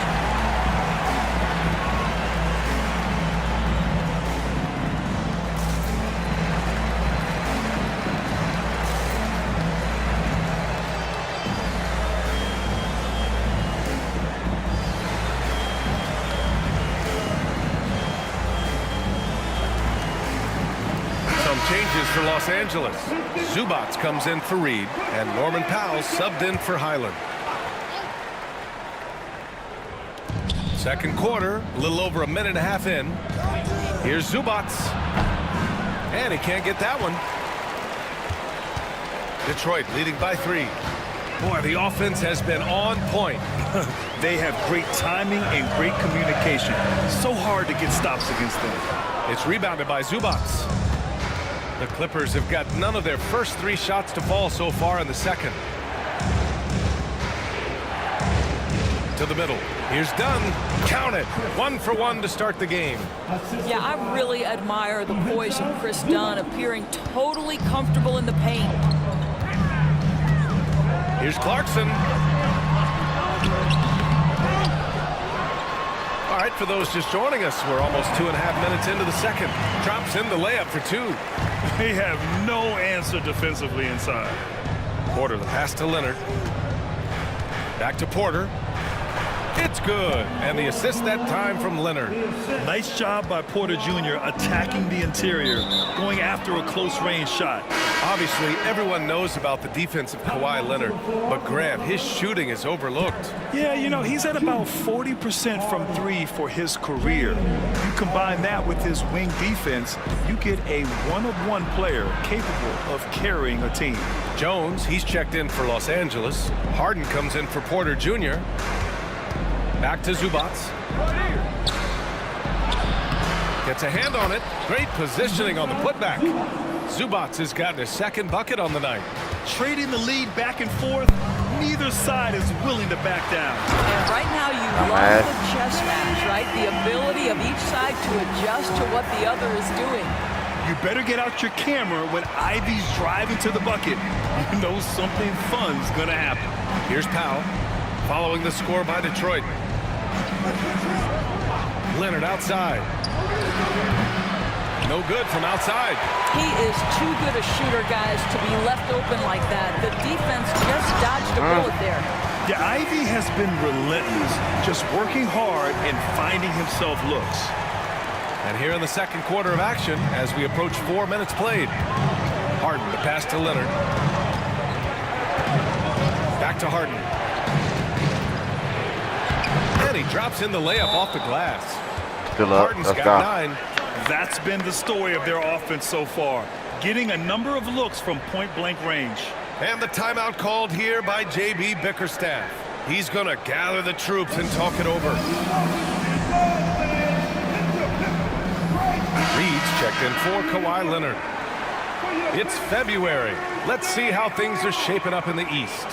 S4: Changes for Los Angeles. Zubats comes in for Reed, and Norman Powell subbed in for Highland. Second quarter, a little over a minute and a half in. Here's Zubats. And he can't get that one. Detroit leading by 3. Boy, the offense has been on point.
S1: They have great timing and great communication. So hard to get stops against them.
S4: It's rebounded by Zubats. The Clippers have got none of their first 3 shots to fall so far in the second. To the middle. Here's Dunn. Count it. 1 for 1 to start the game.
S19: Yeah, I really admire the poise of Chris Dunn, appearing totally comfortable in the paint.
S4: Here's Clarkson. All right, for those just joining us, we're almost 2.5 minutes into the second. Drops in the layup for 2.
S1: They have no answer defensively inside.
S4: Porter, the pass to Leonard. Back to Porter. It's good. And the assist that time from Leonard.
S1: Nice job by Porter Jr. attacking the interior, going after a close-range shot.
S4: Obviously, everyone knows about the defense of Kawhi Leonard, but Grant, his shooting is overlooked.
S1: Yeah, you know, he's at about 40% from 3 for his career. You combine that with his wing defense, you get a one-of-one player capable of carrying a team.
S4: Jones, he's checked in for Los Angeles. Harden comes in for Porter Jr. Back to Zubats. Gets a hand on it. Great positioning on the putback. Zubats has gotten his second bucket on the night.
S1: Trading the lead back and forth, neither side is willing to back down.
S19: And right now you love the chess match, right? The ability of each side to adjust to what the other is doing.
S1: You better get out your camera when Ivy's driving to the bucket. You know something fun's gonna happen.
S4: Here's Powell, following the score by Detroit. Leonard outside. No good from outside.
S19: He is too good a shooter, guys, to be left open like that. The defense just dodged a bullet there.
S1: Yeah, Ivy has been relentless, just working hard and finding himself looks.
S4: And here in the second quarter of action, as we approach 4 minutes played. Harden, the pass to Leonard. Back to Harden. And he drops in the layup off the glass. Harden's got 9.
S1: That's been the story of their offense so far, getting a number of looks from point-blank range.
S4: And the timeout called here by J.B. Bickerstaff. He's going to gather the troops and talk it over. Reed's checked in for Kawhi Leonard. It's February. Let's see how things are shaping up in the East.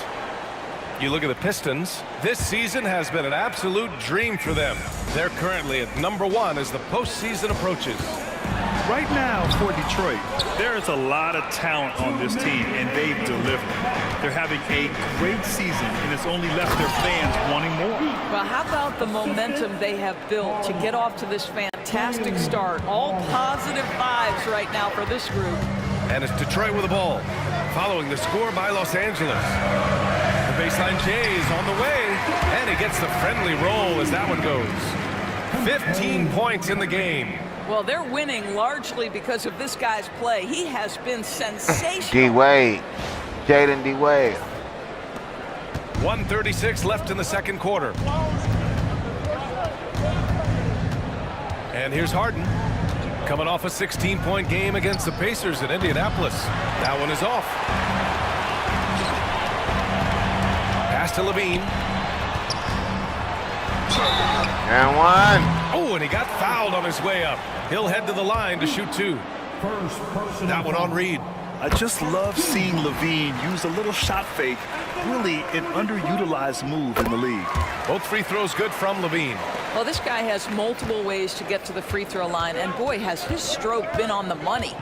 S4: You look at the Pistons. This season has been an absolute dream for them. They're currently at #1 as the postseason approaches.
S1: Right now for Detroit, there is a lot of talent on this team, and they've delivered. They're having a great season, and it's only left their fans wanting more.
S19: Well, how about the momentum they have built to get off to this fantastic start? All positive vibes right now for this group.
S4: And it's Detroit with the ball, following the score by Los Angeles. The baseline J is on the way, and he gets the friendly roll as that one goes. 15 points in the game.
S19: Well, they're winning largely because of this guy's play. He has been sensational.
S3: D-Wade. Jaden D. Wade.
S4: 1:36 left in the second quarter. And here's Harden, coming off a 16-point game against the Pacers in Indianapolis. That one is off. Pass to Levine.
S3: And one.
S4: Oh, and he got fouled on his way up. He'll head to the line to shoot two. That one on Reed.
S1: I just love seeing Levine use a little shot fake. Really an underutilized move in the league.
S4: Both free throws good from Levine.
S19: Well, this guy has multiple ways to get to the free throw line, and boy, has his stroke been on the money.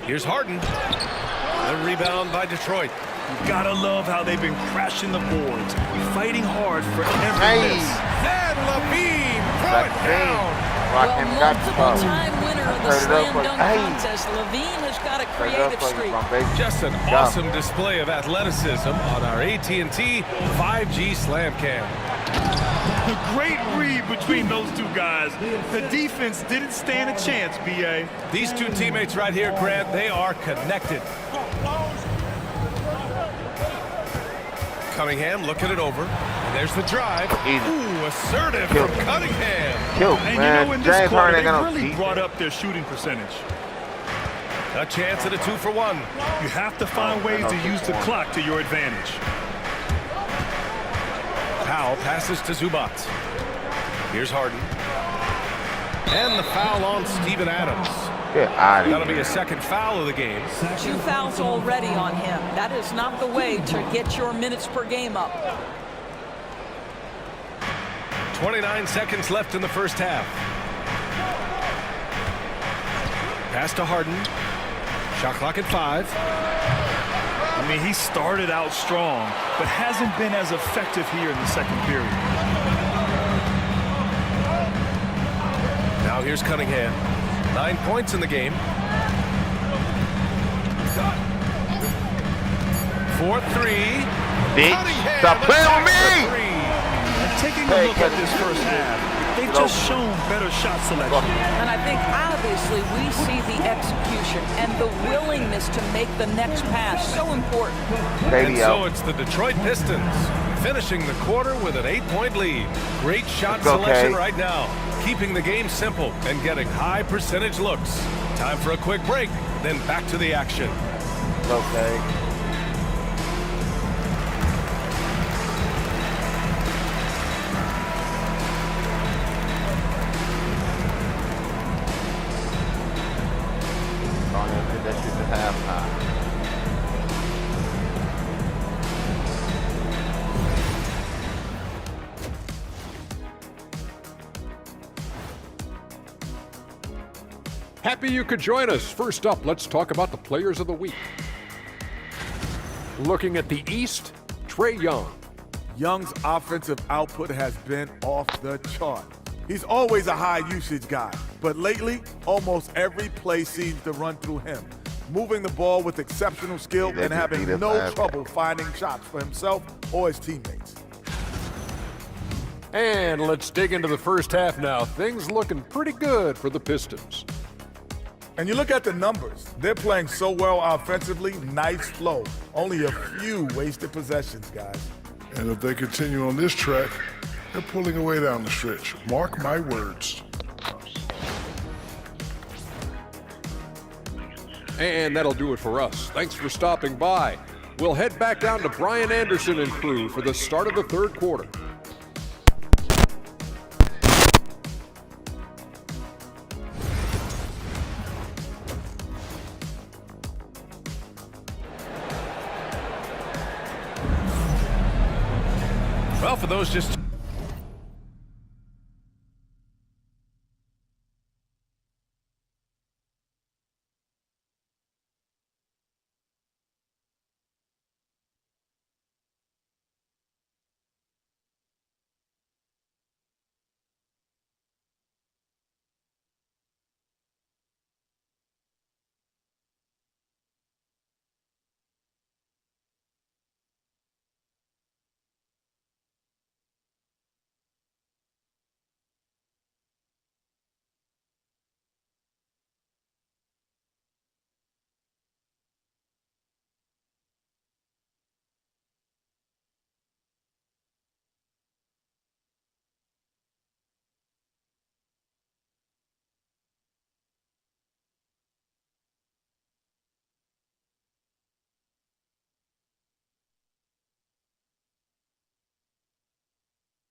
S4: Here's Harden. The rebound by Detroit.
S1: You gotta love how they've been crashing the boards, fighting hard for every miss.
S4: And Levine brought it down.
S19: Well, multiple-time winner of the slam dunk contest, Levine has got a creative streak.
S4: Just an awesome display of athleticism on our AT&T 5G Slam Cam.
S1: The great read between those two guys. The defense didn't stand a chance, B.A.
S4: These two teammates right here, Grant, they are connected. Cunningham looking it over. And there's the drive. Ooh, assertive from Cunningham.
S1: And you know, in this quarter, they really brought up their shooting percentage.
S4: A chance at a 2-for-1.
S1: You have to find ways to use the clock to your advantage.
S4: Powell passes to Zubac. Here's Harden. And the foul on Steven Adams. That'll be a second foul of the game.
S19: 2 fouls already on him. That is not the way to get your minutes per game up.
S4: 29 seconds left in the first half. Pass to Harden. Shot clock at 5.
S1: I mean, he started out strong, but hasn't been as effective here in the second period.
S4: Now here's Cunningham. 9 points in the game. 4-3.
S3: Stop playing with me!
S1: And taking a look at this first half, they've just shown better shot selection.
S19: And I think obviously we see the execution and the willingness to make the next pass so important.
S4: And so it's the Detroit Pistons finishing the quarter with an 8-point lead. Great shot selection right now, keeping the game simple and getting high percentage looks. Time for a quick break, then back to the action.
S3: Okay.
S10: Happy you could join us. First up, let's talk about the players of the week. Looking at the East, Trae Young.
S16: Young's offensive output has been off the chart. He's always a high usage guy, but lately, almost every play seems to run through him, moving the ball with exceptional skill and having no trouble finding shots for himself or his teammates.
S10: And let's dig into the first half now. Things looking pretty good for the Pistons.
S16: And you look at the numbers. They're playing so well offensively, nice flow. Only a few wasted possessions, guys.
S17: And if they continue on this track, they're pulling away down the stretch. Mark my words.
S10: And that'll do it for us. Thanks for stopping by. We'll head back down to Brian Anderson and crew for the start of the third quarter.
S4: Well, for those just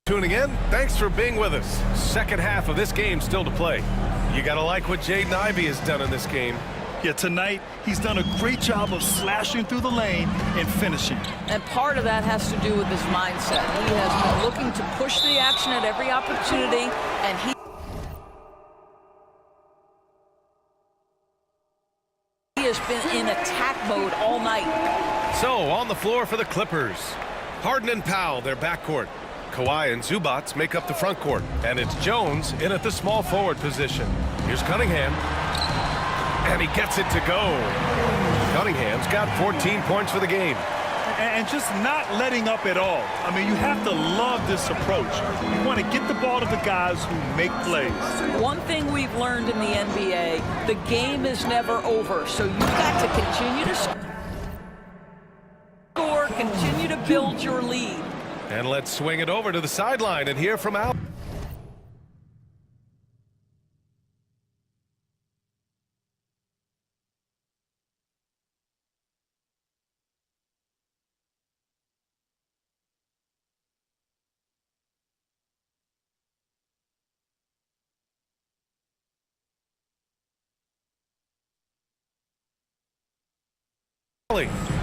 S4: Tuning in, thanks for being with us. Second half of this game still to play. You gotta like what Jaden Ivey has done in this game.
S1: Yeah, tonight he's done a great job of slashing through the lane and finishing.
S19: And part of that has to do with his mindset. He has been looking to push the action at every opportunity, and he has been in attack mode all night.
S4: So, on the floor for the Clippers. Harden and Powell, their backcourt. Kawhi and Zubats make up the front court. And it's Jones in at the small forward position. Here's Cunningham. And he gets it to go. Cunningham's got 14 points for the game.
S1: And just not letting up at all. I mean, you have to love this approach. You want to get the ball to the guys who make plays.
S19: One thing we've learned in the NBA, the game is never over. So you've got to continue to score, continue to build your lead.
S4: And let's swing it over to the sideline and hear from Al.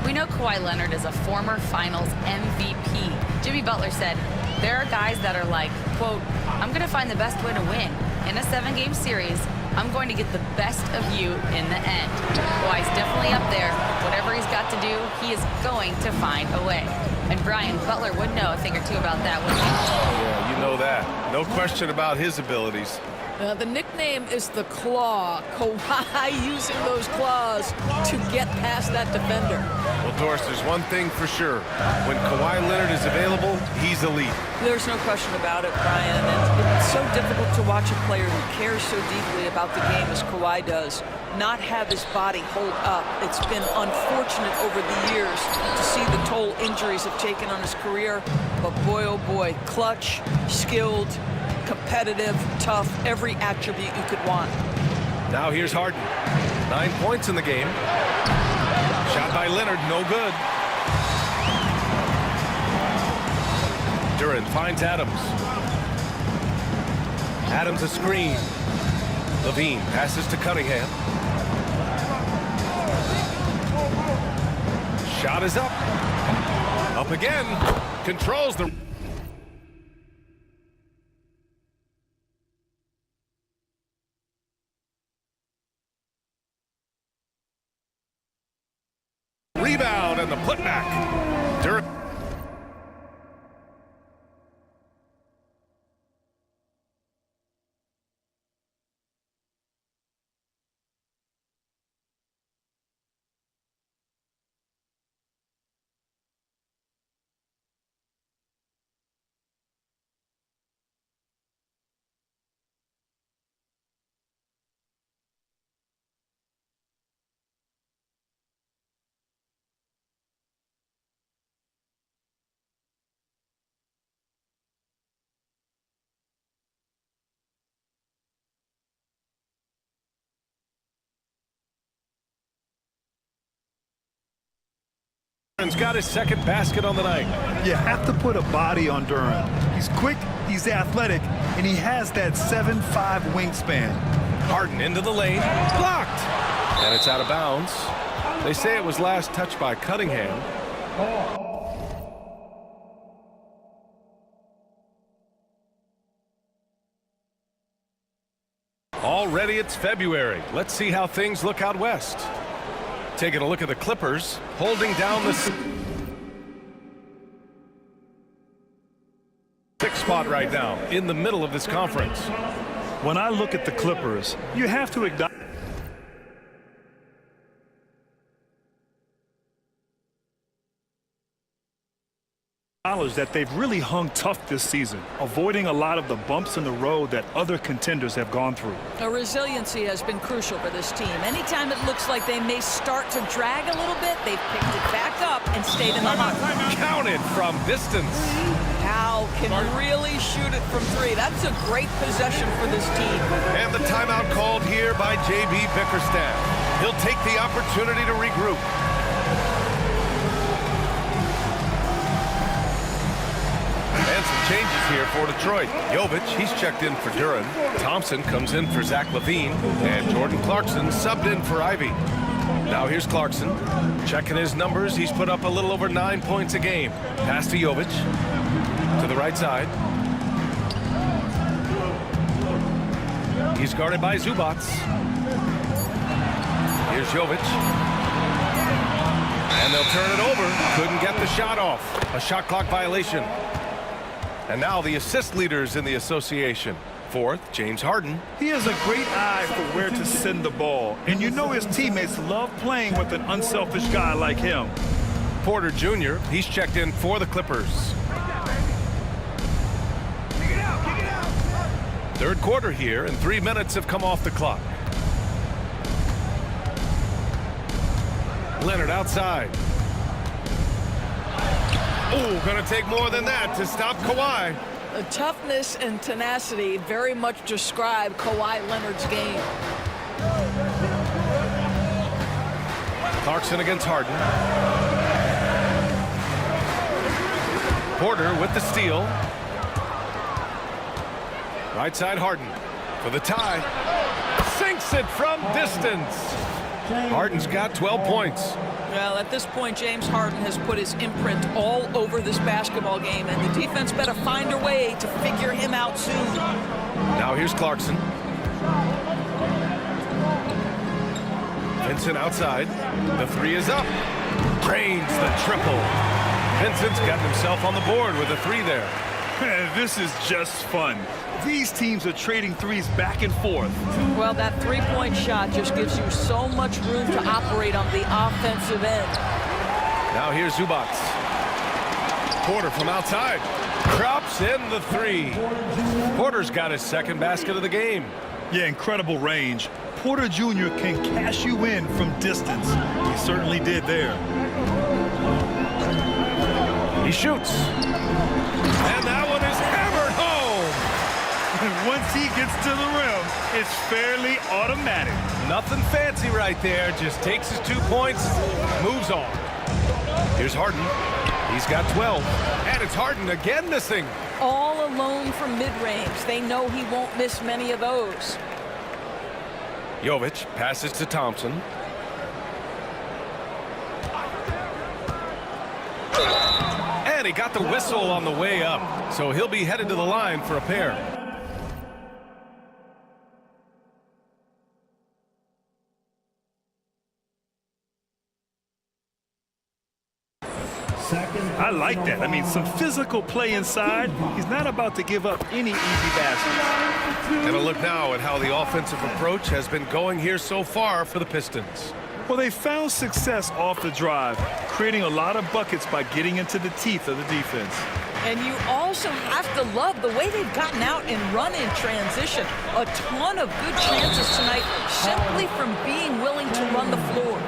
S7: We know Kawhi Leonard is a former Finals MVP. Jimmy Butler said, there are guys that are like, quote, I'm going to find the best way to win. In a 7-game series, I'm going to get the best of you in the end. Kawhi's definitely up there. Whatever he's got to do, he is going to find a way. And Brian Butler would know a thing or two about that, wouldn't he?
S4: Oh, yeah, you know that. No question about his abilities.
S19: The nickname is the Claw. Kawhi using those claws to get past that defender.
S4: Well, Doris, there's one thing for sure. When Kawhi Leonard is available, he's elite.
S19: There's no question about it, Brian. And it's so difficult to watch a player who cares so deeply about the game as Kawhi does not have his body hold up. It's been unfortunate over the years to see the toll injuries have taken on his career. But boy, oh boy, clutch, skilled, competitive, tough, every attribute you could want.
S4: Now here's Harden. 9 points in the game. Shot by Leonard, no good. Duran finds Adams. Adams a screen. Levine passes to Cunningham. Shot is up. Up again. Controls the... Rebound and the putback. Duran. Duran's got his second basket on the night.
S1: You have to put a body on Duran. He's quick, he's athletic, and he has that 7'5" wingspan.
S4: Harden into the lane, blocked, and it's out of bounds. They say it was last touched by Cunningham. Already it's February. Let's see how things look out west. Taking a look at the Clippers, holding down the 6th spot right now, in the middle of this conference.
S1: When I look at the Clippers, you have to acknowledge that they've really hung tough this season, avoiding a lot of the bumps in the road that other contenders have gone through.
S19: The resiliency has been crucial for this team. Anytime it looks like they may start to drag a little bit, they've picked it back up and stayed in the hunt.
S4: Counted from distance.
S19: Powell can really shoot it from 3. That's a great possession for this team.
S4: And the timeout called here by J.B. Bickerstaff. He'll take the opportunity to regroup. And some changes here for Detroit. Jovic, he's checked in for Duran. Thompson comes in for Zach LaVine. And Jordan Clarkson subbed in for Ivy. Now here's Clarkson. Checking his numbers. He's put up a little over 9 points a game. Pass to Jovic. To the right side. He's guarded by Zubats. Here's Jovic. And they'll turn it over. Couldn't get the shot off. A shot clock violation. And now the assist leaders in the association. Fourth, James Harden.
S1: He has a great eye for where to send the ball. And you know his teammates love playing with an unselfish guy like him.
S4: Porter Jr., he's checked in for the Clippers. Third quarter here, and 3 minutes have come off the clock. Leonard outside. Oh, gonna take more than that to stop Kawhi.
S19: The toughness and tenacity very much describe Kawhi Leonard's game.
S4: Clarkson against Harden. Porter with the steal. Right side Harden for the tie. Sinks it from distance. Harden's got 12 points.
S19: Well, at this point, James Harden has put his imprint all over this basketball game, and the defense better find a way to figure him out soon.
S4: Now here's Clarkson. Vincent outside. The three is up. Drains the triple. Vincent's got himself on the board with a three there.
S1: Man, this is just fun. These teams are trading threes back and forth.
S19: Well, that three-point shot just gives you so much room to operate on the offensive end.
S4: Now here's Zubats. Porter from outside. Drops in the three. Porter's got his second basket of the game.
S1: Yeah, incredible range. Porter Jr. can cash you in from distance. He certainly did there.
S4: He shoots. And that one is hammered home.
S1: Once he gets to the rim, it's fairly automatic.
S4: Nothing fancy right there. Just takes his 2 points, moves on. Here's Harden. He's got 12. And it's Harden again missing.
S19: All alone from mid-range. They know he won't miss many of those.
S4: Jovic passes to Thompson. And he got the whistle on the way up. So he'll be headed to the line for a pair.
S1: I like that. I mean, some physical play inside. He's not about to give up any easy baskets.
S4: And a look now at how the offensive approach has been going here so far for the Pistons.
S1: Well, they found success off the drive, creating a lot of buckets by getting into the teeth of the defense.
S19: And you also have to love the way they've gotten out and run in transition. A ton of good chances tonight simply from being willing to run the floor.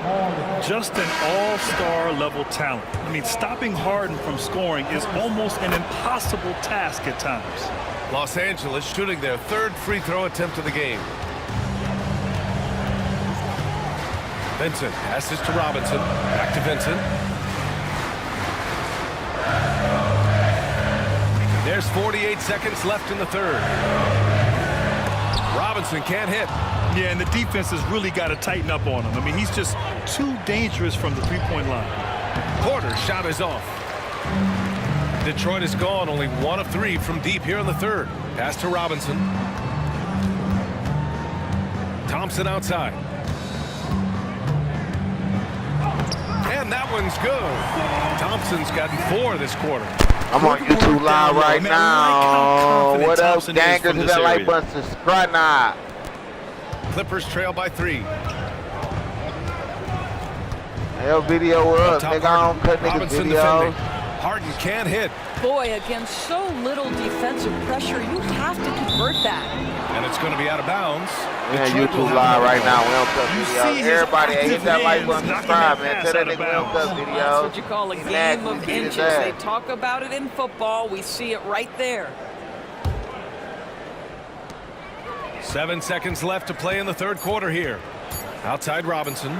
S1: Just an all-star level talent. I mean, stopping Harden from scoring is almost an impossible task at times.
S4: Los Angeles shooting their third free throw attempt of the game. Vincent passes to Robinson. Back to Vincent. There's 48 seconds left in the third. Robinson can't hit.
S1: Yeah, and the defense has really got to tighten up on him. I mean, he's just too dangerous from the three-point line.
S4: Porter's shot is off. Detroit is gone, only 1 of 3 from deep here in the third. Pass to Robinson. Thompson outside. And that one's good. Thompson's gotten 4 this quarter.
S3: I'm on YouTube Live right now. What up, gangers? Hit that like button, subscribe now.
S4: Clippers trail by 3.
S3: Hey, video up. Nigga, I don't cut niggas videos.
S4: Harden can't hit.
S19: Boy, against so little defensive pressure, you have to convert that.
S4: And it's going to be out of bounds.
S3: Yeah, YouTube Live right now. We don't cut videos. Everybody, hit that like button, subscribe, man. Tell that nigga we don't cut videos.
S19: That's what you call a game of inches. They talk about it in football. We see it right there.
S4: 7 seconds left to play in the third quarter here. Outside Robinson.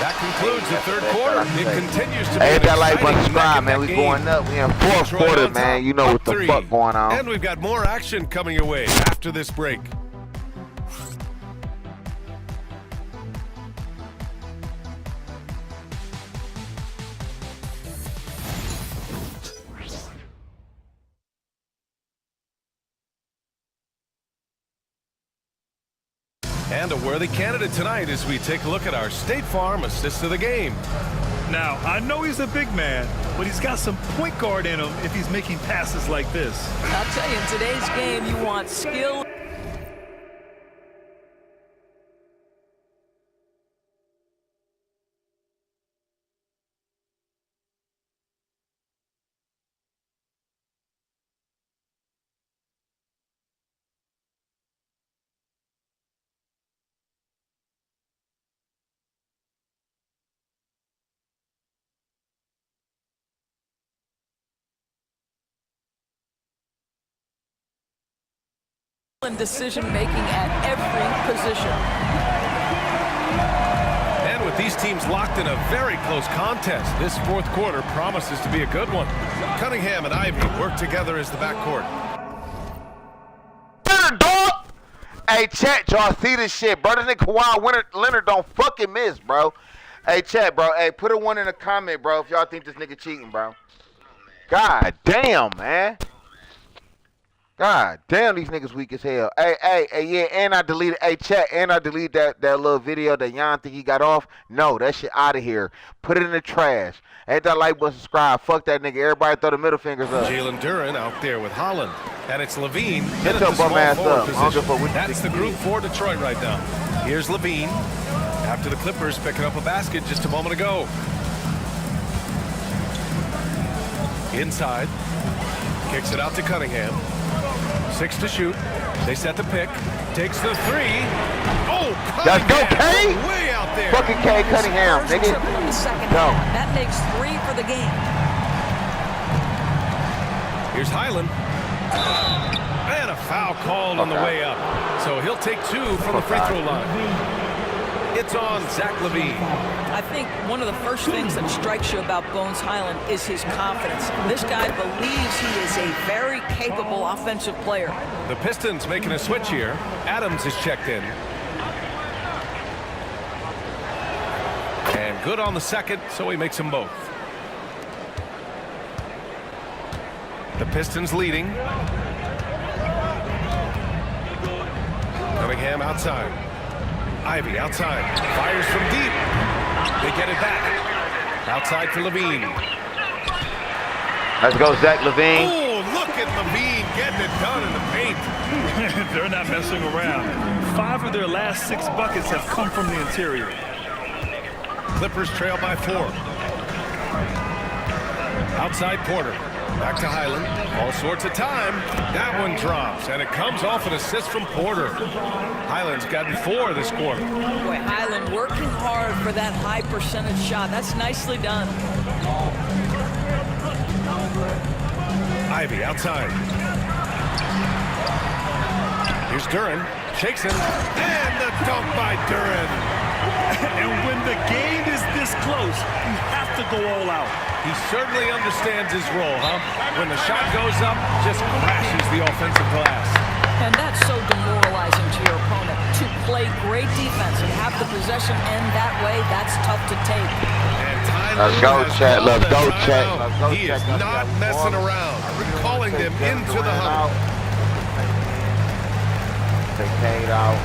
S4: That concludes the third quarter. It continues to be
S3: Hey,
S4: an
S3: that like
S4: exciting
S3: subscribe, man. We
S4: game.
S3: going up. We in fourth
S4: Detroit
S3: quarter,
S4: on
S3: man.
S4: top,
S3: You know
S4: up
S3: what the
S4: 3.
S3: fuck going on.
S4: And we've got more action coming your way after this break. And a worthy candidate tonight as we take a look at our State Farm assist of the game.
S1: Now, I know he's a big man, but he's got some point guard in him if he's making passes like this.
S19: I'll tell you, in today's game, you want skill. And decision-making at every position.
S4: And with these teams locked in a very close contest, this fourth quarter promises to be a good one. Cunningham and Ivy work together as the backcourt.
S3: Hey, chat, y'all see this shit, bro. This nigga Kawhi Leonard don't fucking miss, bro. Hey, chat, bro. Hey, put a 1 in the comment, bro, if y'all think this nigga cheating, bro. God damn, man. God damn, these niggas weak as hell. Hey, yeah, and I deleted, chat, and I deleted that little video that Jan think he got off. No, that shit out of here. Put it in the trash. Hit that like button, subscribe. Fuck that nigga. Everybody throw the middle fingers up.
S4: Jalen Duren out there with Holland. And it's Levine.
S3: Get your bum ass up.
S4: That's the group for Detroit right now. Here's Levine. After the Clippers picking up a basket just a moment ago. Inside. Kicks it out to Cunningham. 6 to shoot. They set the pick. Takes the 3. Oh,
S3: let's go, K!
S4: Way out there.
S3: Fucking K Cunningham, nigga.
S19: In the second
S3: Go.
S19: half. That makes 3 for the game.
S4: Here's Highland. And a foul called on the way up. So he'll take 2 from the free throw line. It's on Zach Levine.
S19: I think one of the first things that strikes you about Bones Highland is his confidence. This guy believes he is a very capable offensive player.
S4: The Pistons making a switch here. Adams is checked in. And good on the second, so he makes them both. The Pistons leading. Cunningham outside. Ivy outside. Fires from deep. They get it back. Outside for Levine.
S3: Let's go, Zach Levine.
S4: Oh, look at Levine getting it done in the paint.
S1: They're not messing around. 5 of their last 6 buckets have come from the interior.
S4: Clippers trail by 4. Outside Porter. Back to Highland. All sorts of time. That one drops, and it comes off an assist from Porter. Highland's gotten 4 this quarter.
S19: Boy, Highland working hard for that high percentage shot. That's nicely done.
S4: Ivy outside. Here's Duren. Shakes him. And the dunk by Duren.
S1: And when the game is this close, you have to go all out.
S4: He certainly understands his role, huh? When the shot goes up, just crashes the offensive glass.
S19: And that's so demoralizing to your opponent. To play great defense and have the possession end that way, that's tough to take.
S3: Let's go, chat. Let's go, chat.
S4: He is not messing around. Calling them into the huddle.
S3: Take Kane out.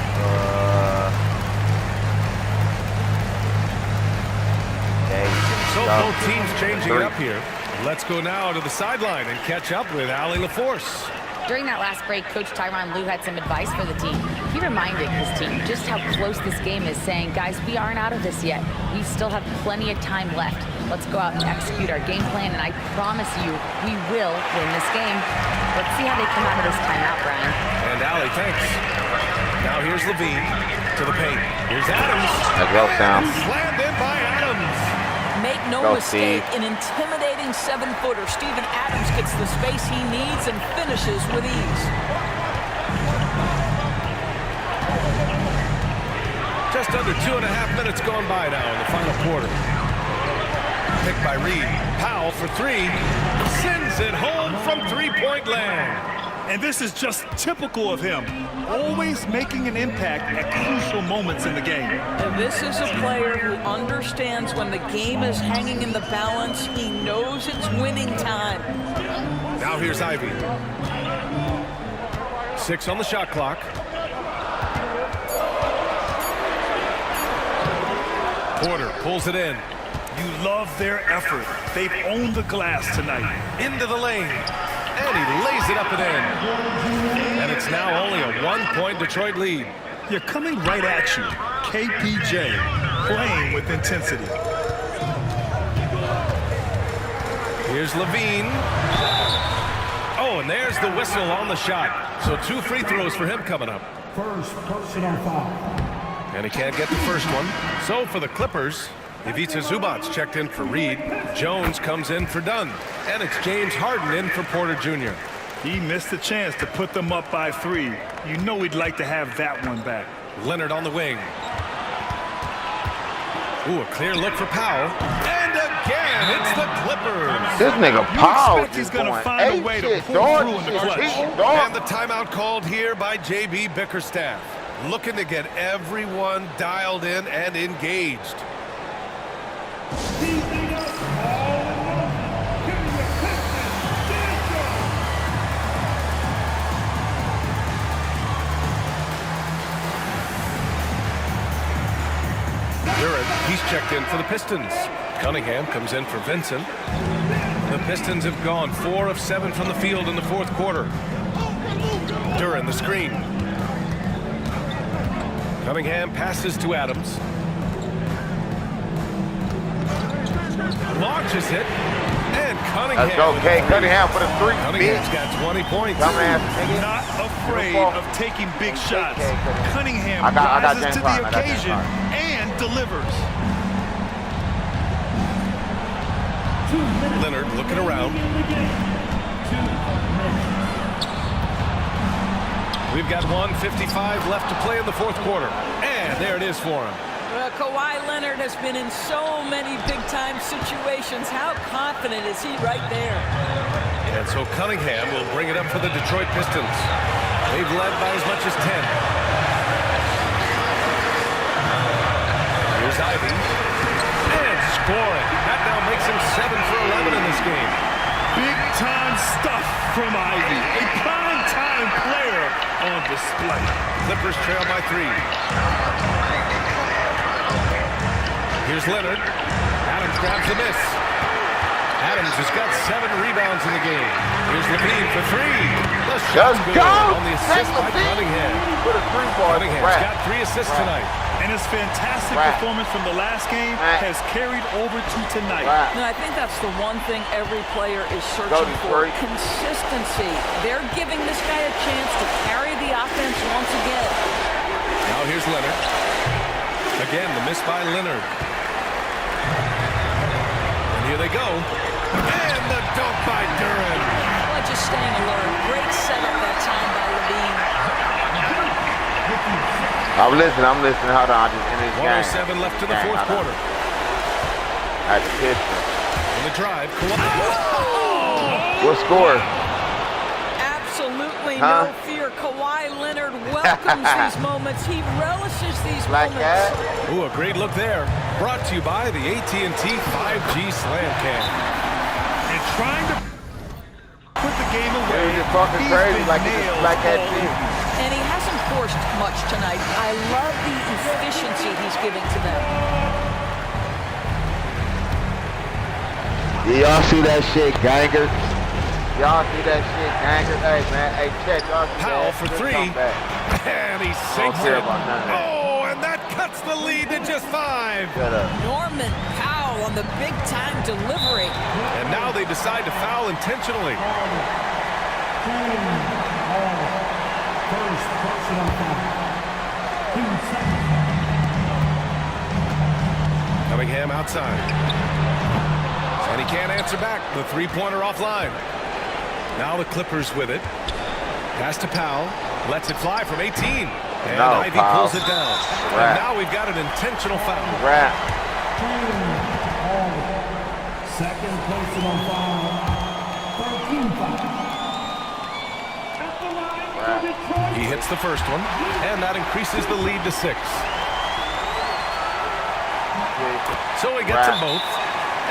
S4: So both teams changing it up here. Let's go now to the sideline and catch up with Allie LaForce.
S7: During that last break, Coach Tyronn Lue had some advice for the team. He reminded his team just how close this game is, saying, guys, we aren't out of this yet. We still have plenty of time left. Let's go out and execute our game plan, and I promise you, we will win this game. Let's see how they come out of this timeout, Brian.
S4: And Allie, thanks. Now here's Levine to the paint. Here's Adams.
S3: Let's go, Sam.
S4: Slammed in by Adams.
S19: Make no mistake, an intimidating 7-footer. Steven Adams gets the space he needs and finishes with ease.
S4: Just Just under 2.5 minutes gone by now in the final quarter. Picked by Reed. Powell for three. Sends it home from three-point land.
S1: And this is just typical of him, always making an impact at crucial moments in the game.
S19: And this is a player who understands when the game is hanging in the balance. He knows it's winning time.
S4: Now here's Ivy. 6 on the shot clock. Porter pulls it in.
S1: You love their effort. They've owned the glass tonight.
S4: Into the lane. And he lays it up and in. And it's now only a 1-point Detroit lead.
S1: You're coming right at you. KPJ playing with intensity.
S4: Here's Levine. Oh, and there's the whistle on the shot. So 2 free throws for him coming up.
S6: First personal foul.
S4: And he can't get the first one. So for the Clippers, Ivica Zubac's checked in for Reed. Jones comes in for Dunn. And it's James Harden in for Porter Jr.
S1: He missed a chance to put them up by 3. You know he'd like to have that one back.
S4: Leonard on the wing. Ooh, a clear look for Powell. And again, it's the Clippers.
S3: This nigga Powell
S1: he's going to find a way to pull through in the clutch.
S4: And the timeout called here by J.B. Bickerstaff. Looking to get everyone dialed in and engaged. He's checked in for the Pistons. Cunningham comes in for Vincent. The Pistons have gone 4 of 7 from the field in the fourth quarter. Duran the screen. Cunningham passes to Adams. Launches it. And Cunningham.
S3: Let's go, K. Cunningham for the 3.
S4: Cunningham's got 20 points.
S1: Not afraid of taking big shots. Cunningham rises to the occasion and delivers.
S4: Leonard looking around. We've got 1:55 left to play in the fourth quarter. And there it is for him.
S19: Kawhi Leonard has been in so many big-time situations. How confident is he right there?
S4: And so Cunningham will bring it up for the Detroit Pistons. They've led by as much as 10. Here's Ivy. And scoring. That now makes him 7 for 11 in this game.
S1: Big-time stuff from Ivy. A prime-time player on display.
S4: Clippers trail by 3. Here's Leonard. Adams grabs the miss. Adams has got 7 rebounds in the game. Here's Levine for 3. The shot's good on the assist by Cunningham. Cunningham's got 3 assists tonight.
S1: And his fantastic performance from the last game has carried over to tonight.
S19: No, I think that's the one thing every player is searching for. Consistency. They're giving this guy a chance to carry the offense once again.
S4: Now here's Leonard. Again, the miss by Leonard. And here they go. And the dunk by Duran.
S19: Well, just staying alert. Great setup that time by Levine.
S3: I'm listening. Hold on. I just ended this game.
S4: 107 left in the fourth quarter.
S3: That's the Pistons.
S4: On the drive.
S3: What score?
S19: Absolutely no fear. Kawhi Leonard welcomes these moments. He relishes these moments.
S4: Ooh, a great look there. Brought to you by the AT&T 5G Slam Cam.
S1: And trying to put the game away.
S3: He's just fucking crazy like that team.
S19: And he hasn't forced much tonight. I love the efficiency he's giving to them.
S3: Do y'all see that shit, gangers? Y'all see that shit, gangers? Hey, man. Hey, check. Y'all see
S4: Powell
S3: that?
S4: for 3. And he sinks it. Oh, and that cuts the lead to just 5.
S19: Norman Powell on the big-time delivery.
S4: And now they decide to foul intentionally.
S6: First personal foul. 2 seconds.
S4: Cunningham outside. And he can't answer back. The 3-pointer offline. Now the Clippers with it. Pass to Powell. Lets it fly from 18. And Ivy pulls it down. And now we've got an intentional foul.
S6: Second personal foul. 13 foul.
S4: He hits the first one, and that increases the lead to 6. So he gets them both,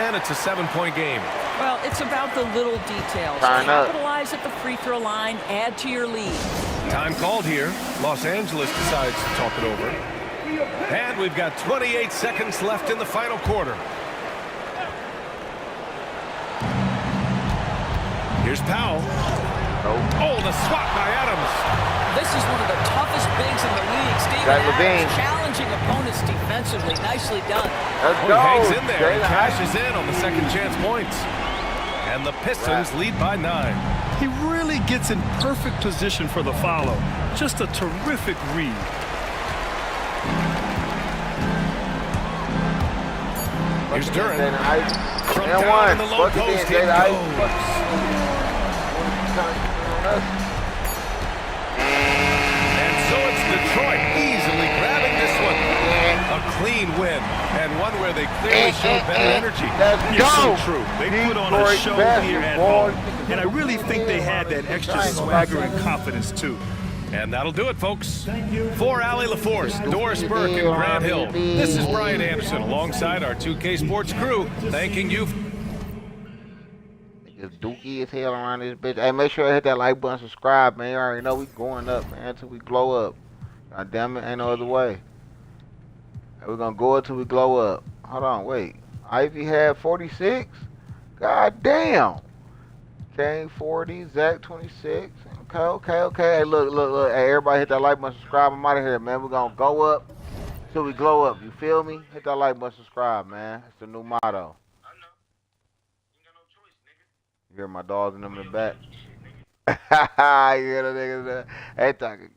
S4: and it's a 7-point game.
S19: Well, it's about the little details. Capitalize at the free throw line, add to your lead.
S4: Time called here. Los Angeles decides to talk it over. And we've got 28 seconds left in the final quarter. Here's Powell. Oh, the swat by Adams.
S19: This is one of the toughest bigs in the league. Steven Adams challenging opponents defensively. Nicely done.
S4: He hangs in there and cashes in on the second chance points. And the Pistons lead by 9.
S1: He really gets in perfect position for the follow. Just a terrific read.
S4: Here's Duran. From down in the low post, he goes. And so it's Detroit easily grabbing this one. A clean win, and one where they clearly showed better energy.
S1: You're so true. They put on a show here at home, and I really think they had that extra swagger and confidence too.
S4: And that'll do it, folks. For Allie LaForce, Doris Burke, and Grant Hill, this is Brian Anderson alongside our 2K Sports crew, thanking you.
S3: It's dookie as hell around this bitch. Hey, make sure you hit that like button, subscribe, man. You already know we going up, man, until we glow up. God damn it, ain't no other way. We're gonna go until we glow up. Hold on, wait. Ivy had 46? God damn. Kane 40, Zach 26. Okay. Hey, look. Hey, everybody hit that like button, subscribe. I'm out of here, man. We're gonna go up till we glow up. You feel me? Hit that like button, subscribe, man. It's the new motto. You hear my dogs in them in the back? You hear the niggas there? Hey, talking.